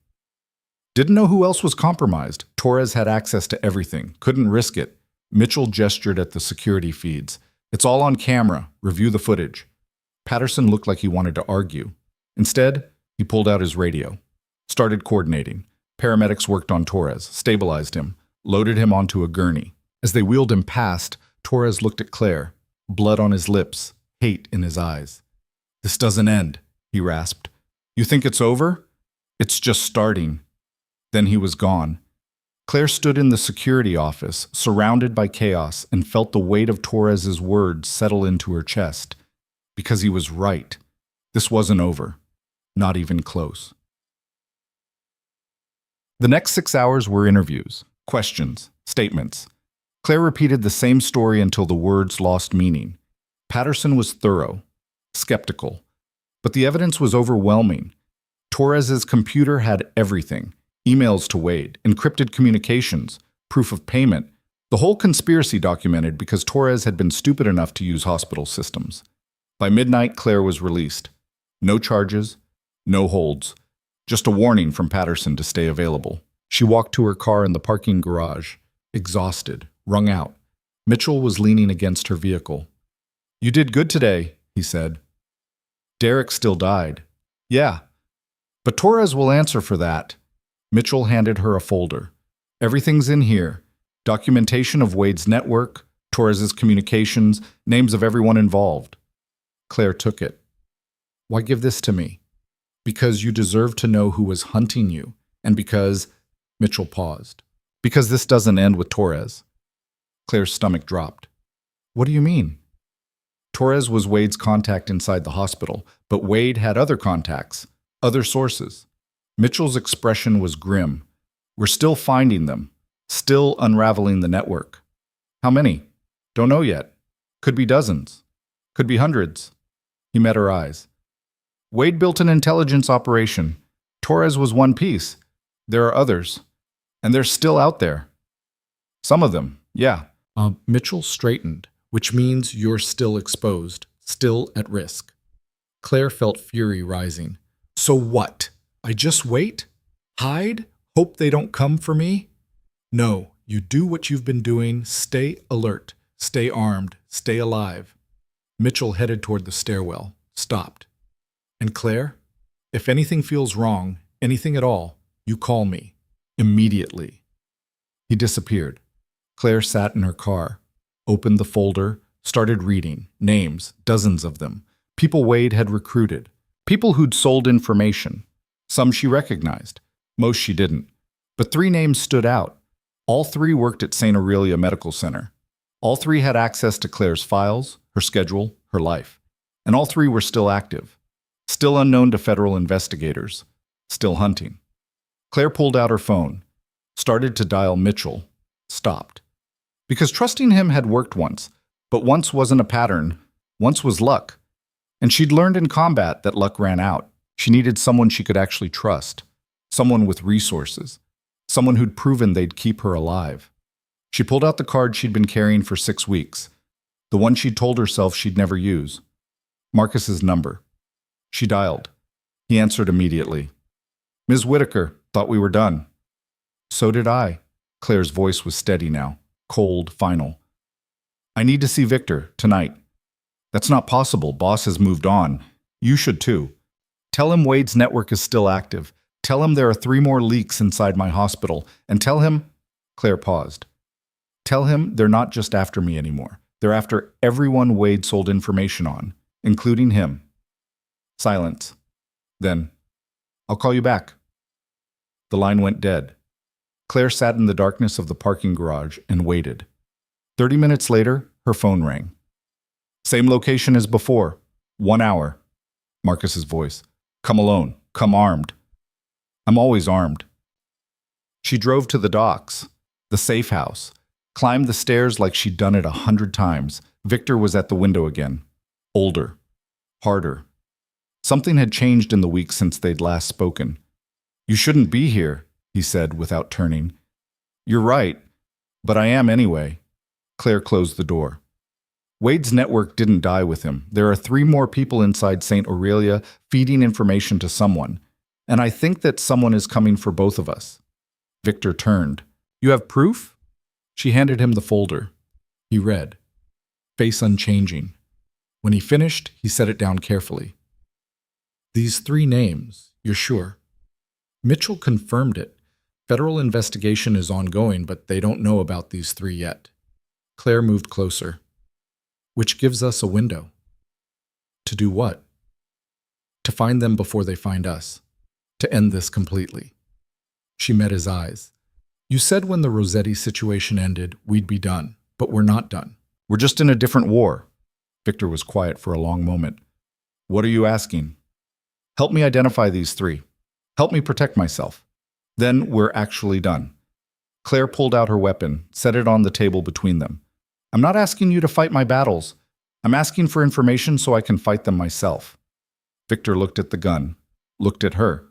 Speaker 1: Didn't know who else was compromised. Torres had access to everything. Couldn't risk it. Mitchell gestured at the security feeds. It's all on camera. Review the footage. Patterson looked like he wanted to argue. Instead, he pulled out his radio. Started coordinating. Paramedics worked on Torres, stabilized him, loaded him onto a gurney. As they wheeled him past, Torres looked at Claire, blood on his lips, hate in his eyes. This doesn't end, he rasped. You think it's over? It's just starting. Then he was gone. Claire stood in the security office, surrounded by chaos, and felt the weight of Torres's words settle into her chest. Because he was right. This wasn't over. Not even close. The next 6 hours were interviews, questions, statements. Claire repeated the same story until the words lost meaning. Patterson was thorough, skeptical, but the evidence was overwhelming. Torres's computer had everything. Emails to Wade, encrypted communications, proof of payment, the whole conspiracy documented because Torres had been stupid enough to use hospital systems. By midnight, Claire was released. No charges, no holds, just a warning from Patterson to stay available. She walked to her car in the parking garage, exhausted, wrung out. Mitchell was leaning against her vehicle. You did good today, he said. Derek still died. Yeah, but Torres will answer for that. Mitchell handed her a folder. Everything's in here. Documentation of Wade's network, Torres's communications, names of everyone involved. Claire took it. Why give this to me? Because you deserve to know who was hunting you, and because... Mitchell paused. Because this doesn't end with Torres. Claire's stomach dropped. What do you mean? Torres was Wade's contact inside the hospital, but Wade had other contacts, other sources. Mitchell's expression was grim. We're still finding them, still unraveling the network. How many? Don't know yet. Could be dozens. Could be hundreds. He met her eyes. Wade built an intelligence operation. Torres was one piece. There are others. And they're still out there. Some of them, yeah. Mitchell straightened, which means you're still exposed, still at risk. Claire felt fury rising. So what? I just wait? Hide? Hope they don't come for me? No, you do what you've been doing. Stay alert. Stay armed. Stay alive. Mitchell headed toward the stairwell, stopped. And Claire, if anything feels wrong, anything at all, you call me. Immediately. He disappeared. Claire sat in her car, opened the folder, started reading. Names, dozens of them. People Wade had recruited. People who'd sold information. Some she recognized. Most she didn't. But 3 names stood out. All 3 worked at St. Aurelia Medical Center. All 3 had access to Claire's files, her schedule, her life. And all 3 were still active. Still unknown to federal investigators. Still hunting. Claire pulled out her phone, started to dial Mitchell, stopped. Because trusting him had worked once, but once wasn't a pattern, once was luck. And she'd learned in combat that luck ran out. She needed someone she could actually trust, someone with resources, someone who'd proven they'd keep her alive. She pulled out the card she'd been carrying for 6 weeks, the one she'd told herself she'd never use. Marcus's number. She dialed. He answered immediately. Ms. Whitaker, thought we were done. So did I. Claire's voice was steady now, cold, final. I need to see Victor, tonight. That's not possible. Boss has moved on. You should too. Tell him Wade's network is still active. Tell him there are 3 more leaks inside my hospital. And tell him... Claire paused. Tell him they're not just after me anymore. They're after everyone Wade sold information on, including him. Silence. Then, I'll call you back. The line went dead. Claire sat in the darkness of the parking garage and waited. 30 minutes later, her phone rang. Same location as before. 1 hour. Marcus's voice. Come alone. Come armed. I'm always armed. She drove to the docks, the safe house, climbed the stairs like she'd done it 100 times. Victor was at the window again. Older. Harder. Something had changed in the weeks since they'd last spoken. You shouldn't be here, he said without turning. You're right, but I am anyway. Claire closed the door. Wade's network didn't die with him. There are 3 more people inside St. Aurelia feeding information to someone, and I think that someone is coming for both of us. Victor turned. You have proof? She handed him the folder. He read, face unchanging. When he finished, he set it down carefully. These 3 names, you're sure? Mitchell confirmed it. Federal investigation is ongoing, but they don't know about these 3 yet. Claire moved closer. Which gives us a window. To do what? To find them before they find us. To end this completely. She met his eyes. You said when the Rossetti situation ended, we'd be done, but we're not done. We're just in a different war. Victor was quiet for a long moment. What are you asking? Help me identify these 3. Help me protect myself. Then we're actually done. Claire pulled out her weapon, set it on the table between them. I'm not asking you to fight my battles. I'm asking for information so I can fight them myself. Victor looked at the gun, looked at her.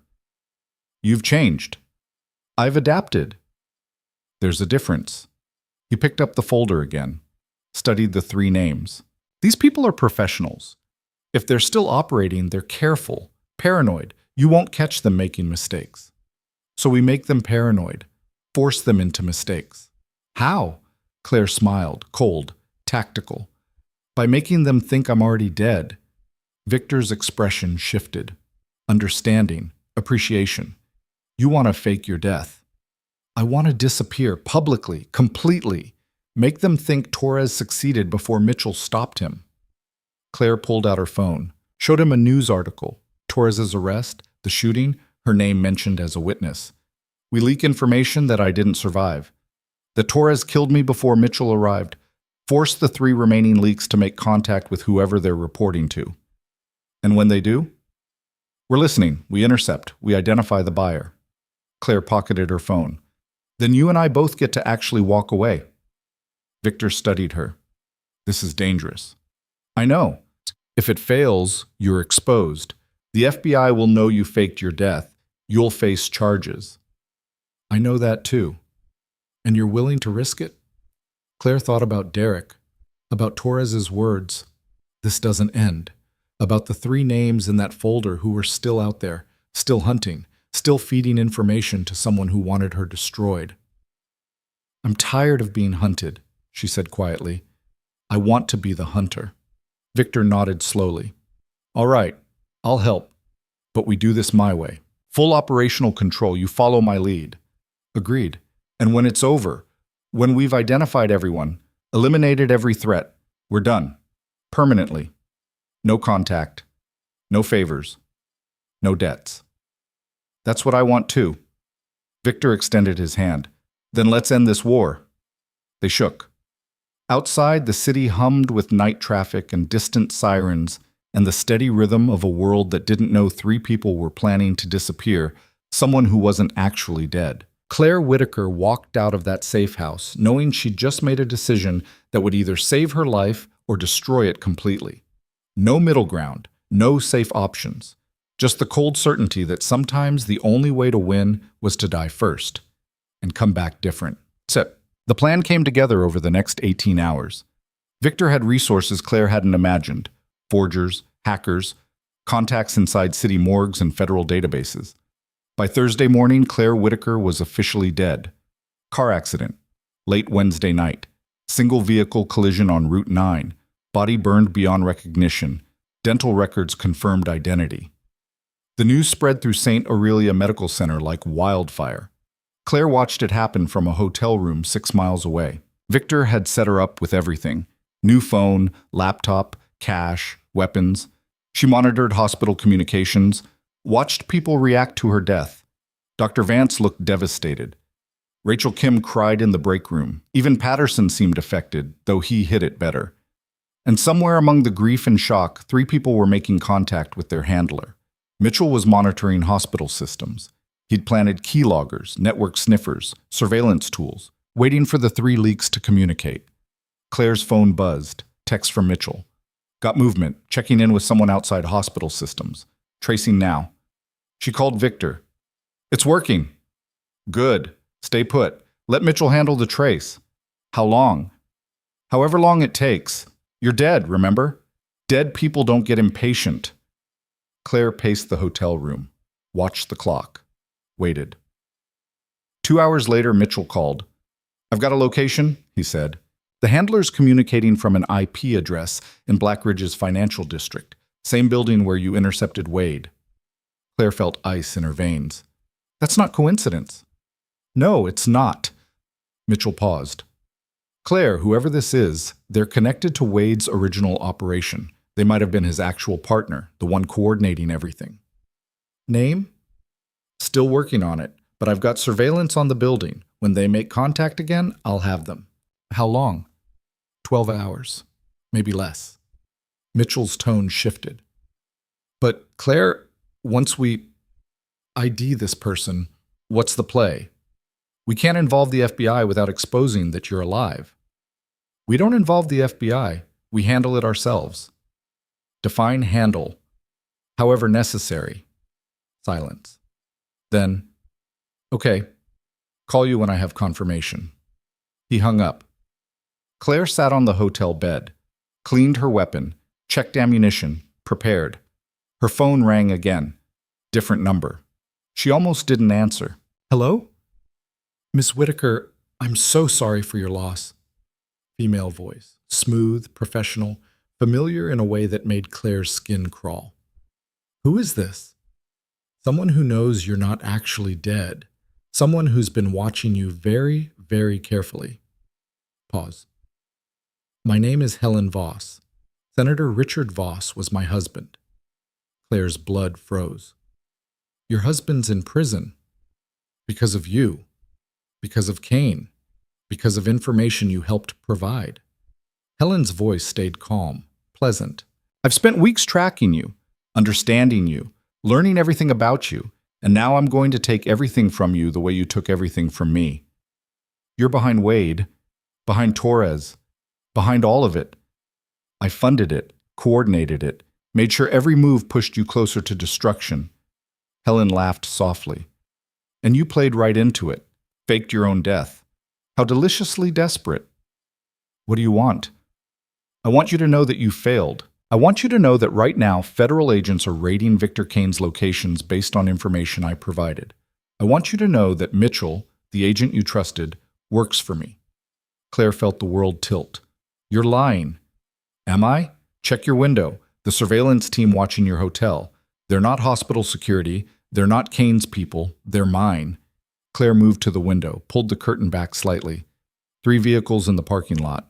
Speaker 1: You've changed. I've adapted. There's a difference. He picked up the folder again, studied the 3 names. These people are professionals. If they're still operating, they're careful, paranoid. You won't catch them making mistakes. So we make them paranoid, force them into mistakes. How? Claire smiled, cold, tactical. By making them think I'm already dead. Victor's expression shifted. Understanding, appreciation. You want to fake your death. I want to disappear publicly, completely. Make them think Torres succeeded before Mitchell stopped him. Claire pulled out her phone, showed him a news article. Torres's arrest, the shooting, her name mentioned as a witness. We leak information that I didn't survive. That Torres killed me before Mitchell arrived. Force the 3 remaining leaks to make contact with whoever they're reporting to. And when they do? We're listening. We intercept. We identify the buyer. Claire pocketed her phone. Then you and I both get to actually walk away. Victor studied her. This is dangerous. I know. If it fails, you're exposed. The FBI will know you faked your death. You'll face charges. I know that too. And you're willing to risk it? Claire thought about Derek, about Torres's words. This doesn't end. About the 3 names in that folder who were still out there, still hunting, still feeding information to someone who wanted her destroyed. I'm tired of being hunted, she said quietly. I want to be the hunter. Victor nodded slowly. All right, I'll help, but we do this my way. Full operational control, you follow my lead. Agreed. And when it's over, when we've identified everyone, eliminated every threat, we're done. Permanently. No contact. No favors. No debts. That's what I want too. Victor extended his hand. Then let's end this war. They shook. Outside, the city hummed with night traffic and distant sirens and the steady rhythm of a world that didn't know 3 people were planning to disappear, someone who wasn't actually dead. Claire Whitaker walked out of that safe house, knowing she'd just made a decision that would either save her life or destroy it completely. No middle ground, no safe options. Just the cold certainty that sometimes the only way to win was to die first and come back different. The plan came together over the next 18 hours. Victor had resources Claire hadn't imagined. Forgers, hackers, contacts inside city morgues and federal databases. By Thursday morning, Claire Whitaker was officially dead. Car accident. Late Wednesday night. Single vehicle collision on Route 9. Body burned beyond recognition. Dental records confirmed identity. The news spread through St. Aurelia Medical Center like wildfire. Claire watched it happen from a hotel room 6 miles away. Victor had set her up with everything. New phone, laptop, cash, weapons. She monitored hospital communications, watched people react to her death. Dr. Vance looked devastated. Rachel Kim cried in the break room. Even Patterson seemed affected, though he hid it better. And somewhere among the grief and shock, 3 people were making contact with their handler. Mitchell was monitoring hospital systems. He'd planted keyloggers, network sniffers, surveillance tools, waiting for the 3 leaks to communicate. Claire's phone buzzed. Text from Mitchell. Got movement, checking in with someone outside hospital systems. Tracing now. She called Victor. It's working. Good. Stay put. Let Mitchell handle the trace. How long? However long it takes. You're dead, remember? Dead people don't get impatient. Claire paced the hotel room, watched the clock, waited. 2 hours later, Mitchell called. I've got a location, he said. The handler's communicating from an IP address in Black Ridge's financial district, same building where you intercepted Wade. Claire felt ice in her veins. That's not coincidence. No, it's not. Mitchell paused. Claire, whoever this is, they're connected to Wade's original operation. They might have been his actual partner, the one coordinating everything. Name? Still working on it, but I've got surveillance on the building. When they make contact again, I'll have them. How long? 12 hours. Maybe less. Mitchell's tone shifted. But Claire, once we ID this person, what's the play? We can't involve the FBI without exposing that you're alive. We don't involve the FBI. We handle it ourselves. Define handle. However necessary. Silence. Then, okay, call you when I have confirmation. He hung up. Claire sat on the hotel bed, cleaned her weapon, checked ammunition, prepared. Her phone rang again. Different number. She almost didn't answer. Hello? Miss Whitaker, I'm so sorry for your loss. Female voice, smooth, professional, familiar in a way that made Claire's skin crawl. Who is this? Someone who knows you're not actually dead. Someone who's been watching you very, very carefully. Pause. My name is Helen Voss. Senator Richard Voss was my husband. Claire's blood froze. Your husband's in prison. Because of you. Because of Kane. Because of information you helped provide. Helen's voice stayed calm, pleasant. I've spent weeks tracking you, understanding you, learning everything about you, and now I'm going to take everything from you the way you took everything from me. You're behind Wade, behind Torres, behind all of it. I funded it, coordinated it, made sure every move pushed you closer to destruction. Helen laughed softly. And you played right into it, faked your own death. How deliciously desperate. What do you want? I want you to know that you failed. I want you to know that right now federal agents are raiding Victor Kane's locations based on information I provided. I want you to know that Mitchell, the agent you trusted, works for me. Claire felt the world tilt. You're lying. Am I? Check your window. The surveillance team watching your hotel. They're not hospital security. They're not Kane's people. They're mine. Claire moved to the window, pulled the curtain back slightly. 3 vehicles in the parking lot.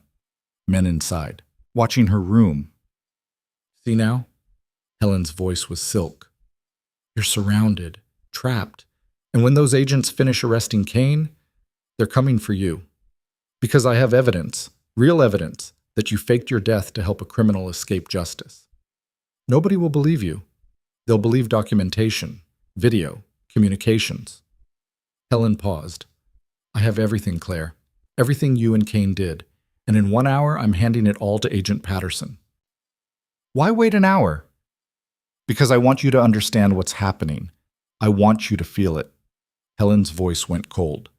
Speaker 1: Men inside. Watching her room. See now? Helen's voice was silk. You're surrounded, trapped, and when those agents finish arresting Kane, they're coming for you. Because I have evidence, real evidence, that you faked your death to help a criminal escape justice. Nobody will believe you. They'll believe documentation, video, communications. Helen paused. I have everything, Claire. Everything you and Kane did. And in 1 hour, I'm handing it all to Agent Patterson. Why wait an hour? Because I want you to understand what's happening. I want you to feel it. Helen's voice went cold.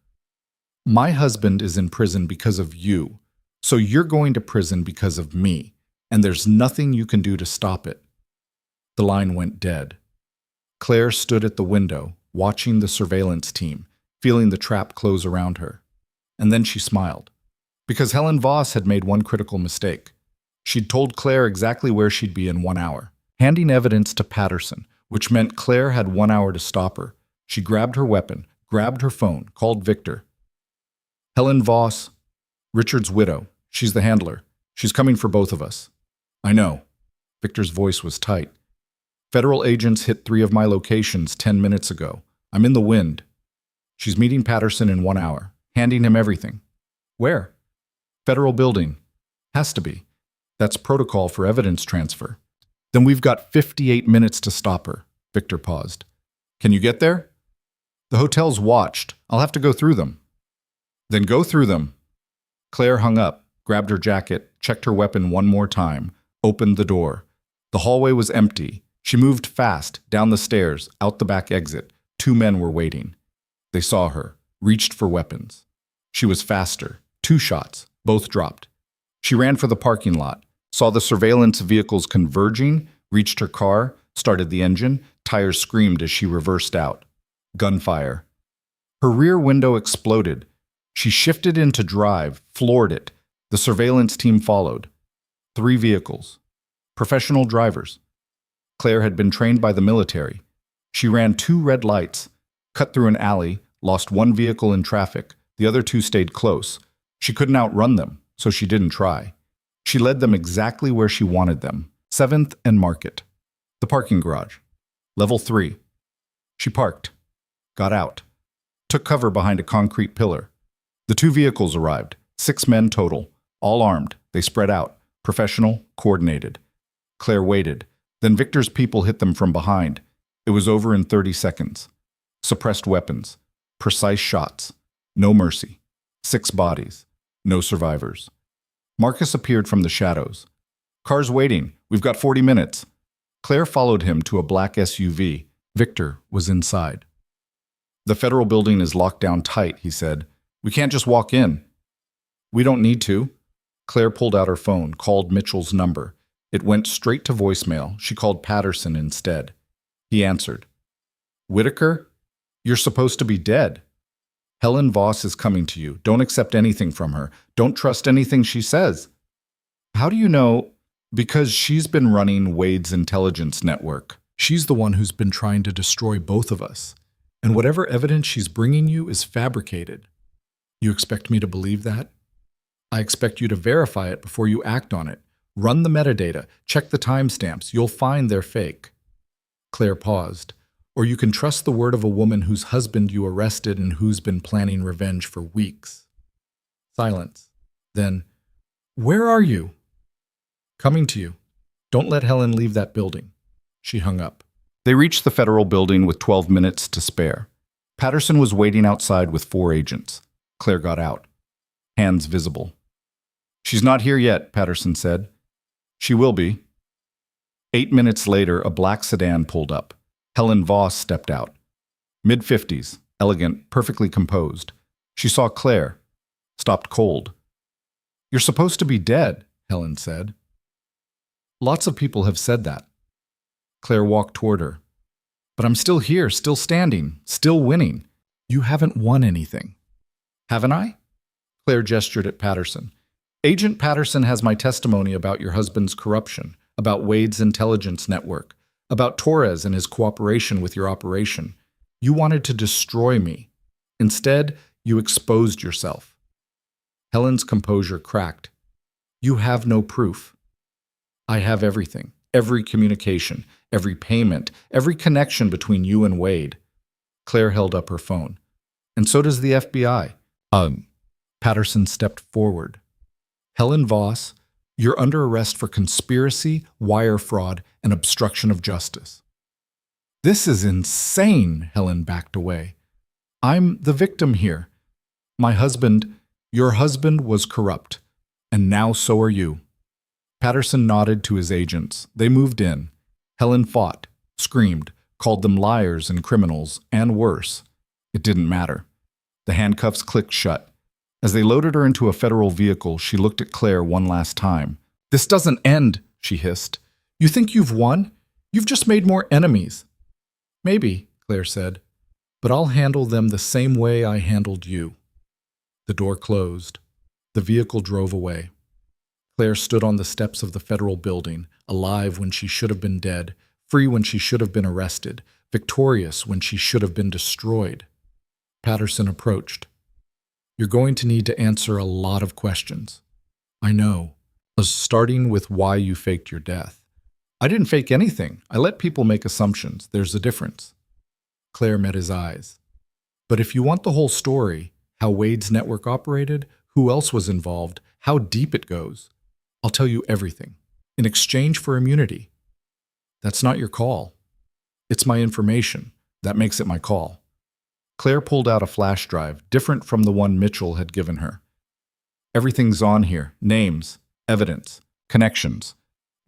Speaker 1: My husband is in prison because of you, so you're going to prison because of me, and there's nothing you can do to stop it. The line went dead. Claire stood at the window, watching the surveillance team, feeling the trap close around her. And then she smiled. Because Helen Voss had made one critical mistake. She'd told Claire exactly where she'd be in 1 hour, handing evidence to Patterson, which meant Claire had 1 hour to stop her. She grabbed her weapon, grabbed her phone, called Victor. Helen Voss, Richard's widow. She's the handler. She's coming for both of us. I know. Victor's voice was tight. Federal agents hit 3 of my locations 10 minutes ago. I'm in the wind. She's meeting Patterson in 1 hour, handing him everything. Where? Federal building. Has to be. That's protocol for evidence transfer. Then we've got 58 minutes to stop her. Victor paused. Can you get there? The hotel's watched. I'll have to go through them. Then go through them. Claire hung up, grabbed her jacket, checked her weapon one more time, opened the door. The hallway was empty. She moved fast, down the stairs, out the back exit. 2 men were waiting. They saw her, reached for weapons. She was faster. 2 shots. Both dropped. She ran for the parking lot, saw the surveillance vehicles converging, reached her car, started the engine, tires screamed as she reversed out. Gunfire. Her rear window exploded. She shifted into drive, floored it. The surveillance team followed. 3 vehicles. Professional drivers. Claire had been trained by the military. She ran 2 red lights, cut through an alley, lost 1 vehicle in traffic. The other 2 stayed close. She couldn't outrun them, so she didn't try. She led them exactly where she wanted them. 7th and Market. The parking garage. Level 3. She parked. Got out. Took cover behind a concrete pillar. The 2 vehicles arrived. 6 men total. All armed. They spread out. Professional, coordinated. Claire waited. Then Victor's people hit them from behind. It was over in 30 seconds. Suppressed weapons. Precise shots. No mercy. 6 bodies. No survivors. Marcus appeared from the shadows. Car's waiting. We've got 40 minutes. Claire followed him to a black SUV. Victor was inside. The federal building is locked down tight, he said. We can't just walk in. We don't need to. Claire pulled out her phone, called Mitchell's number. It went straight to voicemail. She called Patterson instead. He answered. Whitaker? You're supposed to be dead. Helen Voss is coming to you. Don't accept anything from her. Don't trust anything she says. How do you know? Because she's been running Wade's intelligence network. She's the one who's been trying to destroy both of us. And whatever evidence she's bringing you is fabricated. You expect me to believe that? I expect you to verify it before you act on it. Run the metadata. Check the timestamps. You'll find they're fake. Claire paused. Or you can trust the word of a woman whose husband you arrested and who's been planning revenge for weeks. Silence. Then, where are you? Coming to you. Don't let Helen leave that building. She hung up. They reached the federal building with 12 minutes to spare. Patterson was waiting outside with 4 agents. Claire got out. Hands visible. She's not here yet, Patterson said. She will be. 8 minutes later, a black sedan pulled up. Helen Voss stepped out. Mid-50s, elegant, perfectly composed. She saw Claire. Stopped cold. You're supposed to be dead, Helen said. Lots of people have said that. Claire walked toward her. But I'm still here, still standing, still winning. You haven't won anything. Haven't I? Claire gestured at Patterson. Agent Patterson has my testimony about your husband's corruption, about Wade's intelligence network, about Torres and his cooperation with your operation. You wanted to destroy me. Instead, you exposed yourself. Helen's composure cracked. You have no proof. I have everything, every communication, every payment, every connection between you and Wade. Claire held up her phone. And so does the FBI. Patterson stepped forward. Helen Voss, you're under arrest for conspiracy, wire fraud, and obstruction of justice. This is insane, Helen backed away. I'm the victim here. My husband, your husband was corrupt, and now so are you. Patterson nodded to his agents. They moved in. Helen fought, screamed, called them liars and criminals, and worse. It didn't matter. The handcuffs clicked shut. As they loaded her into a federal vehicle, she looked at Claire one last time. This doesn't end, she hissed. You think you've won? You've just made more enemies. Maybe, Claire said, but I'll handle them the same way I handled you. The door closed. The vehicle drove away. Claire stood on the steps of the federal building, alive when she should have been dead, free when she should have been arrested, victorious when she should have been destroyed. Patterson approached. You're going to need to answer a lot of questions. I know, starting with why you faked your death. I didn't fake anything. I let people make assumptions. There's a difference. Claire met his eyes. But if you want the whole story, how Wade's network operated, who else was involved, how deep it goes, I'll tell you everything, in exchange for immunity. That's not your call. It's my information. That makes it my call. Claire pulled out a flash drive, different from the one Mitchell had given her. Everything's on here. Names, evidence, connections.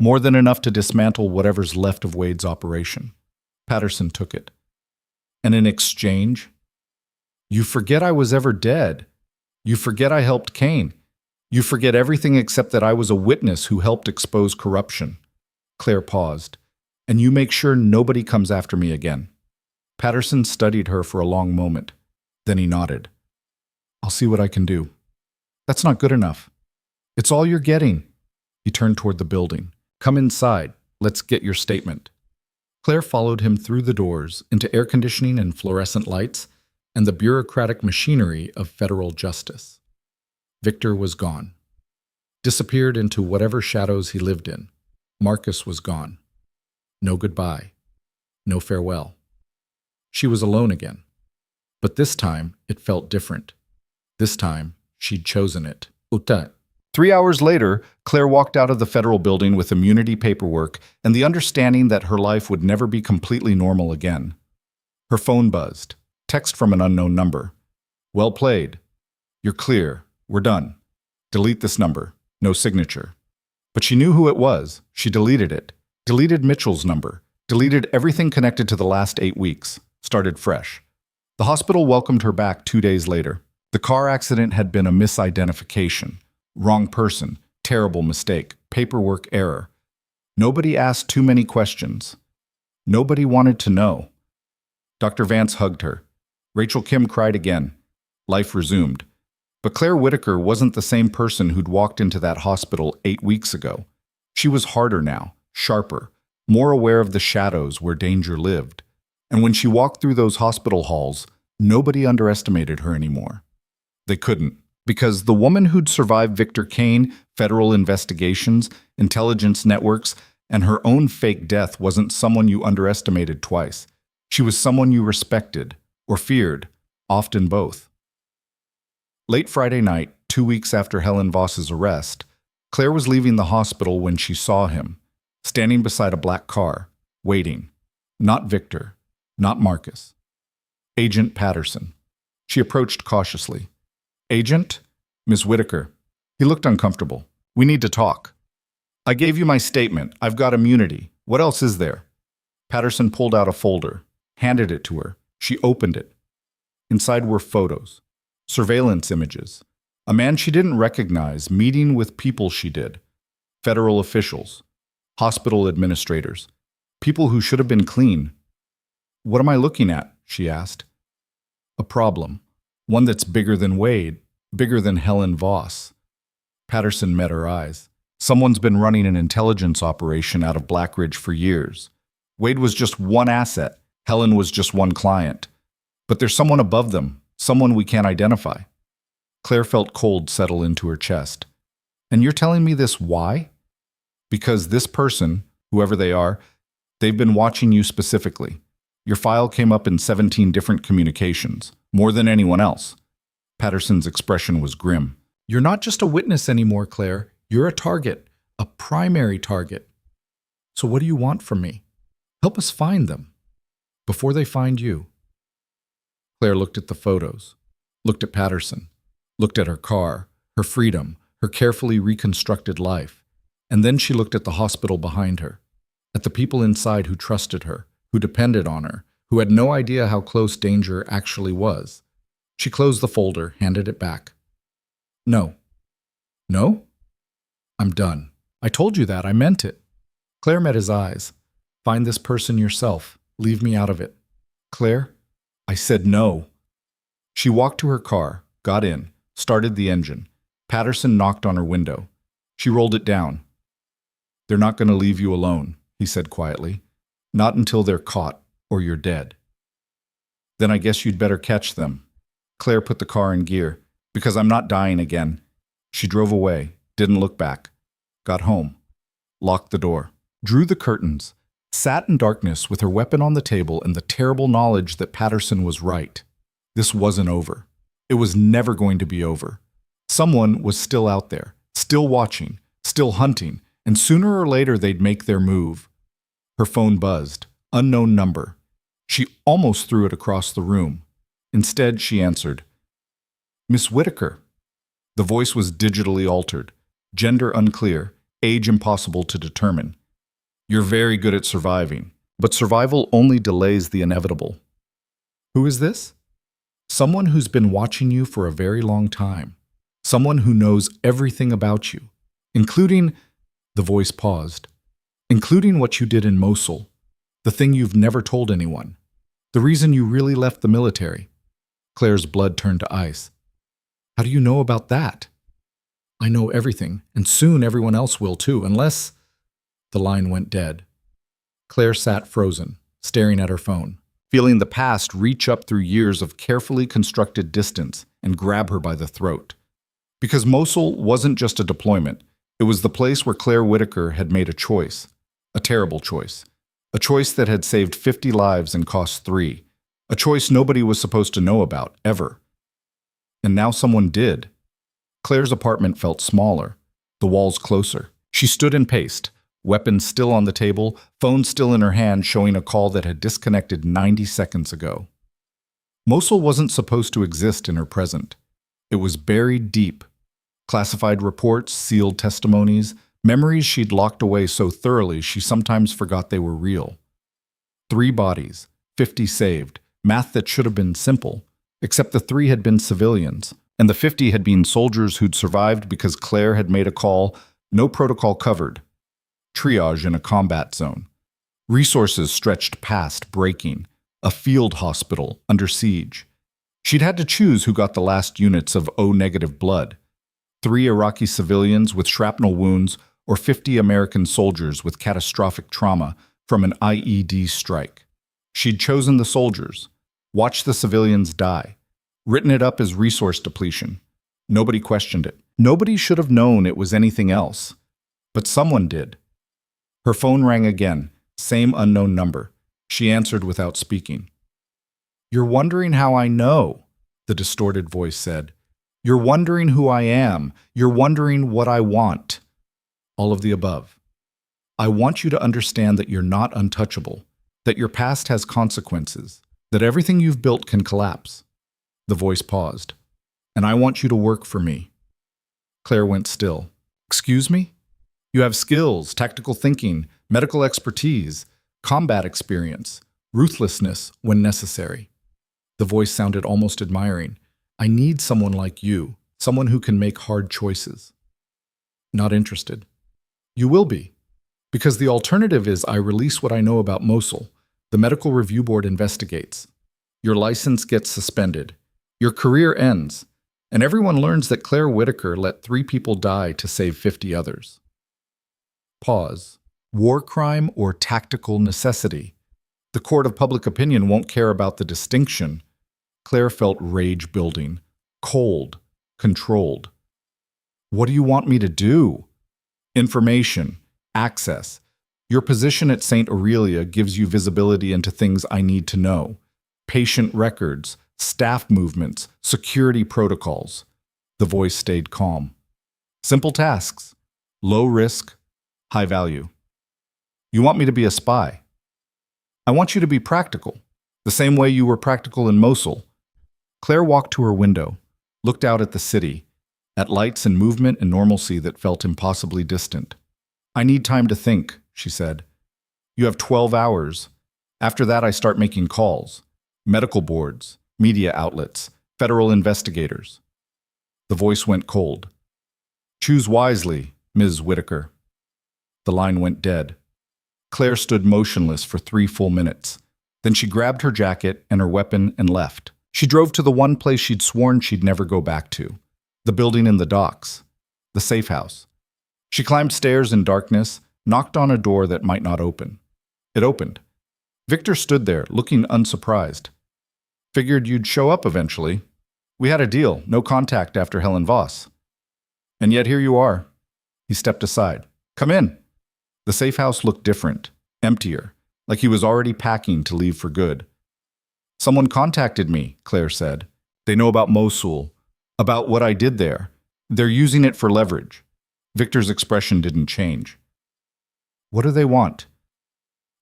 Speaker 1: More than enough to dismantle whatever's left of Wade's operation. Patterson took it. And in exchange? You forget I was ever dead. You forget I helped Kane. You forget everything except that I was a witness who helped expose corruption. Claire paused. And you make sure nobody comes after me again. Patterson studied her for a long moment. Then he nodded. I'll see what I can do. That's not good enough. It's all you're getting. He turned toward the building. Come inside. Let's get your statement. Claire followed him through the doors into air conditioning and fluorescent lights and the bureaucratic machinery of federal justice. Victor was gone. Disappeared into whatever shadows he lived in. Marcus was gone. No goodbye. No farewell. She was alone again. But this time, it felt different. This time, she'd chosen it. Uta. 3 hours later, Claire walked out of the federal building with immunity paperwork and the understanding that her life would never be completely normal again. Her phone buzzed. Text from an unknown number. Well played. You're clear. We're done. Delete this number. No signature. But she knew who it was. She deleted it. Deleted Mitchell's number. Deleted everything connected to the last 8 weeks. Started fresh. The hospital welcomed her back 2 days later. The car accident had been a misidentification. Wrong person. Terrible mistake. Paperwork error. Nobody asked too many questions. Nobody wanted to know. Dr. Vance hugged her. Rachel Kim cried again. Life resumed. But Claire Whitaker wasn't the same person who'd walked into that hospital 8 weeks ago. She was harder now, sharper, more aware of the shadows where danger lived. And when she walked through those hospital halls, nobody underestimated her anymore. They couldn't, because the woman who'd survived Victor Kane, federal investigations, intelligence networks, and her own fake death wasn't someone you underestimated twice. She was someone you respected, or feared, often both. Late Friday night, 2 weeks after Helen Voss's arrest, Claire was leaving the hospital when she saw him, standing beside a black car, waiting. Not Victor, not Marcus. Agent Patterson. She approached cautiously. Agent? Miss Whitaker. He looked uncomfortable. We need to talk. I gave you my statement. I've got immunity. What else is there? Patterson pulled out a folder, handed it to her. She opened it. Inside were photos. Surveillance images. A man she didn't recognize meeting with people she did. Federal officials. Hospital administrators. People who should have been clean. What am I looking at? She asked. A problem. One that's bigger than Wade. Bigger than Helen Voss. Patterson met her eyes. Someone's been running an intelligence operation out of Blackridge for years. Wade was just one asset. Helen was just one client. But there's someone above them. Someone we can't identify. Claire felt cold settle into her chest. And you're telling me this why? Because this person, whoever they are, they've been watching you specifically. Your file came up in 17 different communications, more than anyone else. Patterson's expression was grim. You're not just a witness anymore, Claire. You're a target, a primary target. So what do you want from me? Help us find them, before they find you. Claire looked at the photos, looked at Patterson, looked at her car, her freedom, her carefully reconstructed life. And then she looked at the hospital behind her, at the people inside who trusted her, who depended on her, who had no idea how close danger actually was. She closed the folder, handed it back. No. No? I'm done. I told you that. I meant it. Claire met his eyes. Find this person yourself. Leave me out of it. Claire? I said no. She walked to her car, got in, started the engine. Patterson knocked on her window. She rolled it down. They're not going to leave you alone, he said quietly. Not until they're caught, or you're dead. Then I guess you'd better catch them. Claire put the car in gear. Because I'm not dying again. She drove away, didn't look back. Got home. Locked the door. Drew the curtains. Sat in darkness with her weapon on the table and the terrible knowledge that Patterson was right. This wasn't over. It was never going to be over. Someone was still out there, still watching, still hunting, and sooner or later they'd make their move. Her phone buzzed. Unknown number. She almost threw it across the room. Instead, she answered. Miss Whitaker. The voice was digitally altered. Gender unclear. Age impossible to determine. You're very good at surviving, but survival only delays the inevitable. Who is this?
Speaker 2: Someone who's been watching you for a very long time. Someone who knows everything about you, including, the voice paused, including what you did in Mosul, the thing you've never told anyone, the reason you really left the military. Claire's blood turned to ice. How do you know about that? I know everything, and soon everyone else will too, unless… The line went dead. Claire sat frozen, staring at her phone, feeling the past reach up through years of carefully constructed distance and grab her by the throat. Because Mosul wasn't just a deployment, it was the place where Claire Whitaker had made a choice, a terrible choice, a choice that had saved 50 lives and cost 3, a choice nobody was supposed to know about, ever. And now someone did. Claire's apartment felt smaller, the walls closer. She stood and paced, weapons still on the table, phone still in her hand showing a call that had disconnected 90 seconds ago. Mosul wasn't supposed to exist in her present. It was buried deep. Classified reports, sealed testimonies, memories she'd locked away so thoroughly she sometimes forgot they were real. 3 bodies, 50 saved, math that should have been simple, except the 3 had been civilians, and the 50 had been soldiers who'd survived because Claire had made a call, no protocol covered. Triage in a combat zone. Resources stretched past breaking. A field hospital under siege. She'd had to choose who got the last units of O-negative blood. 3 Iraqi civilians with shrapnel wounds or 50 American soldiers with catastrophic trauma from an IED strike. She'd chosen the soldiers, watched the civilians die, written it up as resource depletion. Nobody questioned it. Nobody should have known it was anything else. But someone did. Her phone rang again, same unknown number. She answered without speaking. "You're wondering how I know," the distorted voice said. "You're wondering who I am. You're wondering what I want." All of the above. I want you to understand that you're not untouchable, that your past has consequences, that everything you've built can collapse. The voice paused. "And I want you to work for me." Claire went still. "Excuse me? You have skills, tactical thinking, medical expertise, combat experience, ruthlessness when necessary." The voice sounded almost admiring. "I need someone like you, someone who can make hard choices." Not interested. "You will be. Because the alternative is I release what I know about Mosul. The medical review board investigates. Your license gets suspended. Your career ends. And everyone learns that Claire Whitaker let 3 people die to save 50 others." Pause. War crime or tactical necessity? The court of public opinion won't care about the distinction. Claire felt rage building. Cold. Controlled. "What do you want me to do?" "Information. Access. Your position at St. Aurelia gives you visibility into things I need to know. Patient records, staff movements, security protocols." The voice stayed calm. "Simple tasks. Low risk, high value." "You want me to be a spy?" "I want you to be practical, the same way you were practical in Mosul." Claire walked to her window, looked out at the city, at lights and movement and normalcy that felt impossibly distant. "I need time to think," she said. "You have 12 hours. After that, I start making calls. Medical boards, media outlets, federal investigators." The voice went cold. "Choose wisely, Ms. Whitaker." The line went dead. Claire stood motionless for 3 full minutes. Then she grabbed her jacket and her weapon and left. She drove to the one place she'd sworn she'd never go back to. The building in the docks. The safe house. She climbed stairs in darkness, knocked on a door that might not open. It opened. Victor stood there, looking unsurprised. "Figured you'd show up eventually. We had a deal, no contact after Helen Voss. And yet here you are." He stepped aside. "Come in." The safe house looked different, emptier, like he was already packing to leave for good. "Someone contacted me," Claire said. "They know about Mosul, about what I did there. They're using it for leverage." Victor's expression didn't change. "What do they want?"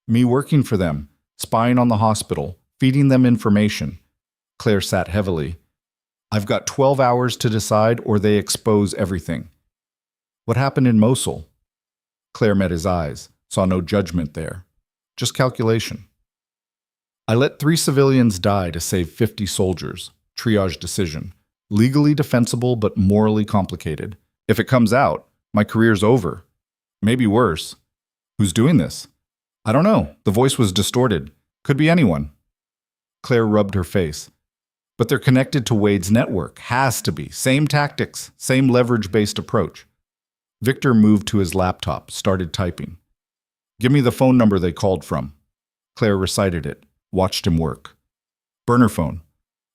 Speaker 2: "Me working for them, spying on the hospital, feeding them information." Claire sat heavily. "I've got 12 hours to decide or they expose everything." "What happened in Mosul?" Claire met his eyes, saw no judgment there, just calculation. "I let 3 civilians die to save 50 soldiers.
Speaker 1: Triage decision. Legally defensible, but morally complicated. If it comes out, my career's over. Maybe worse. Who's doing this? I don't know. The voice was distorted. Could be anyone. Claire rubbed her face. But they're connected to Wade's network. Has to be. Same tactics, same leverage-based approach. Victor moved to his laptop, started typing. Give me the phone number they called from. Claire recited it, watched him work. Burner phone.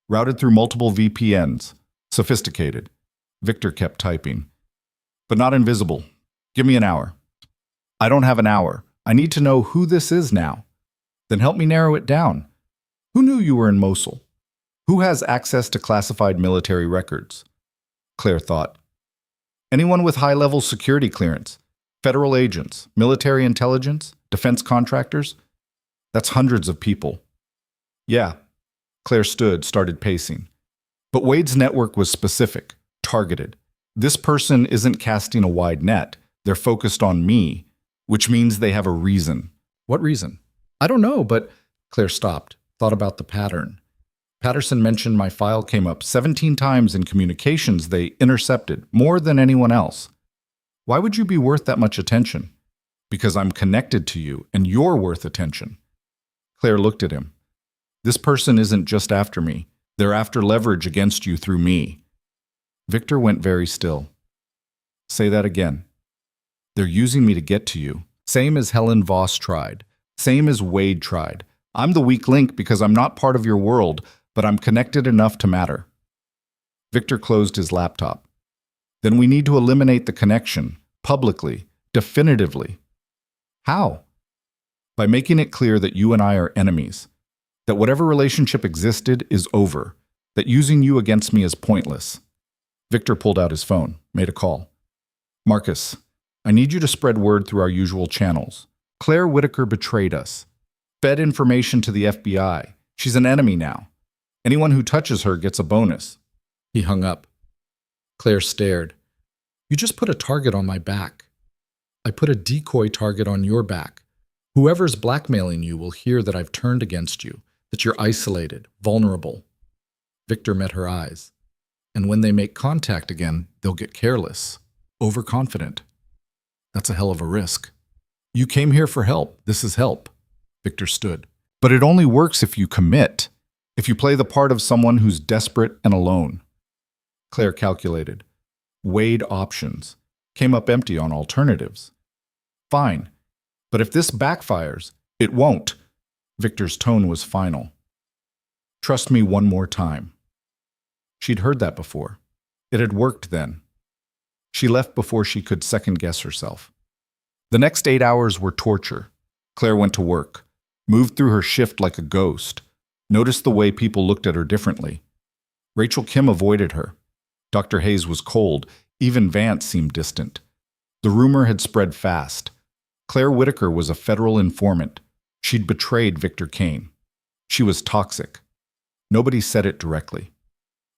Speaker 1: Routed through multiple VPNs. Sophisticated. Victor kept typing. But not invisible. Give me an hour. I don't have an hour. I need to know who this is now. Then help me narrow it down. Who knew you were in Mosul? Who has access to classified military records? Claire thought. Anyone with high-level security clearance, federal agents, military intelligence, defense contractors? That's hundreds of people. Yeah. Claire stood, started pacing. But Wade's network was specific, targeted. This person isn't casting a wide net. They're focused on me, which means they have a reason.
Speaker 2: What reason? I don't know, but Claire stopped, thought about the pattern. Patterson mentioned my file came up 17 times in communications they intercepted, more than anyone else. Why would you be worth that much attention? Because I'm connected to you, and you're worth attention. Claire looked at him. This person isn't just after me. They're after leverage against you through me. Victor went very still. Say that again. They're using me to get to you. Same as Helen Voss tried. Same as Wade tried. I'm the weak link because I'm not part of your world, but I'm connected enough to matter. Victor closed his laptop. Then we need to eliminate the connection, publicly, definitively. How? By making it clear that you and I are enemies, that whatever relationship existed is over, that using you against me is pointless. Victor pulled out his phone, made a call. Marcus, I need you to spread word through our usual channels. Claire Whitaker betrayed us. Fed information to the FBI. She's an enemy now. Anyone who touches her gets a bonus. He hung up. Claire stared. You just put a target on my back. I put a decoy target on your back. Whoever's blackmailing you will hear that I've turned against you, that you're isolated, vulnerable. Victor met her eyes. And when they make contact again, they'll get careless, overconfident. That's a hell of a risk. You came here for help. This is help. Victor stood. But it only works if you commit. If you play the part of someone who's desperate and alone. Claire calculated. Weighed options. Came up empty on alternatives. Fine. But if this backfires, it won't. Victor's tone was final. Trust me one more time. She'd heard that before. It had worked then. She left before she could second-guess herself. The next 8 hours were torture. Claire went to work, moved through her shift like a ghost, noticed the way people looked at her differently. Rachel Kim avoided her. Dr. Hayes was cold. Even Vance seemed distant. The rumor had spread fast. Claire Whitaker was a federal informant. She'd betrayed Victor Kane. She was toxic. Nobody said it directly.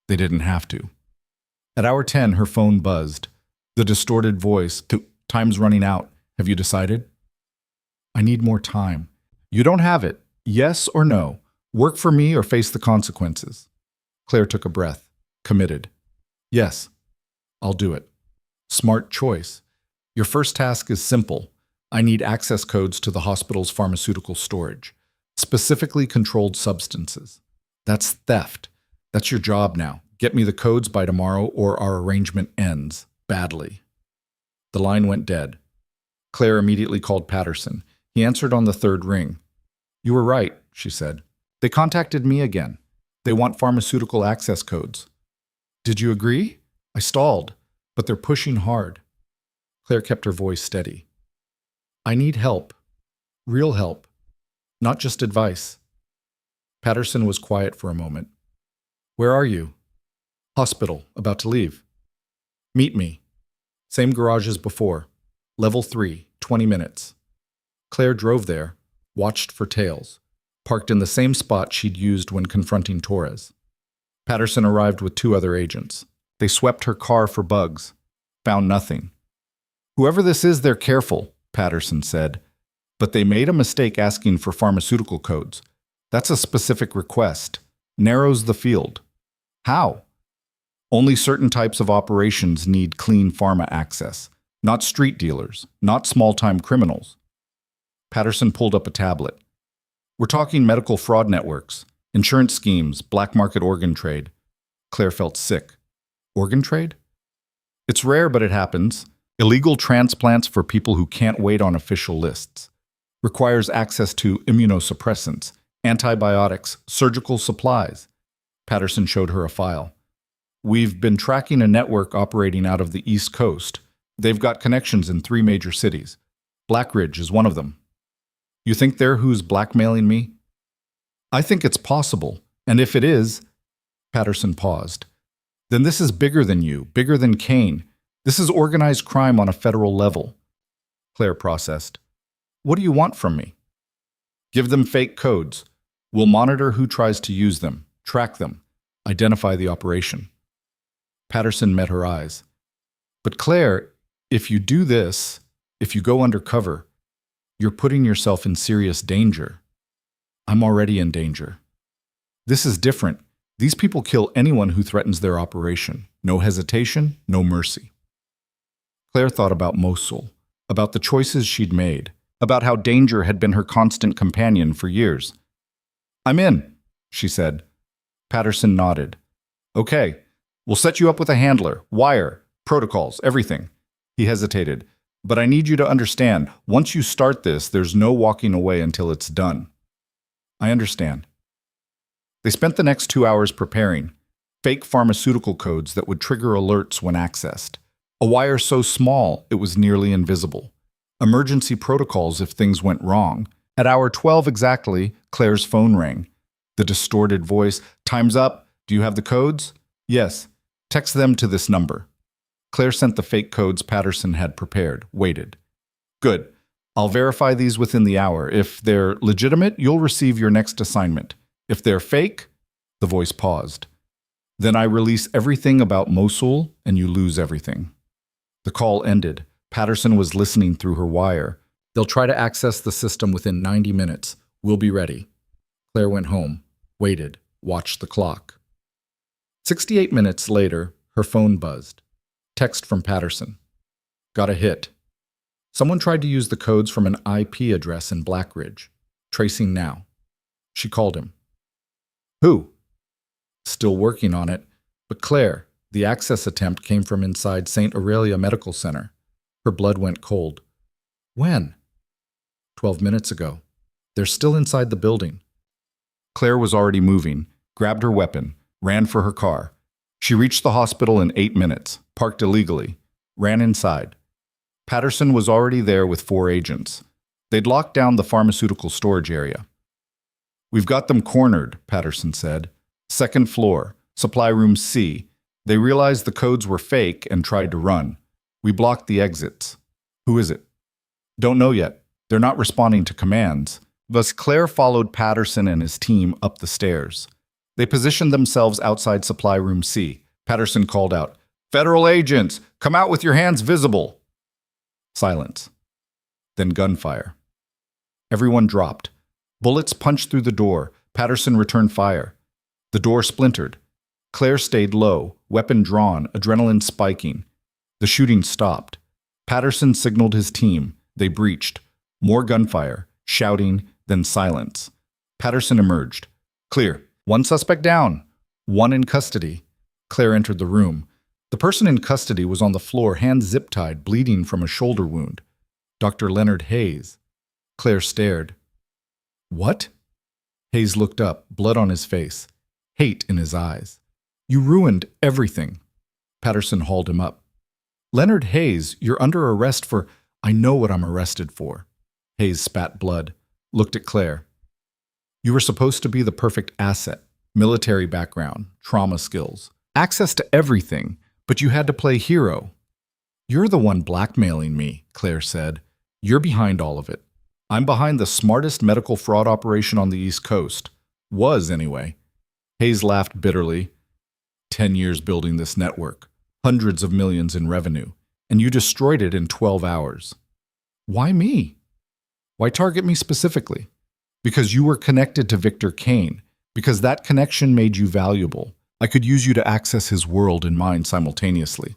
Speaker 2: They didn't have to. At hour 10, her phone buzzed. The distorted voice, time's running out. Have you decided? I need more time. You don't have it. Yes or no. Work for me or face the consequences. Claire took a breath, committed. Yes, I'll do it. Smart choice. Your first task is simple. I need access codes to the hospital's pharmaceutical storage, specifically controlled substances. That's theft. That's your job now. Get me the codes by tomorrow or our arrangement ends badly. The line went dead. Claire immediately called Patterson. He answered on the third ring. You were right, she said. They contacted me again. They want pharmaceutical access codes. Did you agree? I stalled, but they're pushing hard. Claire kept her voice steady. I need help. Real help. Not just advice. Patterson was quiet for a moment. Where are you? Hospital, about to leave. Meet me. Same garage as before. Level 3, 20 minutes. Claire drove there, watched for tails, parked in the same spot she'd used when confronting Torres. Patterson arrived with 2 other agents. They swept her car for bugs. Found nothing. Whoever this is, they're careful, Patterson said. But they made a mistake asking for pharmaceutical codes. That's a specific request. Narrows the field.
Speaker 1: How? Only certain types of operations need clean pharma access, not street dealers, not small-time criminals. Patterson pulled up a tablet. We're talking medical fraud networks, insurance schemes, black market organ trade. Claire felt sick. Organ trade? It's rare, but it happens. Illegal transplants for people who can't wait on official lists. Requires access to immunosuppressants, antibiotics, surgical supplies. Patterson showed her a file. We've been tracking a network operating out of the East Coast. They've got connections in 3 major cities. Blackridge is one of them. You think they're who's blackmailing me? I think it's possible, and if it is, Patterson paused. Then this is bigger than you, bigger than Kane. This is organized crime on a federal level. Claire processed. What do you want from me? Give them fake codes. We'll monitor who tries to use them, track them, identify the operation. Patterson met her eyes. But Claire, if you do this, if you go undercover, you're putting yourself in serious danger. I'm already in danger. This is different. These people kill anyone who threatens their operation. No hesitation, no mercy. Claire thought about Mosul, about the choices she'd made, about how danger had been her constant companion for years. I'm in, she said. Patterson nodded. Okay, we'll set you up with a handler, wire, protocols, everything. He hesitated. But I need you to understand, once you start this, there's no walking away until it's done. I understand. They spent the next 2 hours preparing fake pharmaceutical codes that would trigger alerts when accessed. A wire so small it was nearly invisible. Emergency protocols if things went wrong. At hour 12 exactly, Claire's phone rang. The distorted voice, "Time's up. Do you have the codes?" "Yes. Text them to this number." Claire sent the fake codes Patterson had prepared, waited. Good. I'll verify these within the hour. If they're legitimate, you'll receive your next assignment. If they're fake, the voice paused. Then I release everything about Mosul and you lose everything. The call ended. Patterson was listening through her wire. They'll try to access the system within 90 minutes. We'll be ready. Claire went home, waited, watched the clock. 68 minutes later, her phone buzzed. Text from Patterson. Got a hit. Someone tried to use the codes from an IP address in Blackridge. Tracing now. She called him. Who? Still working on it, but Claire, the access attempt came from inside St. Aurelia Medical Center. Her blood went cold. When? 12 minutes ago. They're still inside the building. Claire was already moving, grabbed her weapon, ran for her car. She reached the hospital in 8 minutes, parked illegally, ran inside. Patterson was already there with 4 agents. They'd locked down the pharmaceutical storage area. We've got them cornered, Patterson said. 2nd floor, supply room C. They realized the codes were fake and tried to run. We blocked the exits. Who is it? Don't know yet. They're not responding to commands. Thus, Claire followed Patterson and his team up the stairs. They positioned themselves outside supply room C. Patterson called out, "Federal agents, come out with your hands visible." Silence. Then gunfire. Everyone dropped. Bullets punched through the door. Patterson returned fire. The door splintered. Claire stayed low, weapon drawn, adrenaline spiking. The shooting stopped. Patterson signaled his team. They breached. More gunfire, shouting, then silence. Patterson emerged. Clear. 1 suspect down. 1 in custody. Claire entered the room. The person in custody was on the floor, hands zip-tied, bleeding from a shoulder wound. Dr. Leonard Hayes. Claire stared. What? Hayes looked up, blood on his face, hate in his eyes. You ruined everything. Patterson hauled him up. Leonard Hayes, you're under arrest for... I know what I'm arrested for. Hayes spat blood, looked at Claire. You were supposed to be the perfect asset. Military background, trauma skills, access to everything, but you had to play hero. You're the one blackmailing me, Claire said. You're behind all of it. I'm behind the smartest medical fraud operation on the East Coast. Was, anyway. Hayes laughed bitterly. 10 years building this network, hundreds of millions in revenue, and you destroyed it in 12 hours. Why me? Why target me specifically? Because you were connected to Victor Kane, because that connection made you valuable, I could use you to access his world and mine simultaneously.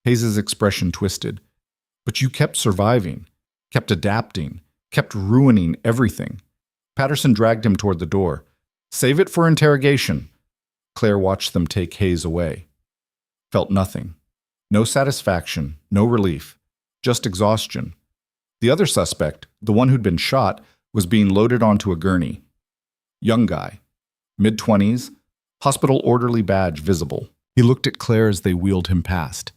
Speaker 1: Hayes's expression twisted. But you kept surviving, kept adapting, kept ruining everything. Patterson dragged him toward the door. Save it for interrogation. Claire watched them take Hayes away. Felt nothing. No satisfaction, no relief, just exhaustion. The other suspect, the one who'd been shot, was being loaded onto a gurney. Young guy, mid-20s, hospital orderly badge visible. He looked at Claire as they wheeled him past.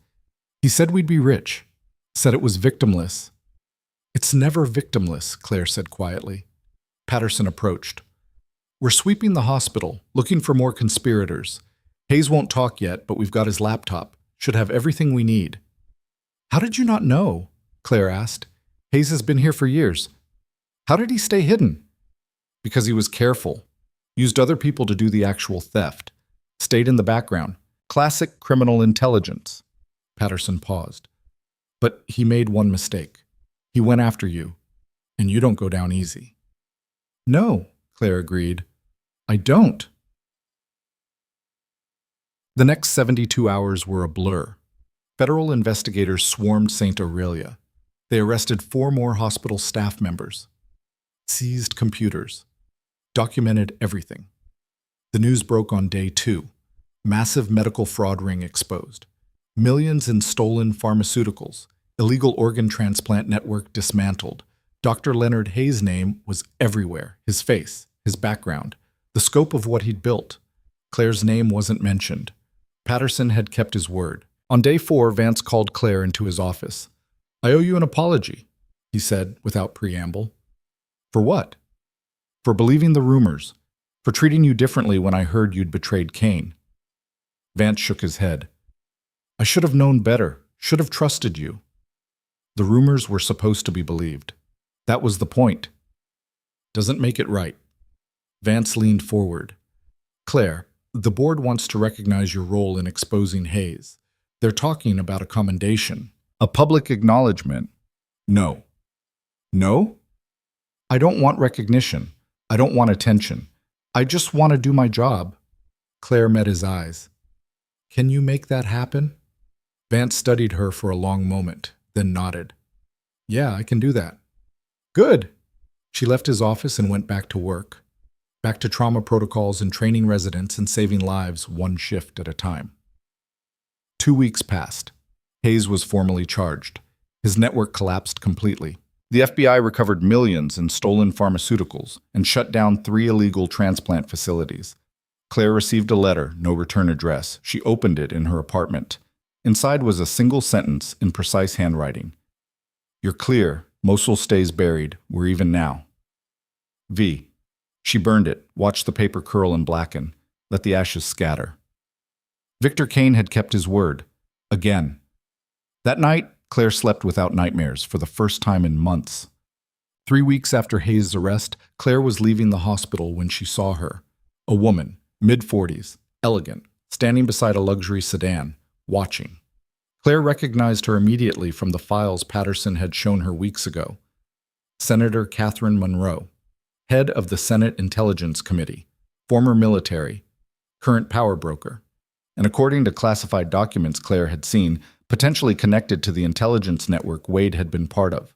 Speaker 1: He said we'd be rich, said it was victimless. It's never victimless, Claire said quietly. Patterson approached. We're sweeping the hospital, looking for more conspirators. Hayes won't talk yet, but we've got his laptop. Should have everything we need. How did you not know? Claire asked. Hayes has been here for years. How did he stay hidden? Because he was careful. Used other people to do the actual theft. Stayed in the background. Classic criminal intelligence. Patterson paused. But he made one mistake. He went after you, and you don't go down easy. No, Claire agreed. I don't. The next 72 hours were a blur. Federal investigators swarmed St. Aurelia. They arrested 4 more hospital staff members, seized computers, documented everything. The news broke on day 2. Massive medical fraud ring exposed. Millions in stolen pharmaceuticals. Illegal organ transplant network dismantled. Dr. Leonard Hayes' name was everywhere. His face, his background, the scope of what he'd built. Claire's name wasn't mentioned. Patterson had kept his word. On day 4, Vance called Claire into his office. I owe you an apology, he said without preamble. For what? For believing the rumors. For treating you differently when I heard you'd betrayed Kane. Vance shook his head. I should have known better, should have trusted you. The rumors were supposed to be believed. That was the point. Doesn't make it right. Vance leaned forward. Claire, the board wants to recognize your role in exposing Hayes. They're talking about a commendation. A public acknowledgement. No. No? I don't want recognition. I don't want attention. I just want to do my job. Claire met his eyes. Can you make that happen? Vance studied her for a long moment, then nodded. Yeah, I can do that. Good. She left his office and went back to work. Back to trauma protocols and training residents and saving lives one shift at a time. 2 weeks passed. Hayes was formally charged. His network collapsed completely. The FBI recovered millions in stolen pharmaceuticals and shut down 3 illegal transplant facilities. Claire received a letter, no return address. She opened it in her apartment. Inside was a single sentence in precise handwriting. You're clear. Mosul stays buried. We're even now. V. She burned it, watched the paper curl and blacken, let the ashes scatter. Victor Kane had kept his word. Again. That night, Claire slept without nightmares for the first time in months. 3 weeks after Hayes' arrest, Claire was leaving the hospital when she saw her. A woman, mid-40s, elegant, standing beside a luxury sedan, watching. Claire recognized her immediately from the files Patterson had shown her weeks ago. Senator Catherine Monroe, head of the Senate Intelligence Committee, former military, current power broker, and according to classified documents Claire had seen, potentially connected to the intelligence network Wade had been part of.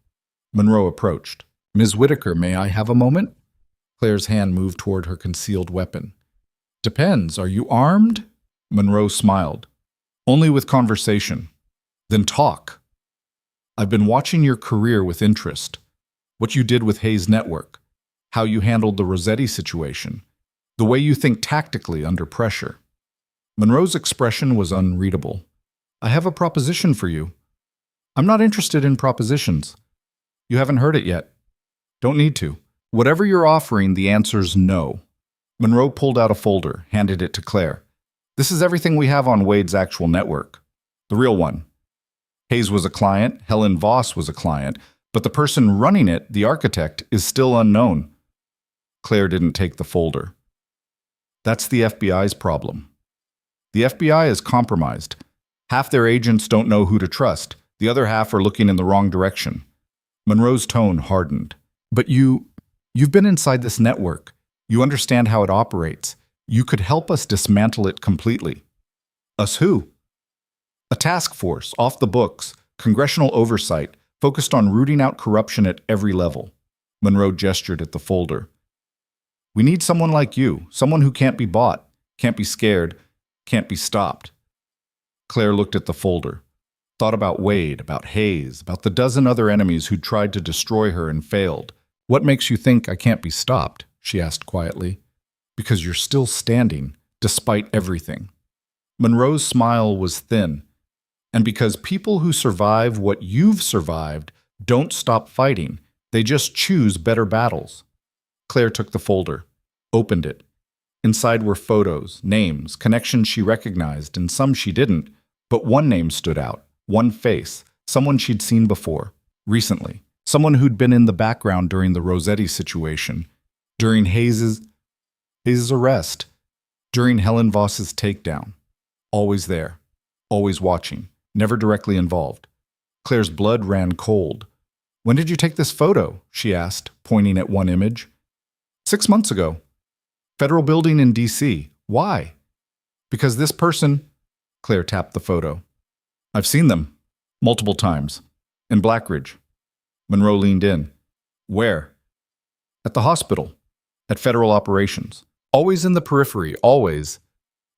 Speaker 1: Monroe approached. Ms. Whitaker, may I have a moment? Claire's hand moved toward her concealed weapon. Depends. Are you armed? Monroe smiled. Only with conversation. Then talk. I've been watching your career with interest. What you did with Hayes' network. How you handled the Rossetti situation. The way you think tactically under pressure. Monroe's expression was unreadable. I have a proposition for you. I'm not interested in propositions. You haven't heard it yet. Don't need to. Whatever you're offering, the answer's no. Monroe pulled out a folder, handed it to Claire. This is everything we have on Wade's actual network. The real one. Hayes was a client, Helen Voss was a client, but the person running it, the architect, is still unknown. Claire didn't take the folder. That's the FBI's problem. The FBI is compromised. Half their agents don't know who to trust. The other half are looking in the wrong direction. Monroe's tone hardened. But you've been inside this network. You understand how it operates. You could help us dismantle it completely. Us who? A task force, off the books, congressional oversight, focused on rooting out corruption at every level. Monroe gestured at the folder. We need someone like you, someone who can't be bought, can't be scared, can't be stopped. Claire looked at the folder, thought about Wade, about Hayes, about the dozen other enemies who'd tried to destroy her and failed. What makes you think I can't be stopped? She asked quietly. Because you're still standing, despite everything. Monroe's smile was thin. And because people who survive what you've survived don't stop fighting, they just choose better battles. Claire took the folder, opened it. Inside were photos, names, connections she recognized, and some she didn't, but one name stood out, one face, someone she'd seen before, recently, someone who'd been in the background during the Rossetti situation, during Hayes' arrest, during Helen Voss's takedown. Always there, always watching, never directly involved. Claire's blood ran cold. When did you take this photo? She asked, pointing at one image. 6 months ago. Federal building in D.C. Why? Because this person... Claire tapped the photo. I've seen them. Multiple times. In Blackridge. Monroe leaned in. Where? At the hospital. At federal operations. Always in the periphery, always.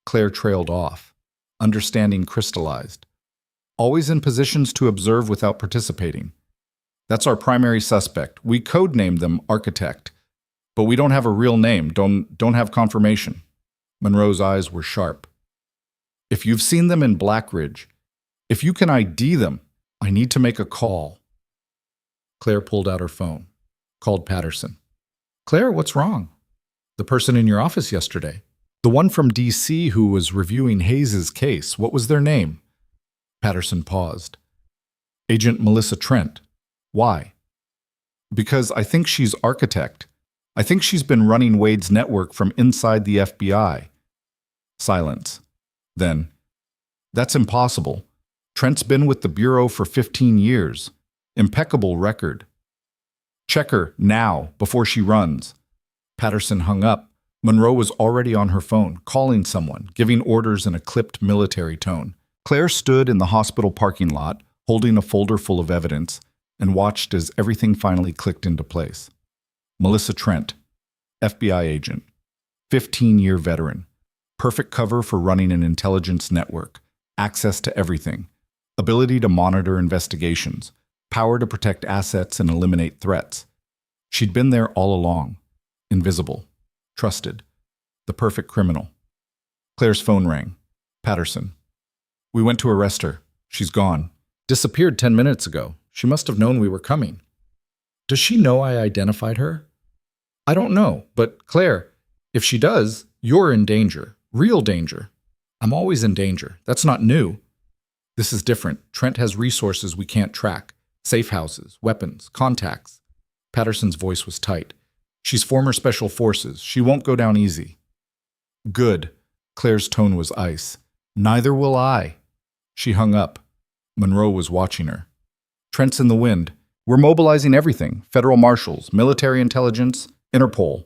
Speaker 1: Claire trailed off. Understanding crystallized. Always in positions to observe without participating. That's our primary suspect. We codenamed them Architect. But we don't have a real name, don't have confirmation. Monroe's eyes were sharp. If you've seen them in Blackridge, if you can ID them, I need to make a call. Claire pulled out her phone, called Patterson. Claire, what's wrong? The person in your office yesterday. The one from D.C. who was reviewing Hayes' case. What was their name? Patterson paused. Agent Melissa Trent. Why? Because I think she's Architect. I think she's been running Wade's network from inside the FBI. Silence. Then, that's impossible. Trent's been with the Bureau for 15 years. Impeccable record. Check her now, before she runs. Patterson hung up. Monroe was already on her phone, calling someone, giving orders in a clipped military tone. Claire stood in the hospital parking lot, holding a folder full of evidence, and watched as everything finally clicked into place. Melissa Trent, FBI agent, 15-year veteran, perfect cover for running an intelligence network, access to everything, ability to monitor investigations, power to protect assets and eliminate threats. She'd been there all along, invisible, trusted, the perfect criminal. Claire's phone rang. Patterson. We went to arrest her. She's gone. Disappeared 10 minutes ago. She must have known we were coming. Does she know I identified her? I don't know, but Claire, if she does, you're in danger. Real danger. I'm always in danger. That's not new. This is different. Trent has resources we can't track. Safe houses, weapons, contacts. Patterson's voice was tight. She's former special forces. She won't go down easy. Good. Claire's tone was ice. Neither will I. She hung up. Monroe was watching her. Trent's in the wind. We're mobilizing everything. Federal marshals, military intelligence, Interpol.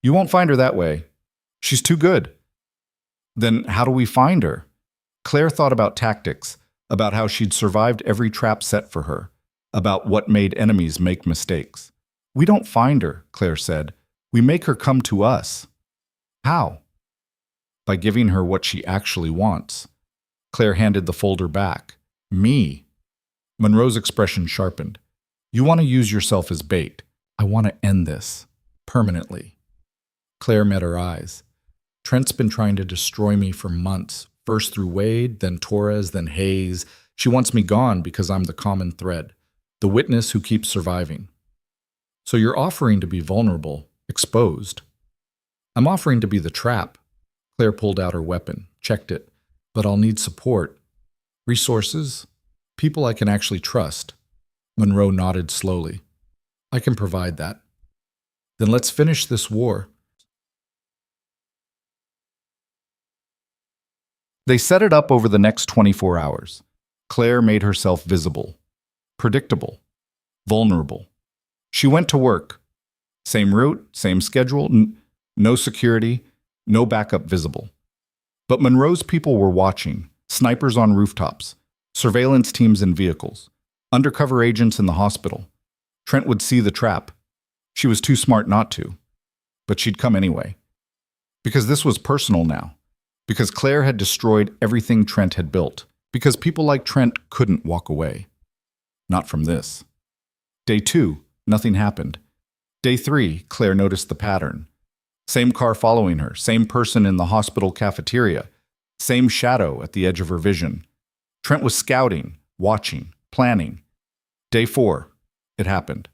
Speaker 1: You won't find her that way. She's too good. Then how do we find her? Claire thought about tactics, about how she'd survived every trap set for her, about what made enemies make mistakes. We don't find her, Claire said. We make her come to us. How? By giving her what she actually wants. Claire handed the folder back. Me. Monroe's expression sharpened. You want to use yourself as bait. I want to end this. Permanently. Claire met her eyes. Trent's been trying to destroy me for months. First through Wade, then Torres, then Hayes. She wants me gone because I'm the common thread. The witness who keeps surviving. So you're offering to be vulnerable, exposed. I'm offering to be the trap. Claire pulled out her weapon, checked it. But I'll need support. Resources. People I can actually trust. Monroe nodded slowly. I can provide that. Then let's finish this war. They set it up over the next 24 hours. Claire made herself visible, predictable, vulnerable. She went to work. Same route, same schedule, no security, No backup visible. But Monroe's people were watching, snipers on rooftops, surveillance teams in vehicles, undercover agents in the hospital. Trent would see the trap. She was too smart not to. But she'd come anyway. Because this was personal now. Because Claire had destroyed everything Trent had built. Because people like Trent couldn't walk away. Not from this. Day 2, nothing happened. Day 3, Claire noticed the pattern. Same car following her, same person in the hospital cafeteria, same shadow at the edge of her vision. Trent was scouting, watching, planning. Day 4, it happened.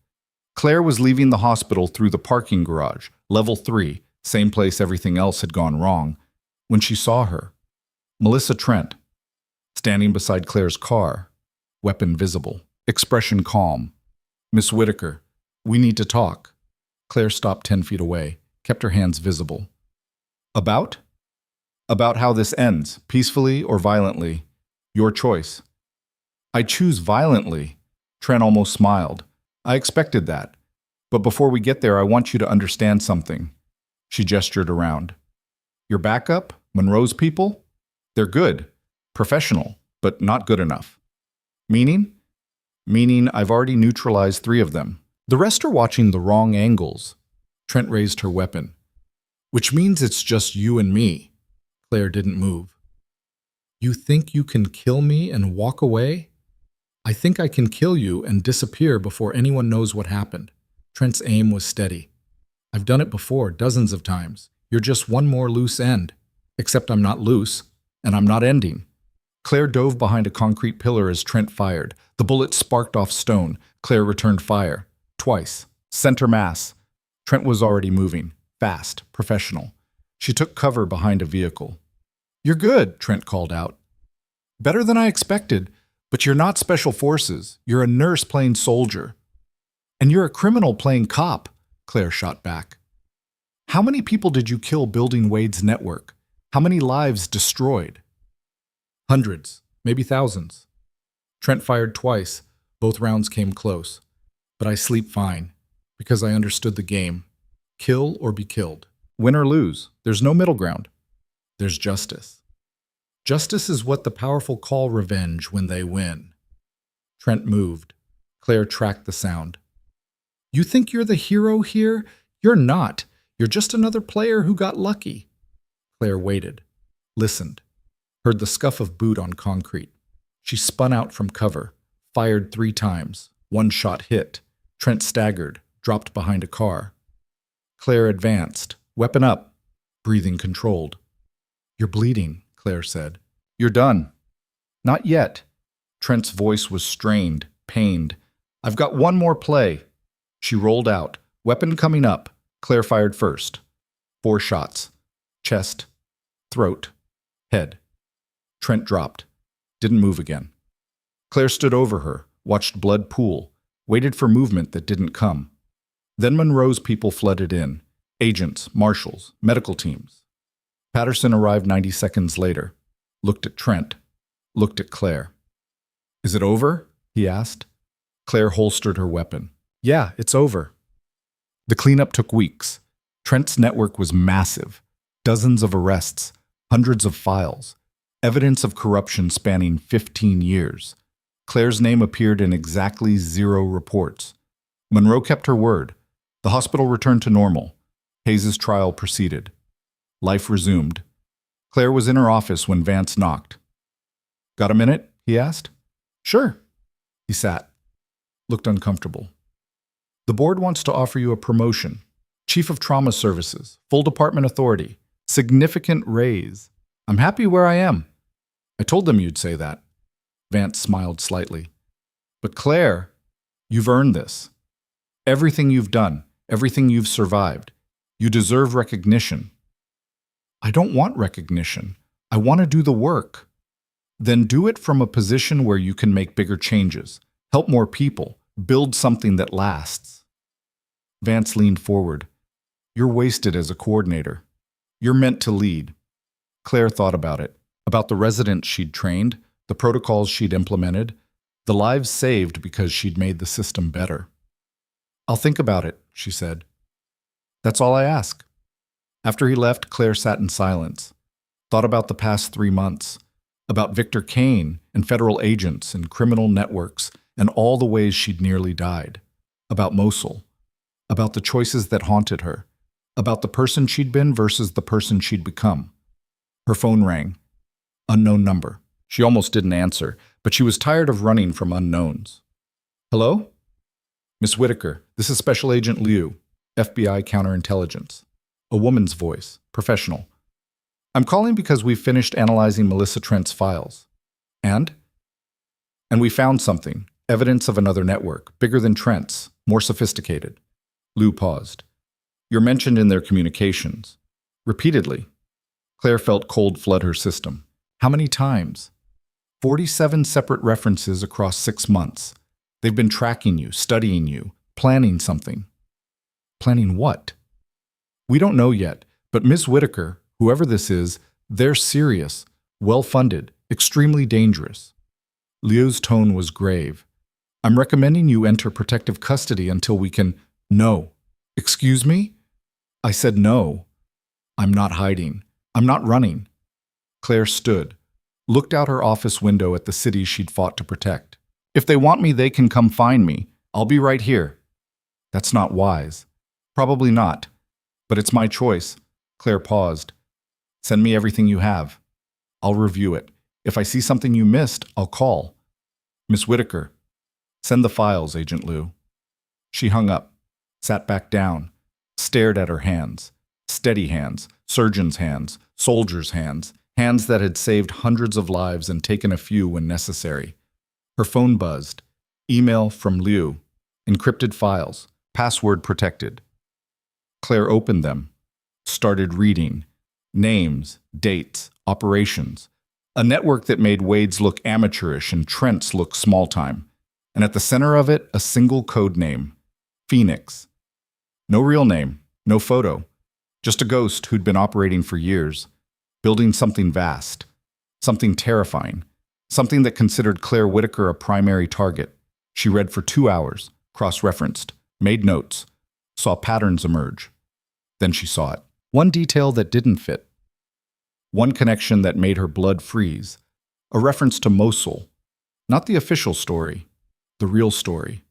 Speaker 1: Claire was leaving the hospital through the parking garage, level 3, same place everything else had gone wrong, when she saw her. Melissa Trent, standing beside Claire's car, weapon visible, expression calm. Miss Whitaker, we need to talk. Claire stopped 10 feet away, kept her hands visible. About? About how this ends, peacefully or violently. Your choice. I choose violently. Trent almost smiled. I expected that. But before we get there, I want you to understand something. She gestured around. Your backup, Monroe's people? They're good, professional, but not good enough. Meaning? Meaning I've already neutralized 3 of them. The rest are watching the wrong angles. Trent raised her weapon. Which means it's just you and me. Claire didn't move. You think you can kill me and walk away? I think I can kill you and disappear before anyone knows what happened. Trent's aim was steady. I've done it before, dozens of times. You're just one more loose end. Except I'm not loose, and I'm not ending. Claire dove behind a concrete pillar as Trent fired. The bullet sparked off stone. Claire returned fire. Twice. Center mass. Trent was already moving. Fast. Professional. She took cover behind a vehicle. You're good, Trent called out. Better than I expected, but you're not special forces. You're a nurse playing soldier. And you're a criminal playing cop, Claire shot back. How many people did you kill building Wade's network? How many lives destroyed? Hundreds, maybe thousands. Trent fired twice. Both rounds came close. But I sleep fine, because I understood the game. Kill or be killed. Win or lose. There's no middle ground. There's justice. Justice is what the powerful call revenge when they win. Trent moved. Claire tracked the sound. You think you're the hero here? You're not. You're just another player who got lucky. Claire waited, listened, heard the scuff of boot on concrete. She spun out from cover, fired 3 times. 1 shot hit. Trent staggered, dropped behind a car. Claire advanced, weapon up, breathing controlled. You're bleeding, Claire said. You're done. Not yet. Trent's voice was strained, pained. I've got 1 more play. She rolled out, weapon coming up. Claire fired first. 4 shots. Chest, throat, head. Trent dropped. Didn't move again. Claire stood over her, watched blood pool, waited for movement that didn't come. Then Monroe's people flooded in. Agents, marshals, medical teams. Patterson arrived 90 seconds later. Looked at Trent. Looked at Claire. Is it over? He asked. Claire holstered her weapon. Yeah, it's over. The cleanup took weeks. Trent's network was massive. Dozens of arrests, hundreds of files, evidence of corruption spanning 15 years. Claire's name appeared in exactly 0 reports. Monroe kept her word. The hospital returned to normal. Hayes's trial proceeded. Life resumed. Claire was in her office when Vance knocked. Got a minute? He asked. Sure. He sat. Looked uncomfortable. The board wants to offer you a promotion. Chief of Trauma Services, full department authority, significant raise. I'm happy where I am. I told them you'd say that. Vance smiled slightly. But Claire, you've earned this. Everything you've done, everything you've survived. You deserve recognition. I don't want recognition. I want to do the work. Then do it from a position where you can make bigger changes, help more people, build something that lasts. Vance leaned forward. You're wasted as a coordinator. You're meant to lead. Claire thought about it, about the residents she'd trained, the protocols she'd implemented, the lives saved because she'd made the system better. I'll think about it, she said. That's all I ask. After he left, Claire sat in silence, thought about the past 3 months, about Victor Kane and federal agents and criminal networks and all the ways she'd nearly died, about Mosul, about the choices that haunted her, about the person she'd been versus the person she'd become. Her phone rang. Unknown number. She almost didn't answer, but she was tired of running from unknowns. Hello? Miss Whitaker, this is Special Agent Liu, FBI Counterintelligence. A woman's voice, professional. I'm calling because we've finished analyzing Melissa Trent's files. And? And we found something, evidence of another network, bigger than Trent's, more sophisticated. Liu paused. You're mentioned in their communications. Repeatedly. Claire felt cold flood her system. How many times? 47 separate references across 6 months. They've been tracking you, studying you, planning something. Planning what? We don't know yet, but Miss Whitaker, whoever this is, they're serious, well-funded, extremely dangerous. Liu's tone was grave. I'm recommending you enter protective custody until we can— No. Excuse me? I said no. I'm not hiding. I'm not running. Claire stood, looked out her office window at the city she'd fought to protect. If they want me, they can come find me. I'll be right here. That's not wise. Probably not. But it's my choice. Claire paused. Send me everything you have. I'll review it. If I see something you missed, I'll call. Miss Whitaker, send the files, Agent Liu. She hung up, sat back down, stared at her hands. Steady hands, surgeon's hands, soldier's hands, hands that had saved hundreds of lives and taken a few when necessary. Her phone buzzed. Email from Liu. Encrypted files. Password protected. Claire opened them. Started reading. Names, dates, operations. A network that made Wade's look amateurish and Trent's look small-time. And at the center of it, a single code name. Phoenix. No real name. No photo. Just a ghost who'd been operating for years. Building something vast. Something terrifying. Something that considered Claire Whitaker a primary target. She read for 2 hours, cross-referenced, made notes, saw patterns emerge. Then she saw it. One detail that didn't fit. One connection that made her blood freeze. A reference to Mosul. Not the official story, the real story.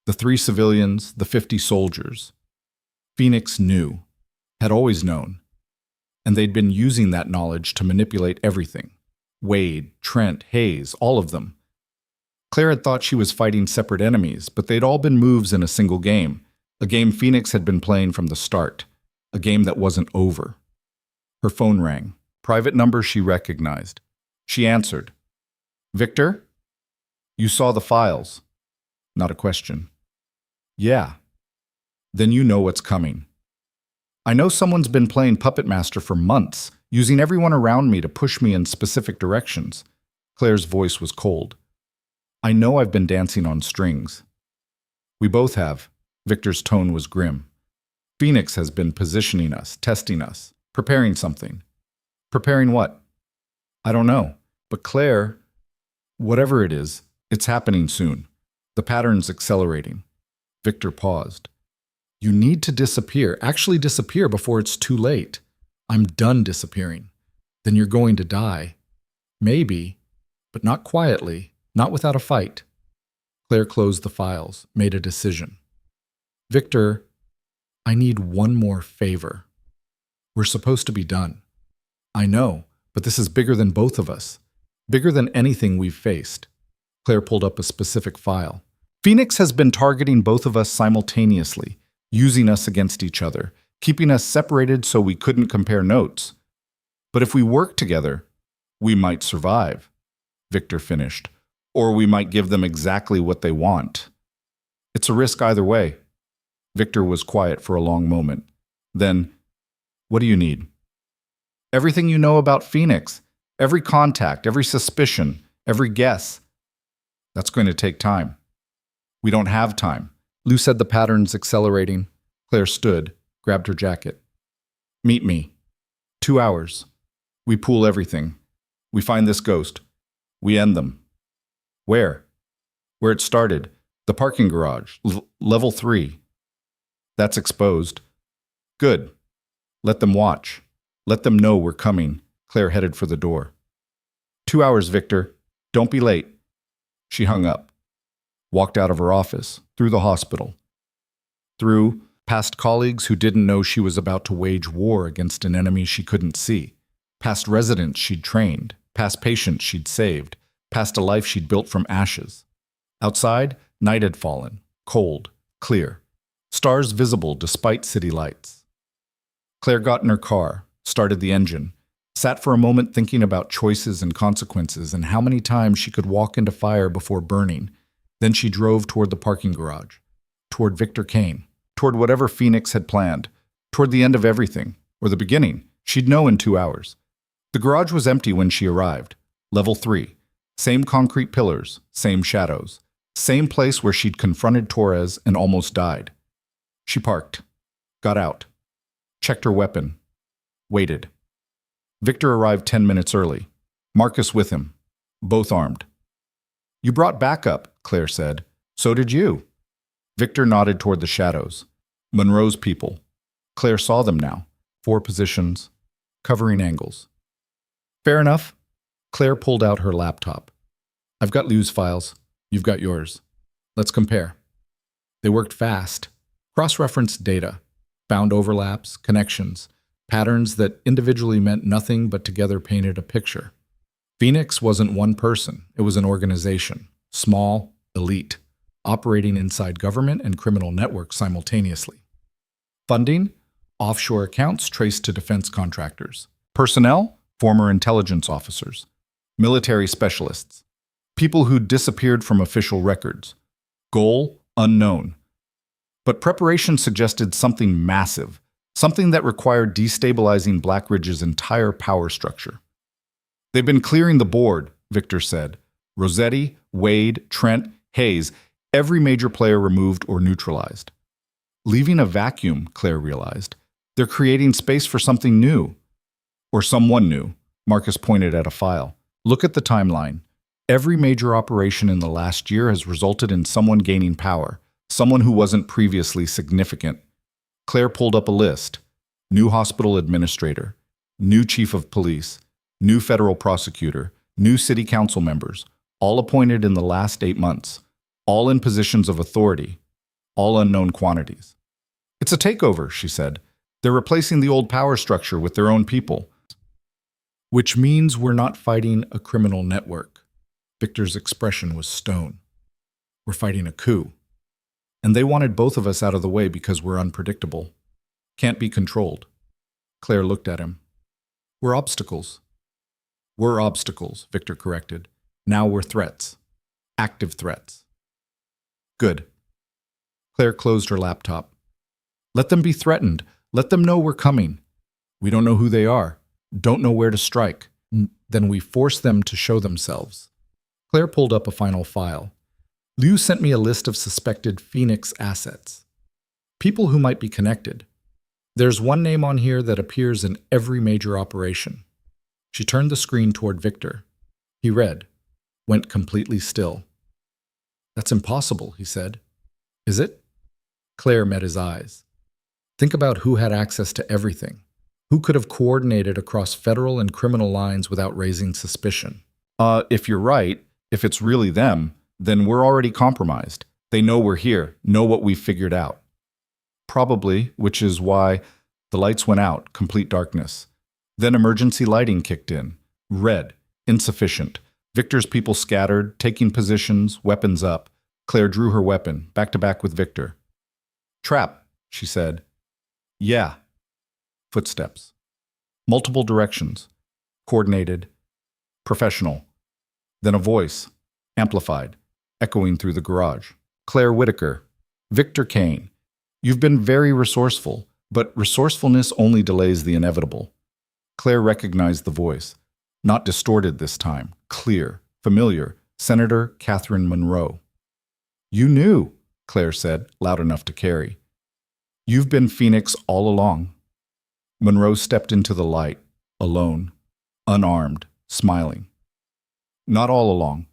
Speaker 1: The 3 civilians, the 50 soldiers. Phoenix knew, had always known. And they'd been using that knowledge to manipulate everything. Wade, Trent, Hayes, all of them. Claire had thought she was fighting separate enemies, but they'd all been moves in a single game. A game Phoenix had been playing from the start. A game that wasn't over. Her phone rang. Private number she recognized. She answered. Victor? You saw the files. Not a question. Yeah. Then you know what's coming. I know someone's been playing Puppet Master for months, using everyone around me to push me in specific directions. Claire's voice was cold. I know I've been dancing on strings. We both have. Victor's tone was grim. Phoenix has been positioning us, testing us, preparing something. Preparing what? I don't know. But Claire, whatever it is, it's happening soon. The pattern's accelerating. Victor paused. You need to disappear, actually disappear before it's too late. I'm done disappearing. Then you're going to die. Maybe, but not quietly, not without a fight. Claire closed the files, made a decision. Victor, I need one more favor. We're supposed to be done. I know, but this is bigger than both of us. Bigger than anything we've faced. Claire pulled up a specific file. Phoenix has been targeting both of us simultaneously, using us against each other, keeping us separated so we couldn't compare notes. But if we work together, we might survive, Victor finished, or we might give them exactly what they want. It's a risk either way. Victor was quiet for a long moment. Then, what do you need? Everything you know about Phoenix, every contact, every suspicion, every guess. That's going to take time. We don't have time. Liu said the pattern's accelerating. Claire stood, grabbed her jacket. Meet me. 2 hours. We pool everything. We find this ghost. We end them. Where? Where it started. The parking garage. Level 3. That's exposed. Good. Let them watch. Let them know we're coming. Claire headed for the door. 2 hours, Victor. Don't be late. She hung up, walked out of her office, through the hospital, through past colleagues who didn't know she was about to wage war against an enemy she couldn't see, past residents she'd trained, past patients she'd saved, past a life she'd built from ashes. Outside, night had fallen, cold, clear, stars visible despite city lights. Claire got in her car, started the engine, sat for a moment thinking about choices and consequences and how many times she could walk into fire before burning. Then she drove toward the parking garage, toward Victor Kane, toward whatever Phoenix had planned, toward the end of everything, or the beginning. She'd know in 2 hours. The garage was empty when she arrived. Level 3. Same concrete pillars, same shadows. Same place where she'd confronted Torres and almost died. She parked, got out, checked her weapon, waited. Victor arrived 10 minutes early. Marcus with him, both armed. You brought backup, Claire said. So did you. Victor nodded toward the shadows. Monroe's people. Claire saw them now. 4 positions, covering angles. Fair enough. Claire pulled out her laptop. I've got Liu's files. You've got yours. Let's compare. They worked fast. Cross-referenced data. Found overlaps, connections, patterns that individually meant nothing but together painted a picture. Phoenix wasn't one person. It was an organization. Small, elite, operating inside government and criminal networks simultaneously. Funding? Offshore accounts traced to defense contractors. Personnel? Former intelligence officers. Military specialists. People who'd disappeared from official records. Goal? Unknown. But preparation suggested something massive, something that required destabilizing Black Ridge's entire power structure. They've been clearing the board, Victor said. Rossetti, Wade, Trent, Hayes, every major player removed or neutralized. Leaving a vacuum, Claire realized. They're creating space for something new. Or someone new. Marcus pointed at a file. Look at the timeline. Every major operation in the last year has resulted in someone gaining power, someone who wasn't previously significant. Claire pulled up a list. New hospital administrator, new chief of police, new federal prosecutor, new city council members, all appointed in the last 8 months, all in positions of authority, all unknown quantities. It's a takeover, she said. They're replacing the old power structure with their own people. Which means we're not fighting a criminal network. Victor's expression was stone. We're fighting a coup. And they wanted both of us out of the way because we're unpredictable. Can't be controlled. Claire looked at him. We're obstacles. We're obstacles, Victor corrected. Now we're threats. Active threats. Good. Claire closed her laptop. Let them be threatened. Let them know we're coming. We don't know who they are. Don't know where to strike. Then we force them to show themselves. Claire pulled up a final file. Liu sent me a list of suspected Phoenix assets. People who might be connected. There's one name on here that appears in every major operation. She turned the screen toward Victor. He read, went completely still. That's impossible, he said. Is it? Claire met his eyes. Think about who had access to everything. Who could have coordinated across federal and criminal lines without raising suspicion? If you're right, if it's really them, then we're already compromised. They know we're here, know what we've figured out. Probably, which is why the lights went out, complete darkness. Then emergency lighting kicked in. Red, insufficient. Victor's people scattered, taking positions, weapons up. Claire drew her weapon, back to back with Victor. Trap, she said. Yeah. Footsteps. Multiple directions. Coordinated. Professional. Then a voice, amplified, echoing through the garage. Claire Whitaker. Victor Kane. You've been very resourceful, but resourcefulness only delays the inevitable. Claire recognized the voice. Not distorted this time. Clear. Familiar. Senator Catherine Monroe. You knew, Claire said, loud enough to carry. You've been Phoenix all along. Monroe stepped into the light, alone, unarmed, smiling. Not all along.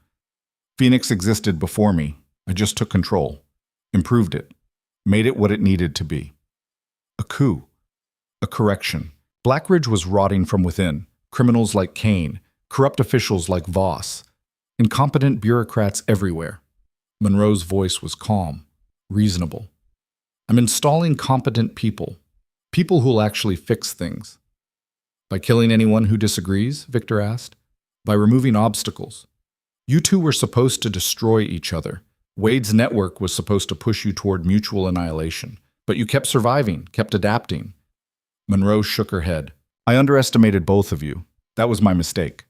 Speaker 1: Phoenix existed before me. I just took control, improved it, made it what it needed to be. A coup. A correction. Blackridge was rotting from within. Criminals like Kane, corrupt officials like Voss, incompetent bureaucrats everywhere. Monroe's voice was calm, reasonable. I'm installing competent people, people who'll actually fix things. By killing anyone who disagrees? Victor asked. By removing obstacles. You two were supposed to destroy each other. Wade's network was supposed to push you toward mutual annihilation. But you kept surviving, kept adapting. Monroe shook her head. I underestimated both of you. That was my mistake.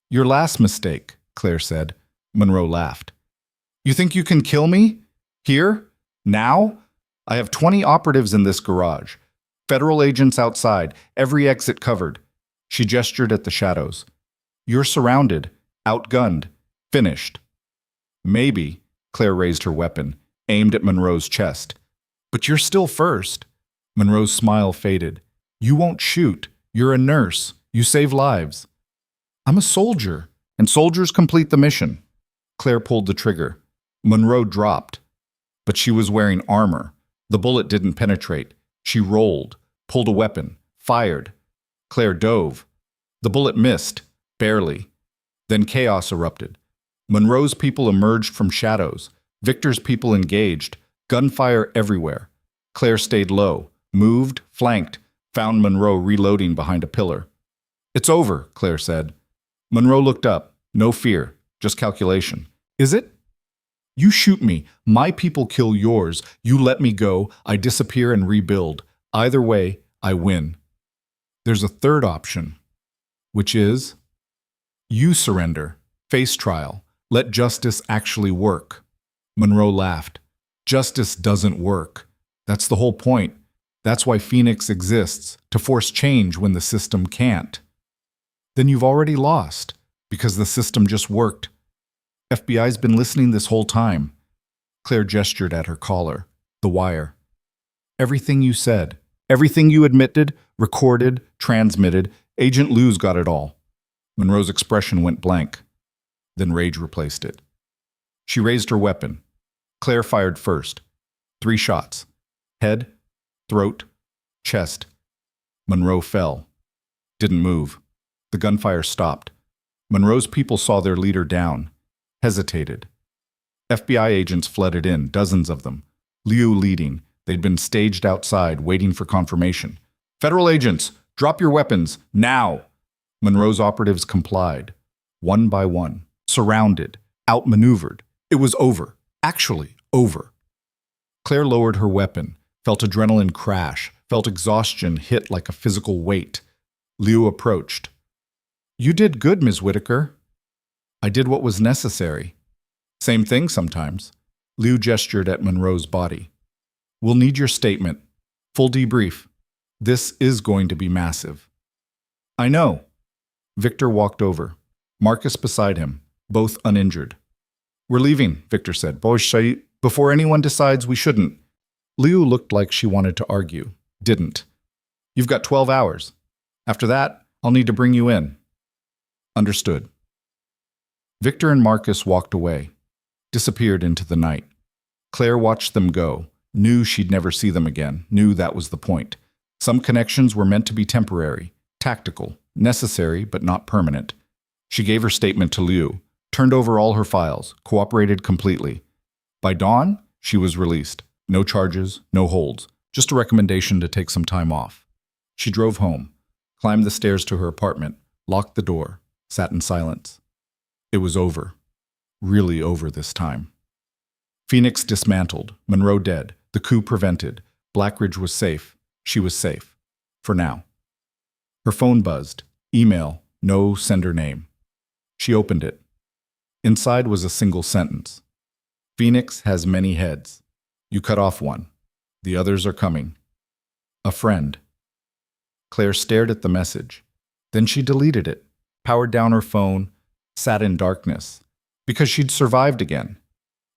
Speaker 1: Your last mistake, Claire said. Monroe laughed. You think you can kill me? Here? Now? I have 20 operatives in this garage. Federal agents outside, every exit covered. She gestured at the shadows. You're surrounded, outgunned, finished. Maybe, Claire raised her weapon, aimed at Monroe's chest. But you're still first. Monroe's smile faded. You won't shoot. You're a nurse. You save lives. I'm a soldier, and soldiers complete the mission. Claire pulled the trigger. Monroe dropped. But she was wearing armor. The bullet didn't penetrate. She rolled, pulled a weapon, fired. Claire dove. The bullet missed, barely. Then chaos erupted. Monroe's people emerged from shadows. Victor's people engaged. Gunfire everywhere. Claire stayed low, moved, flanked, found Monroe reloading behind a pillar. It's over, Claire said. Monroe looked up. No fear, just calculation. Is it? You shoot me. My people kill yours. You let me go. I disappear and rebuild. Either way, I win. There's a third option, which is you surrender, face trial, let justice actually work. Monroe laughed. Justice doesn't work. That's the whole point. That's why Phoenix exists, to force change when the system can't. Then you've already lost, because the system just worked. FBI's been listening this whole time. Claire gestured at her collar, the wire. Everything you said, everything you admitted, recorded, transmitted, Agent Lou's got it all. Monroe's expression went blank. Then rage replaced it. She raised her weapon. Claire fired first. 3 shots. Head, throat, chest. Monroe fell. Didn't move. The gunfire stopped. Monroe's people saw their leader down. Hesitated. FBI agents flooded in, dozens of them. Liu leading. They'd been staged outside, waiting for confirmation. Federal agents, drop your weapons, now! Monroe's operatives complied. One by one. Surrounded. Outmaneuvered. It was over. Actually, over. Claire lowered her weapon, felt adrenaline crash, felt exhaustion hit like a physical weight. Liu approached. You did good, Ms. Whitaker. I did what was necessary. Same thing sometimes. Liu gestured at Monroe's body. We'll need your statement. Full debrief. This is going to be massive. I know. Victor walked over. Marcus beside him, both uninjured. We're leaving, Victor said. Before anyone decides we shouldn't. Liu looked like she wanted to argue. Didn't. You've got 12 hours. After that, I'll need to bring you in. Understood. Victor and Marcus walked away, disappeared into the night. Claire watched them go, knew she'd never see them again, knew that was the point. Some connections were meant to be temporary, tactical, necessary but not permanent. She gave her statement to Liu, turned over all her files, cooperated completely. By dawn, she was released. No charges, no holds, just a recommendation to take some time off. She drove home, climbed the stairs to her apartment, locked the door, sat in silence. It was over. Really over this time. Phoenix dismantled, Monroe dead, the coup prevented, Blackridge was safe, she was safe. For now. Her phone buzzed. Email, no sender name. She opened it. Inside was a single sentence. Phoenix has many heads. You cut off one. The others are coming. A friend. Claire stared at the message. Then she deleted it, powered down her phone, sat in darkness. Because she'd survived again.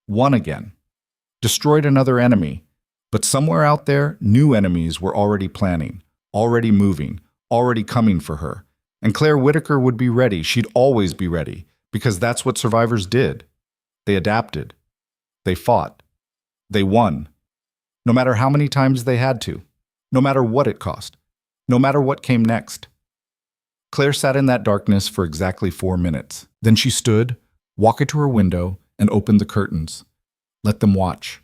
Speaker 1: Won again. Destroyed another enemy. But somewhere out there, new enemies were already planning, already moving, already coming for her. And Claire Whitaker would be ready. She'd always be ready. Because that's what survivors did. They adapted. They fought. They won. No matter how many times they had to. No matter what it cost. no matter what came next. Claire sat in that darkness for exactly 4 minutes. Then she stood, walked to her window, and opened the curtains. Let them watch.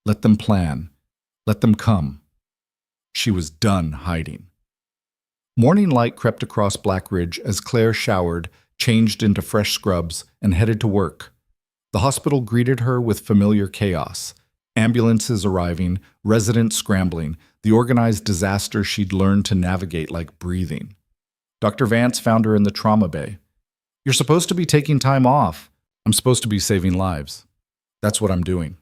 Speaker 1: Let them plan. Let them come. She was done hiding. Morning light crept across Black Ridge as Claire showered, changed into fresh scrubs, and headed to work. The hospital greeted her with familiar chaos. Ambulances arriving, residents scrambling, the organized disaster she'd learned to navigate like breathing. Dr. Vance found her in the trauma bay. "You're supposed to be taking time off." "I'm supposed to be saving lives. That's what I'm doing."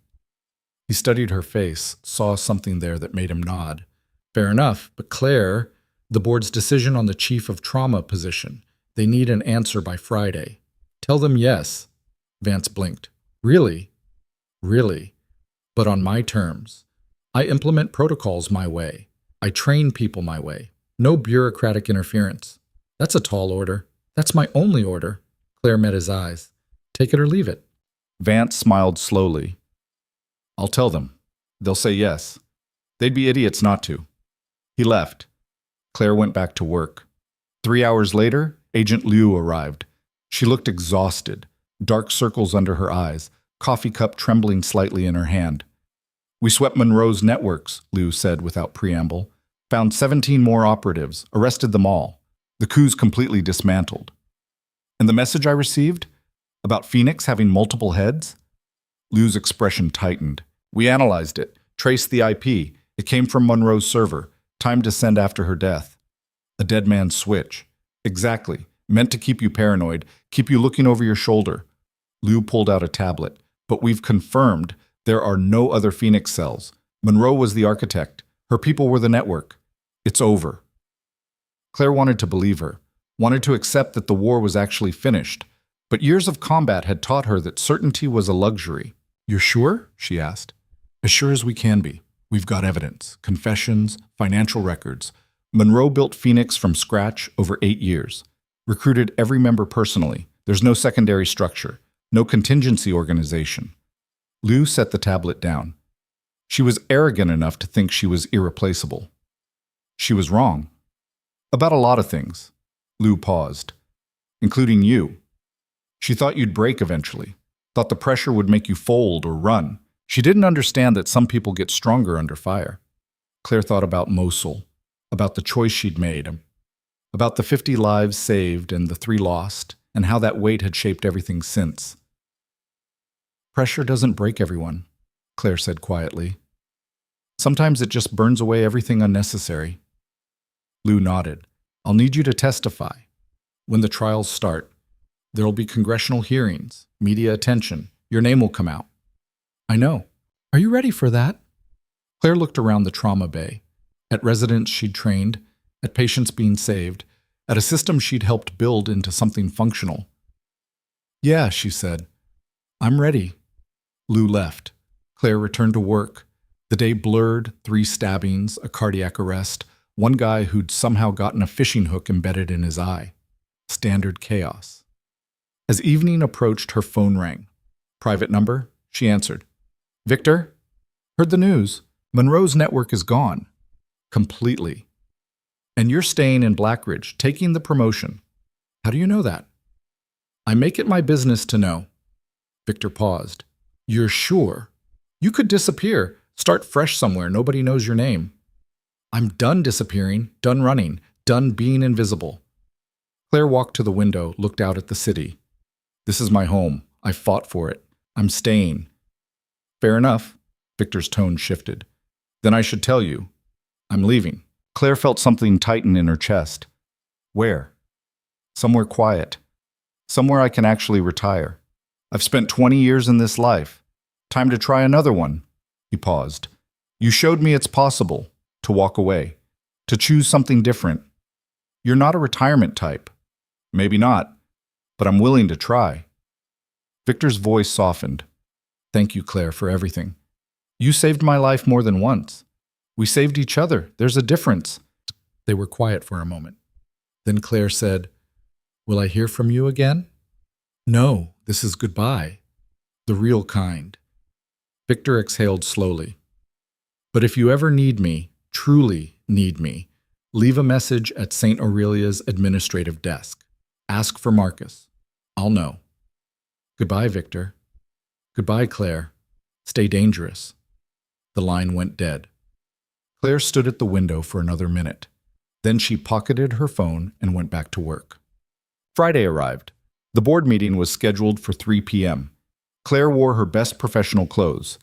Speaker 1: He studied her face, saw something there that made him nod. "Fair enough, but Claire, the board's decision on the chief of trauma position. They need an answer by Friday." "Tell them yes." Vance blinked. "Really?" "Really. But on my terms. I implement protocols my way. I train people my way. No bureaucratic interference." "That's a tall order." "That's my only order." Claire met his eyes. "Take it or leave it." Vance smiled slowly. "I'll tell them. They'll say yes. They'd be idiots not to." He left. Claire went back to work. 3 hours later, Agent Liu arrived. She looked exhausted, dark circles under her eyes, coffee cup trembling slightly in her hand. "We swept Monroe's networks," Liu said without preamble. "Found 17 more operatives, arrested them all. The coup's completely dismantled." "And the message I received? About Phoenix having multiple heads?" Liu's expression tightened. "We analyzed it, traced the IP. It came from Monroe's server. Time to send after her death." "A dead man's switch." "Exactly. Meant to keep you paranoid, keep you looking over your shoulder." Liu pulled out a tablet. "But we've confirmed there are no other Phoenix cells. Monroe was the architect. Her people were the network. It's over." Claire wanted to believe her, wanted to accept that the war was actually finished. But years of combat had taught her that certainty was a luxury. "You're sure?" she asked. "As sure as we can be. We've got evidence, confessions, financial records. Monroe built Phoenix from scratch over 8 years. Recruited every member personally. There's no secondary structure, no contingency organization." Liu set the tablet down. She was arrogant enough to think she was irreplaceable. She was wrong. About a lot of things. Liu paused. "Including you. She thought you'd break eventually. Thought the pressure would make you fold or run. She didn't understand that some people get stronger under fire." Claire thought about Mosul, about the choice she'd made, about the 50 lives saved and the 3 lost, and how that weight had shaped everything since. "Pressure doesn't break everyone," Claire said quietly. "Sometimes it just burns away everything unnecessary." Liu nodded. "I'll need you to testify. When the trials start, there'll be congressional hearings, media attention. Your name will come out." "I know. Are you ready for that?" Claire looked around the trauma bay, at residents she'd trained, at patients being saved, at a system she'd helped build into something functional. "Yeah," she said. "I'm ready." Liu left. Claire returned to work. The day blurred, 3 stabbings, a cardiac arrest, one guy who'd somehow gotten a fishing hook embedded in his eye. Standard chaos. As evening approached, her phone rang. "Private number?" She answered. "Victor? Heard the news. Monroe's network is gone. Completely. And you're staying in Black Ridge, taking the promotion. How do you know that?" "I make it my business to know." Victor paused. "You're sure? You could disappear, start fresh somewhere, nobody knows your name." "I'm done disappearing, done running, done being invisible." Claire walked to the window, looked out at the city. "This is my home. I fought for it. I'm staying." "Fair enough." Victor's tone shifted. "Then I should tell you. I'm leaving." Claire felt something tighten in her chest. "Where?" "Somewhere quiet. Somewhere I can actually retire. I've spent 20 years in this life. Time to try another one." He paused. "You showed me it's possible to walk away, to choose something different. You're not a retirement type. Maybe not, but I'm willing to try." Victor's voice softened. "Thank you, Claire, for everything. You saved my life more than once. We saved each other. There's a difference." They were quiet for a moment. Then Claire said, "Will I hear from you again?" "No, this is goodbye. The real kind." Victor exhaled slowly. "But if you ever need me, truly need me,
Speaker 2: Leave a message at St. Aurelia's administrative desk. Ask for Marcus. I'll know. Goodbye, Victor. Goodbye, Claire. Stay dangerous. The line went dead. Claire stood at the window for another minute. Then she pocketed her phone and went back to work.
Speaker 1: Friday arrived. The board meeting was scheduled for 3 p.m. Claire wore her best professional clothes.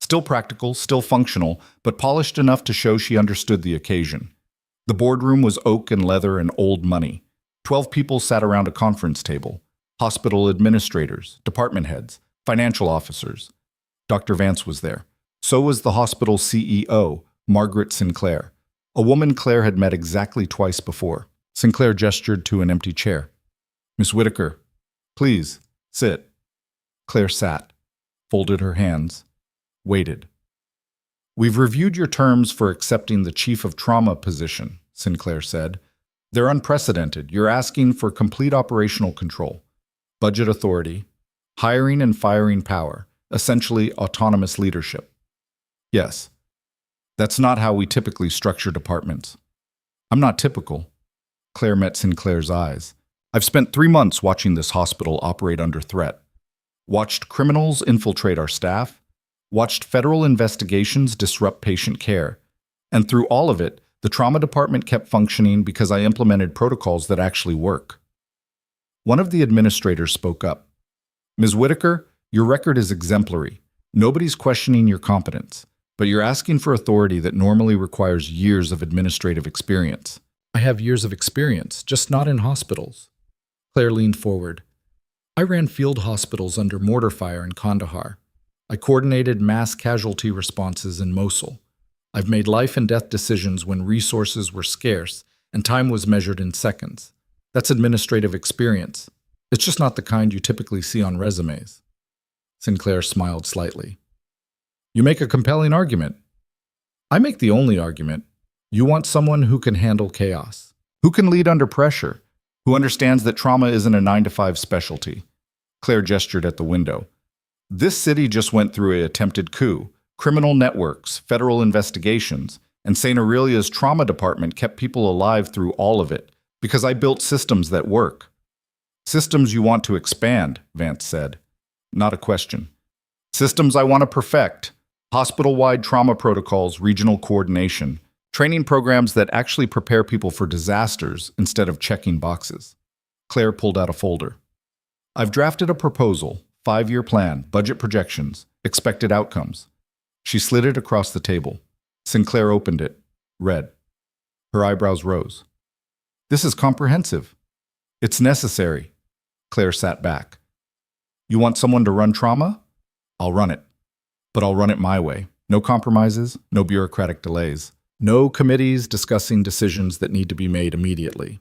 Speaker 1: Still practical, still functional, but polished enough to show she understood the occasion. The boardroom was oak and leather and old money. 12 people sat around a conference table. Hospital administrators, department heads, financial officers. Dr. Vance was there. So was the hospital CEO, Margaret Sinclair, a woman Claire had met exactly twice before. Sinclair gestured to an empty chair. Miss Whitaker, please, sit. Claire sat, folded her hands, waited. We've reviewed your terms for accepting the chief of trauma position, Sinclair said. They're unprecedented. You're asking for complete operational control, budget authority, hiring and firing power, essentially autonomous leadership. Yes, that's not how we typically structure departments. I'm not typical. Claire met Sinclair's eyes. I've spent 3 months watching this hospital operate under threat. Watched criminals infiltrate our staff, watched federal investigations disrupt patient care, and through all of it, the trauma department kept functioning because I implemented protocols that actually work. One of the administrators spoke up. Ms. Whitaker, your record is exemplary. Nobody's questioning your competence, but you're asking for authority that normally requires years of administrative experience.
Speaker 2: I have years of experience, just not in hospitals. Claire leaned forward. I ran field hospitals under mortar fire in Kandahar. I coordinated mass casualty responses in Mosul. I've made life and death decisions when resources were scarce and time was measured in seconds. That's administrative experience. It's just not the kind you typically see on resumes. Sinclair smiled slightly. You make a compelling argument. I make the only argument. You want someone who can handle chaos, who can lead under pressure, who understands that trauma isn't a 9-to-5 specialty. Claire gestured at the window. This city just went through an attempted coup, criminal networks, federal investigations, and St. Aurelia's trauma department kept people alive through all of it because I built systems that work. Systems you want to expand, Vance said. Not a question. Systems I want to perfect. Hospital-wide trauma protocols, regional coordination, training programs that actually prepare people for disasters instead of checking boxes. Claire pulled out a folder. I've drafted a proposal, 5-year plan, budget projections, expected outcomes. She slid it across the table. Sinclair opened it, read. Her eyebrows rose. This is comprehensive. It's necessary. Claire sat back. You want someone to run trauma? I'll run it. But I'll run it my way. No compromises, no bureaucratic delays. No committees discussing decisions that need to be made immediately.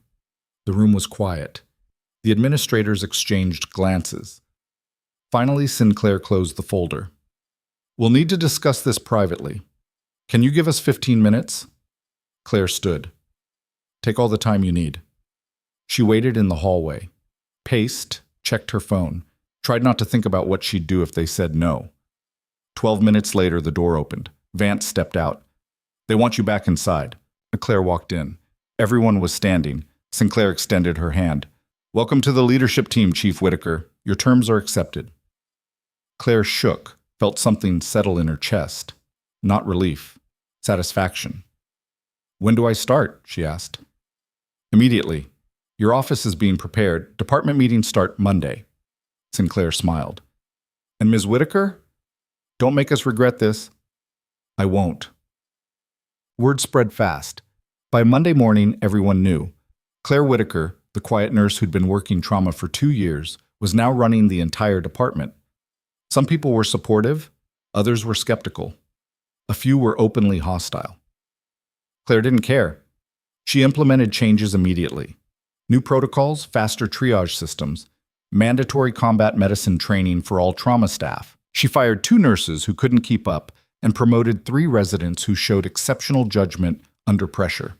Speaker 2: The room was quiet. The administrators exchanged glances. Finally, Sinclair closed the folder. We'll need to discuss this privately. Can you give us 15 minutes? Claire stood. Take all the time you need. She waited in the hallway, paced, checked her phone, tried not to think about what she'd do if they said no. 12 minutes later, the door opened. Vance stepped out. They want you back inside. Claire walked in. Everyone was standing. Sinclair extended her hand. Welcome to the leadership team, Chief Whitaker. Your terms are accepted. Claire shook, felt something settle in her chest. Not relief, satisfaction. When do I start? She asked. Immediately. Your office is being prepared. Department meetings start Monday. Sinclair smiled. And Ms. Whitaker? Don't make us regret this. I won't. Word spread fast. By Monday morning, everyone knew. Claire Whitaker, the quiet nurse who'd been working trauma for 2 years, was now running the entire department. Some people were supportive, others were skeptical. A few were openly hostile. Claire didn't care. She implemented changes immediately. New protocols, faster triage systems, mandatory combat medicine training for all trauma staff. She fired 2 nurses who couldn't keep up and promoted 3 residents who showed exceptional judgment under pressure.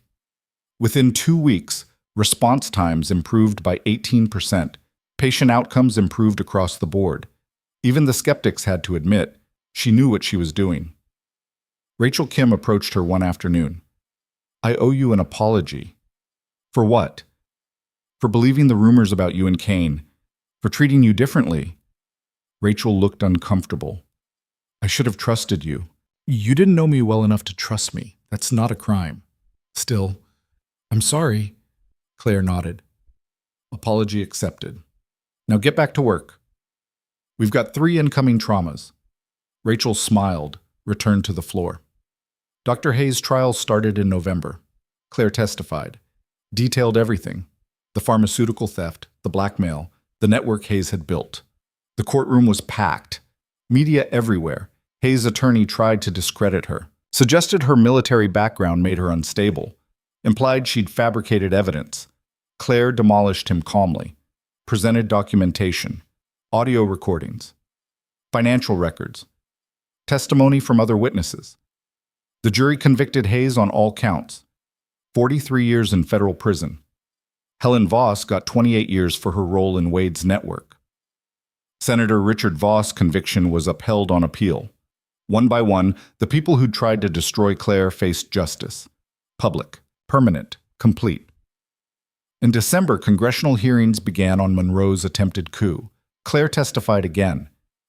Speaker 2: Within 2 weeks, response times improved by 18%. Patient outcomes improved across the board. Even the skeptics had to admit she knew what she was doing. Rachel Kim approached her one afternoon.
Speaker 1: I owe you an apology. For what? For believing the rumors about you and Kane. For treating you differently. Rachel looked uncomfortable. I should have trusted you.
Speaker 2: You didn't know me well enough to trust me. That's not a crime. Still, I'm sorry. Claire nodded.
Speaker 1: Apology accepted. Now get back to work. We've got 3 incoming traumas. Rachel smiled, returned to the floor. Dr. Hayes' trial started in November. Claire testified. Detailed everything. The pharmaceutical theft, the blackmail, the network Hayes had built. The courtroom was packed. Media everywhere. Hayes' attorney tried to discredit her. Suggested her military background made her unstable. Implied she'd fabricated evidence. Claire demolished him calmly. Presented documentation. Audio recordings. Financial records. Testimony from other witnesses. The jury convicted Hayes on all counts. 43 years in federal prison. Helen Voss got 28 years for her role in Wade's network. Senator Richard Voss' conviction was upheld on appeal. One by one, the people who'd tried to destroy Claire faced justice. Public, permanent, complete. In December, congressional hearings began on Monroe's attempted coup. Claire testified again.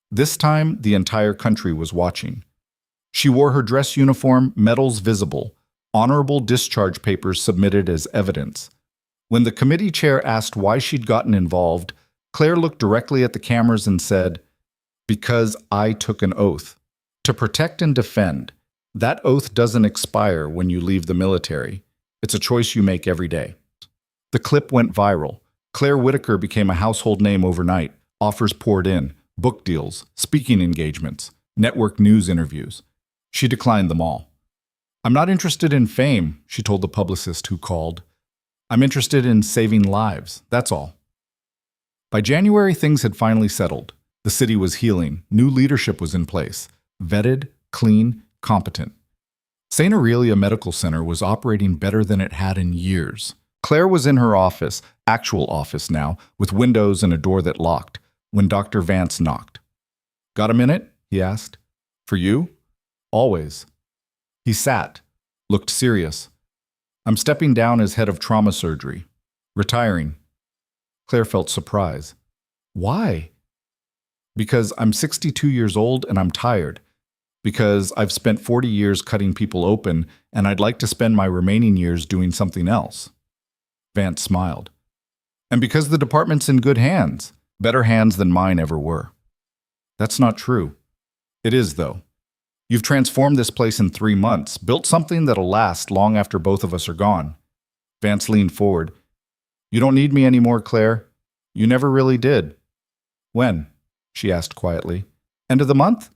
Speaker 1: This time, the entire country was watching. She wore her dress uniform, medals visible, honorable discharge papers submitted as evidence. When the committee chair asked why she'd gotten involved, Claire looked directly at the cameras and said, "Because I took an oath. To protect and defend. That oath doesn't expire when you leave the military. It's a choice you make every day." The clip went viral. Claire Whitaker became a household name overnight. Offers poured in, book deals, speaking engagements, network news interviews. She declined them all. "I'm not interested in fame," she told the publicist who called. "I'm interested in saving lives, that's all." By January, things had finally settled. The city was healing. New leadership was in place. Vetted, clean, competent. St. Aurelia Medical Center was operating better than it had in years. Claire was in her office, actual office now, with windows and a door that locked, when Dr. Vance knocked. "Got a minute?" he asked. "For you?" "Always." He sat, looked serious. "I'm stepping down as head of trauma surgery. Retiring." Claire felt surprise. "Why?" "Because I'm 62 years old and I'm tired. Because I've spent 40 years cutting people open and I'd like to spend my remaining years doing something else." Vance smiled. "And because the department's in good hands. Better hands than mine ever were." "That's not true." "It is, though. You've transformed this place in 3 months, built something that'll last long after both of us are gone." Vance leaned forward. "You don't need me anymore, Claire. You never really did." "When?" she asked quietly. "End of the month?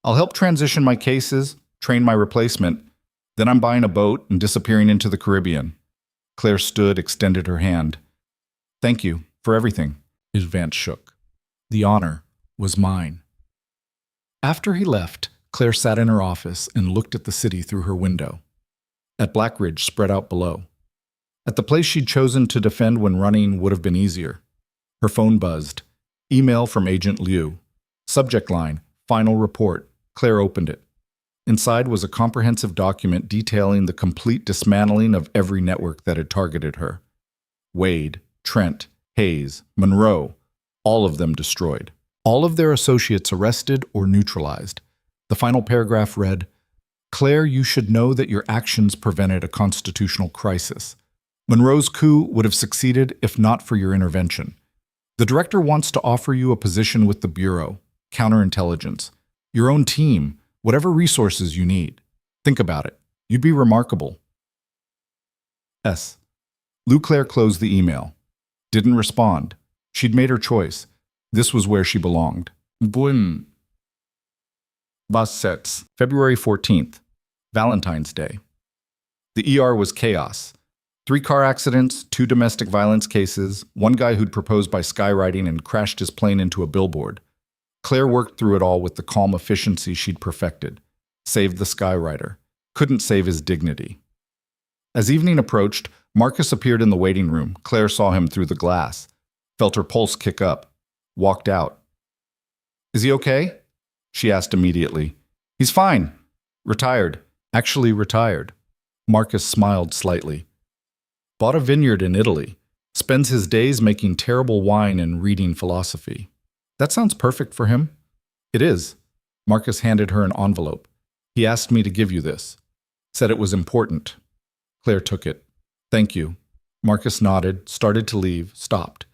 Speaker 1: I'll help transition my cases, train my replacement. Then I'm buying a boat and disappearing into the Caribbean." Claire stood, extended her hand. "Thank you for everything." His Vance shook. "The honor was mine." After he left, Claire sat in her office and looked at the city through her window. At Black Ridge spread out below. At the place she'd chosen to defend when running would have been easier. Her phone buzzed. Email from Agent Liu. Subject line, final report. Claire opened it. Inside was a comprehensive document detailing the complete dismantling of every network that had targeted her. Wade, Trent, Hayes, Monroe, all of them destroyed. All of their associates arrested or neutralized. The final paragraph read, "Claire, you should know that your actions prevented a constitutional crisis. Monroe's coup would have succeeded if not for your intervention. The director wants to offer you a position with the Bureau, counterintelligence, your own team, whatever resources you need. Think about it. You'd be remarkable." S. Lou Claire closed the email. Didn't respond. She'd made her choice. This was where she belonged. Boom. Bus sets. February 14th. Valentine's Day. The ER was chaos. 3 car accidents, 2 domestic violence cases, 1 guy who'd proposed by skywriting and crashed his plane into a billboard. Claire worked through it all with the calm efficiency she'd perfected. Saved the skywriter. Couldn't save his dignity. As evening approached, Marcus appeared in the waiting room. Claire saw him through the glass. Felt her pulse kick up. Walked out. "Is he okay?" she asked immediately. "He's fine. Retired. Actually retired." Marcus smiled slightly. Bought a vineyard in Italy. Spends his days making terrible wine and reading philosophy. That sounds perfect for him. It is. Marcus handed her an envelope. He asked me to give you this. Said it was important. Claire took it. Thank you. Marcus nodded, started to leave, stopped.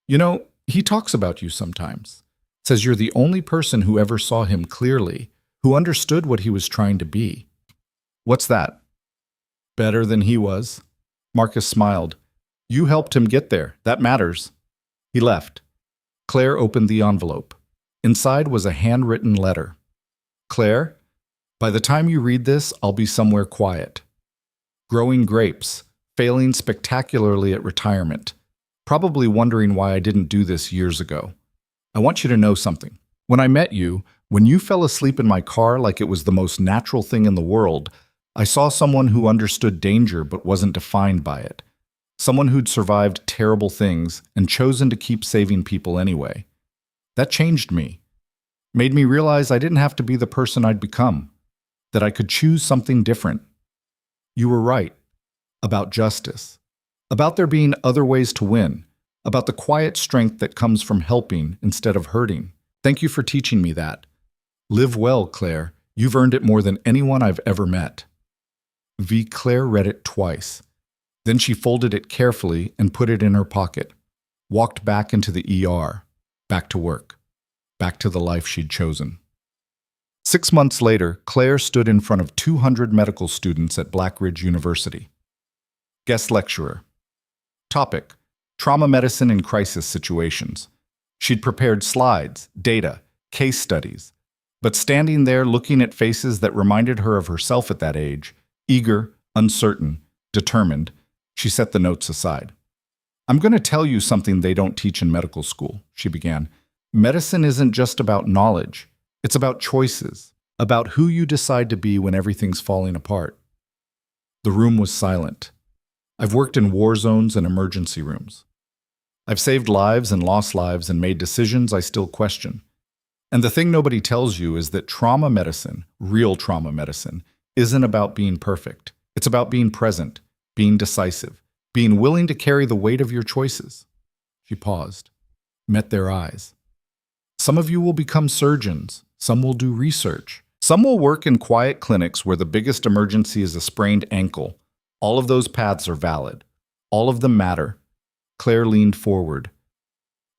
Speaker 1: You know, he talks about you sometimes. Says you're the only person who ever saw him clearly, who understood what he was trying to be. What's that? Better than he was. Marcus smiled. You helped him get there. That matters. He left. Claire opened the envelope. Inside was a handwritten letter. Claire, by the time you read this, I'll be somewhere quiet. Growing grapes, failing spectacularly at retirement, probably wondering why I didn't do this years ago. I want you to know something. When I met you, when you fell asleep in my car like it was the most natural thing in the world, I saw someone who understood danger but wasn't defined by it. Someone who'd survived terrible things and chosen to keep saving people anyway. That changed me. Made me realize I didn't have to be the person I'd become. That I could choose something different. You were right. About justice. About there being other ways to win. About the quiet strength that comes from helping instead of hurting. Thank you for teaching me that. Live well, Claire. You've earned it more than anyone I've ever met. Claire read it twice. Then she folded it carefully and put it in her pocket. Walked back into the ER. Back to work. Back to the life she'd chosen. 6 months later, Claire stood in front of 200 medical students at Blackridge University. Guest lecturer. Topic: trauma medicine in crisis situations. She'd prepared slides, data, case studies, but standing there looking at faces that reminded her of herself at that age, eager, uncertain, determined, she set the notes aside. I'm going to tell you something they don't teach in medical school, she began. Medicine isn't just about knowledge. It's about choices, about who you decide to be when everything's falling apart. The room was silent. I've worked in war zones and emergency rooms. I've saved lives and lost lives and made decisions I still question. And the thing nobody tells you is that trauma medicine, real trauma medicine, isn't about being perfect. It's about being present, being decisive, being willing to carry the weight of your choices. She paused, met their eyes. Some of you will become surgeons. Some will do research. Some will work in quiet clinics where the biggest emergency is a sprained ankle. All of those paths are valid. All of them matter. Claire leaned forward.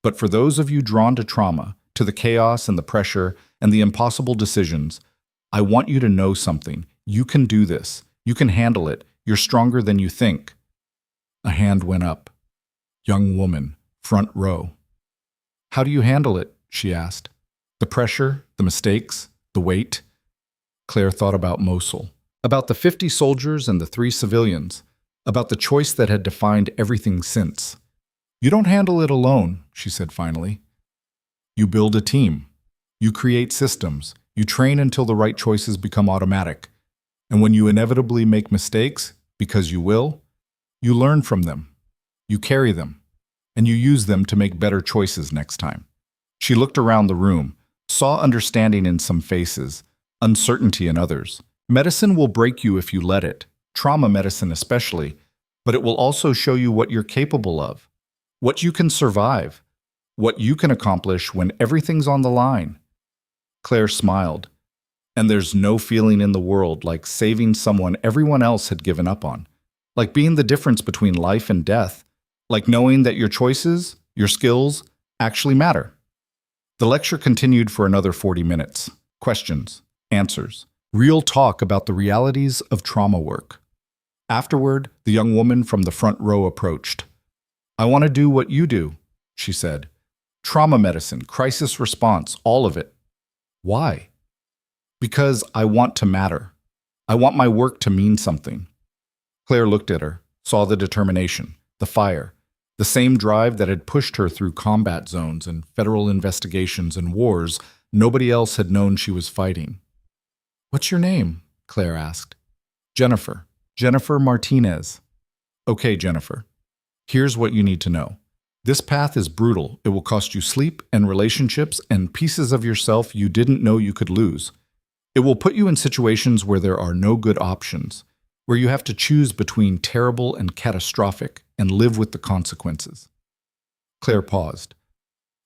Speaker 1: But for those of you drawn to trauma, to the chaos and the pressure and the impossible decisions, I want you to know something. You can do this. You can handle it. You're stronger than you think. A hand went up. Young woman, front row. How do you handle it? She asked. The pressure, the mistakes, the weight. Claire thought about Mosul, about the 50 soldiers and the 3 civilians, about the choice that had defined everything since. You don't handle it alone, she said finally. You build a team. You create systems. You train until the right choices become automatic. And when you inevitably make mistakes, because you will, you learn from them. You carry them. And you use them to make better choices next time. She looked around the room, saw understanding in some faces, uncertainty in others. Medicine will break you if you let it, trauma medicine especially, but it will also show you what you're capable of, what you can survive, what you can accomplish when everything's on the line. Claire smiled. And there's no feeling in the world like saving someone everyone else had given up on, like being the difference between life and death, like knowing that your choices, your skills, actually matter. The lecture continued for another 40 minutes. Questions, answers, real talk about the realities of trauma work. Afterward, the young woman from the front row approached. I want to do what you do, she said. Trauma medicine, crisis response, all of it. Why? Because I want to matter. I want my work to mean something. Claire looked at her, saw the determination, the fire, the same drive that had pushed her through combat zones and federal investigations and wars nobody else had known she was fighting. What's your name? Claire asked. Jennifer. Jennifer Martinez. Okay, Jennifer. Here's what you need to know. This path is brutal. It will cost you sleep and relationships and pieces of yourself you didn't know you could lose. It will put you in situations where there are no good options. where you have to choose between terrible and catastrophic and live with the consequences. Claire paused.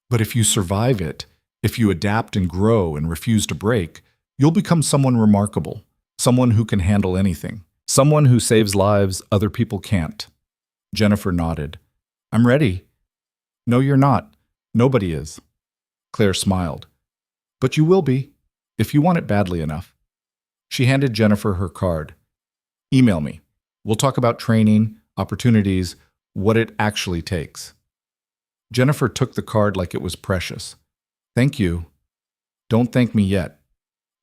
Speaker 1: But if you survive it, if you adapt and grow and refuse to break, you'll become someone remarkable, someone who can handle anything, someone who saves lives other people can't. Jennifer nodded. I'm ready. No, you're not. Nobody is. Claire smiled. But you will be, if you want it badly enough. She handed Jennifer her card. Email me. We'll talk about training, opportunities, what it actually takes. Jennifer took the card like it was precious. Thank you. Don't thank me yet.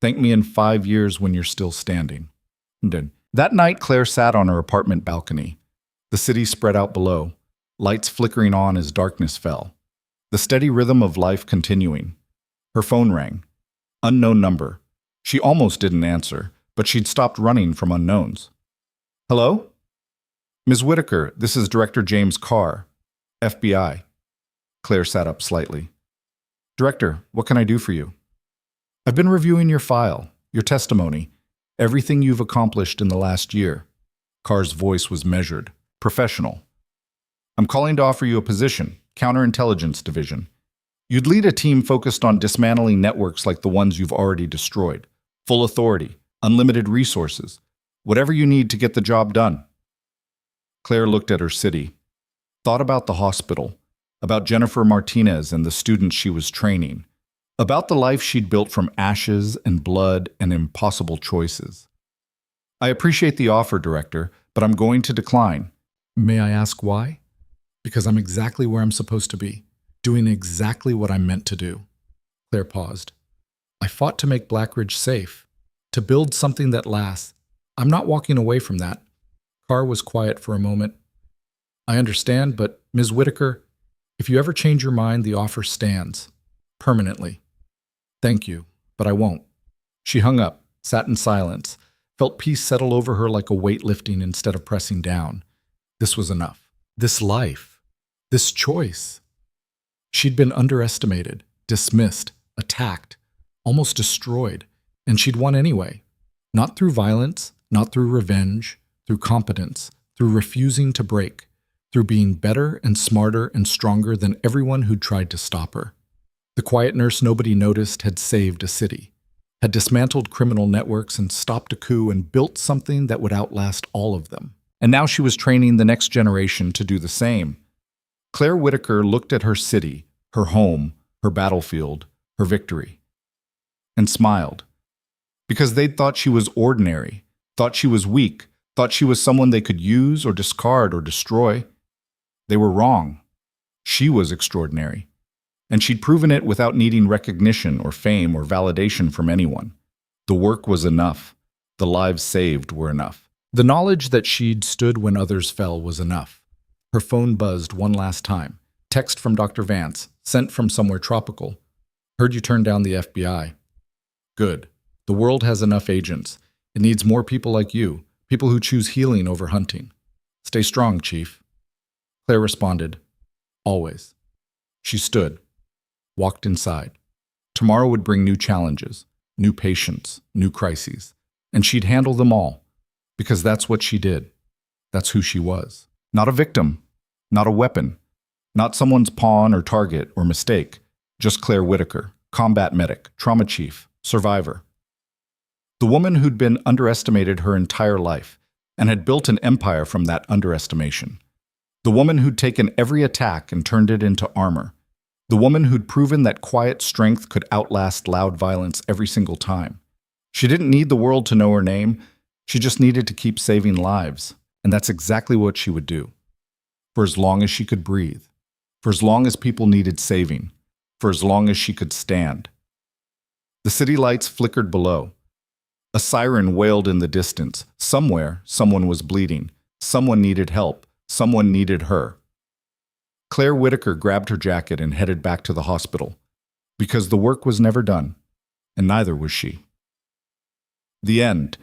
Speaker 1: Thank me in 5 years when you're still standing. That night, Claire sat on her apartment balcony. The city spread out below, lights flickering on as darkness fell. The steady rhythm of life continuing. Her phone rang. Unknown number. She almost didn't answer, but she'd stopped running from unknowns. Hello? Ms. Whitaker, this is Director James Carr, FBI. Claire sat up slightly. Director, what can I do for you? I've been reviewing your file, your testimony, everything you've accomplished in the last year. Carr's voice was measured, professional. I'm calling to offer you a position, Counterintelligence Division. You'd lead a team focused on dismantling networks like the ones you've already destroyed. Full authority, unlimited resources, whatever you need to get the job done. Claire looked at her city, thought about the hospital, about Jennifer Martinez and the students she was training, about the life she'd built from ashes and blood and impossible choices. I appreciate the offer, Director, but I'm going to decline. May I ask why? Because I'm exactly where I'm supposed to be, doing exactly what I'm meant to do. Claire paused. I fought to make Blackridge safe, to build something that lasts. I'm not walking away from that. Carr was quiet for a moment. I understand, but Ms. Whitaker, if you ever change your mind, the offer stands. Permanently. Thank you, but I won't. She hung up, sat in silence, felt peace settle over her like a weight lifting instead of pressing down. This was enough. This life. This choice. She'd been underestimated, dismissed, attacked, almost destroyed, and she'd won anyway. Not through violence, not through revenge, through competence, through refusing to break, through being better and smarter and stronger than everyone who'd tried to stop her. The quiet nurse nobody noticed had saved a city, had dismantled criminal networks and stopped a coup and built something that would outlast all of them. And now she was training the next generation to do the same. Claire Whitaker looked at her city, her home, her battlefield, her victory, and smiled. Because they'd thought she was ordinary, thought she was weak, thought she was someone they could use or discard or destroy. They were wrong. She was extraordinary. And she'd proven it without needing recognition or fame or validation from anyone. The work was enough. The lives saved were enough. The knowledge that she'd stood when others fell was enough. Her phone buzzed one last time. Text from Dr. Vance, sent from somewhere tropical. Heard you turned down the FBI. Good. The world has enough agents. It needs more people like you, people who choose healing over hunting. Stay strong, Chief. Claire responded, always. She stood, walked inside. Tomorrow would bring new challenges, new patients, new crises, and she'd handle them all, because that's what she did. That's who she was. Not a victim, not a weapon, not someone's pawn or target or mistake, just Claire Whitaker, combat medic, trauma chief, survivor. The woman who'd been underestimated her entire life and had built an empire from that underestimation. The woman who'd taken every attack and turned it into armor. The woman who'd proven that quiet strength could outlast loud violence every single time. She didn't need the world to know her name. She just needed to keep saving lives. And that's exactly what she would do. For as long as she could breathe. For as long as people needed saving. For as long as she could stand. The city lights flickered below. A siren wailed in the distance. Somewhere, someone was bleeding. Someone needed help. Someone needed her. Claire Whitaker grabbed her jacket and headed back to the hospital. Because the work was never done. And neither was she. The end.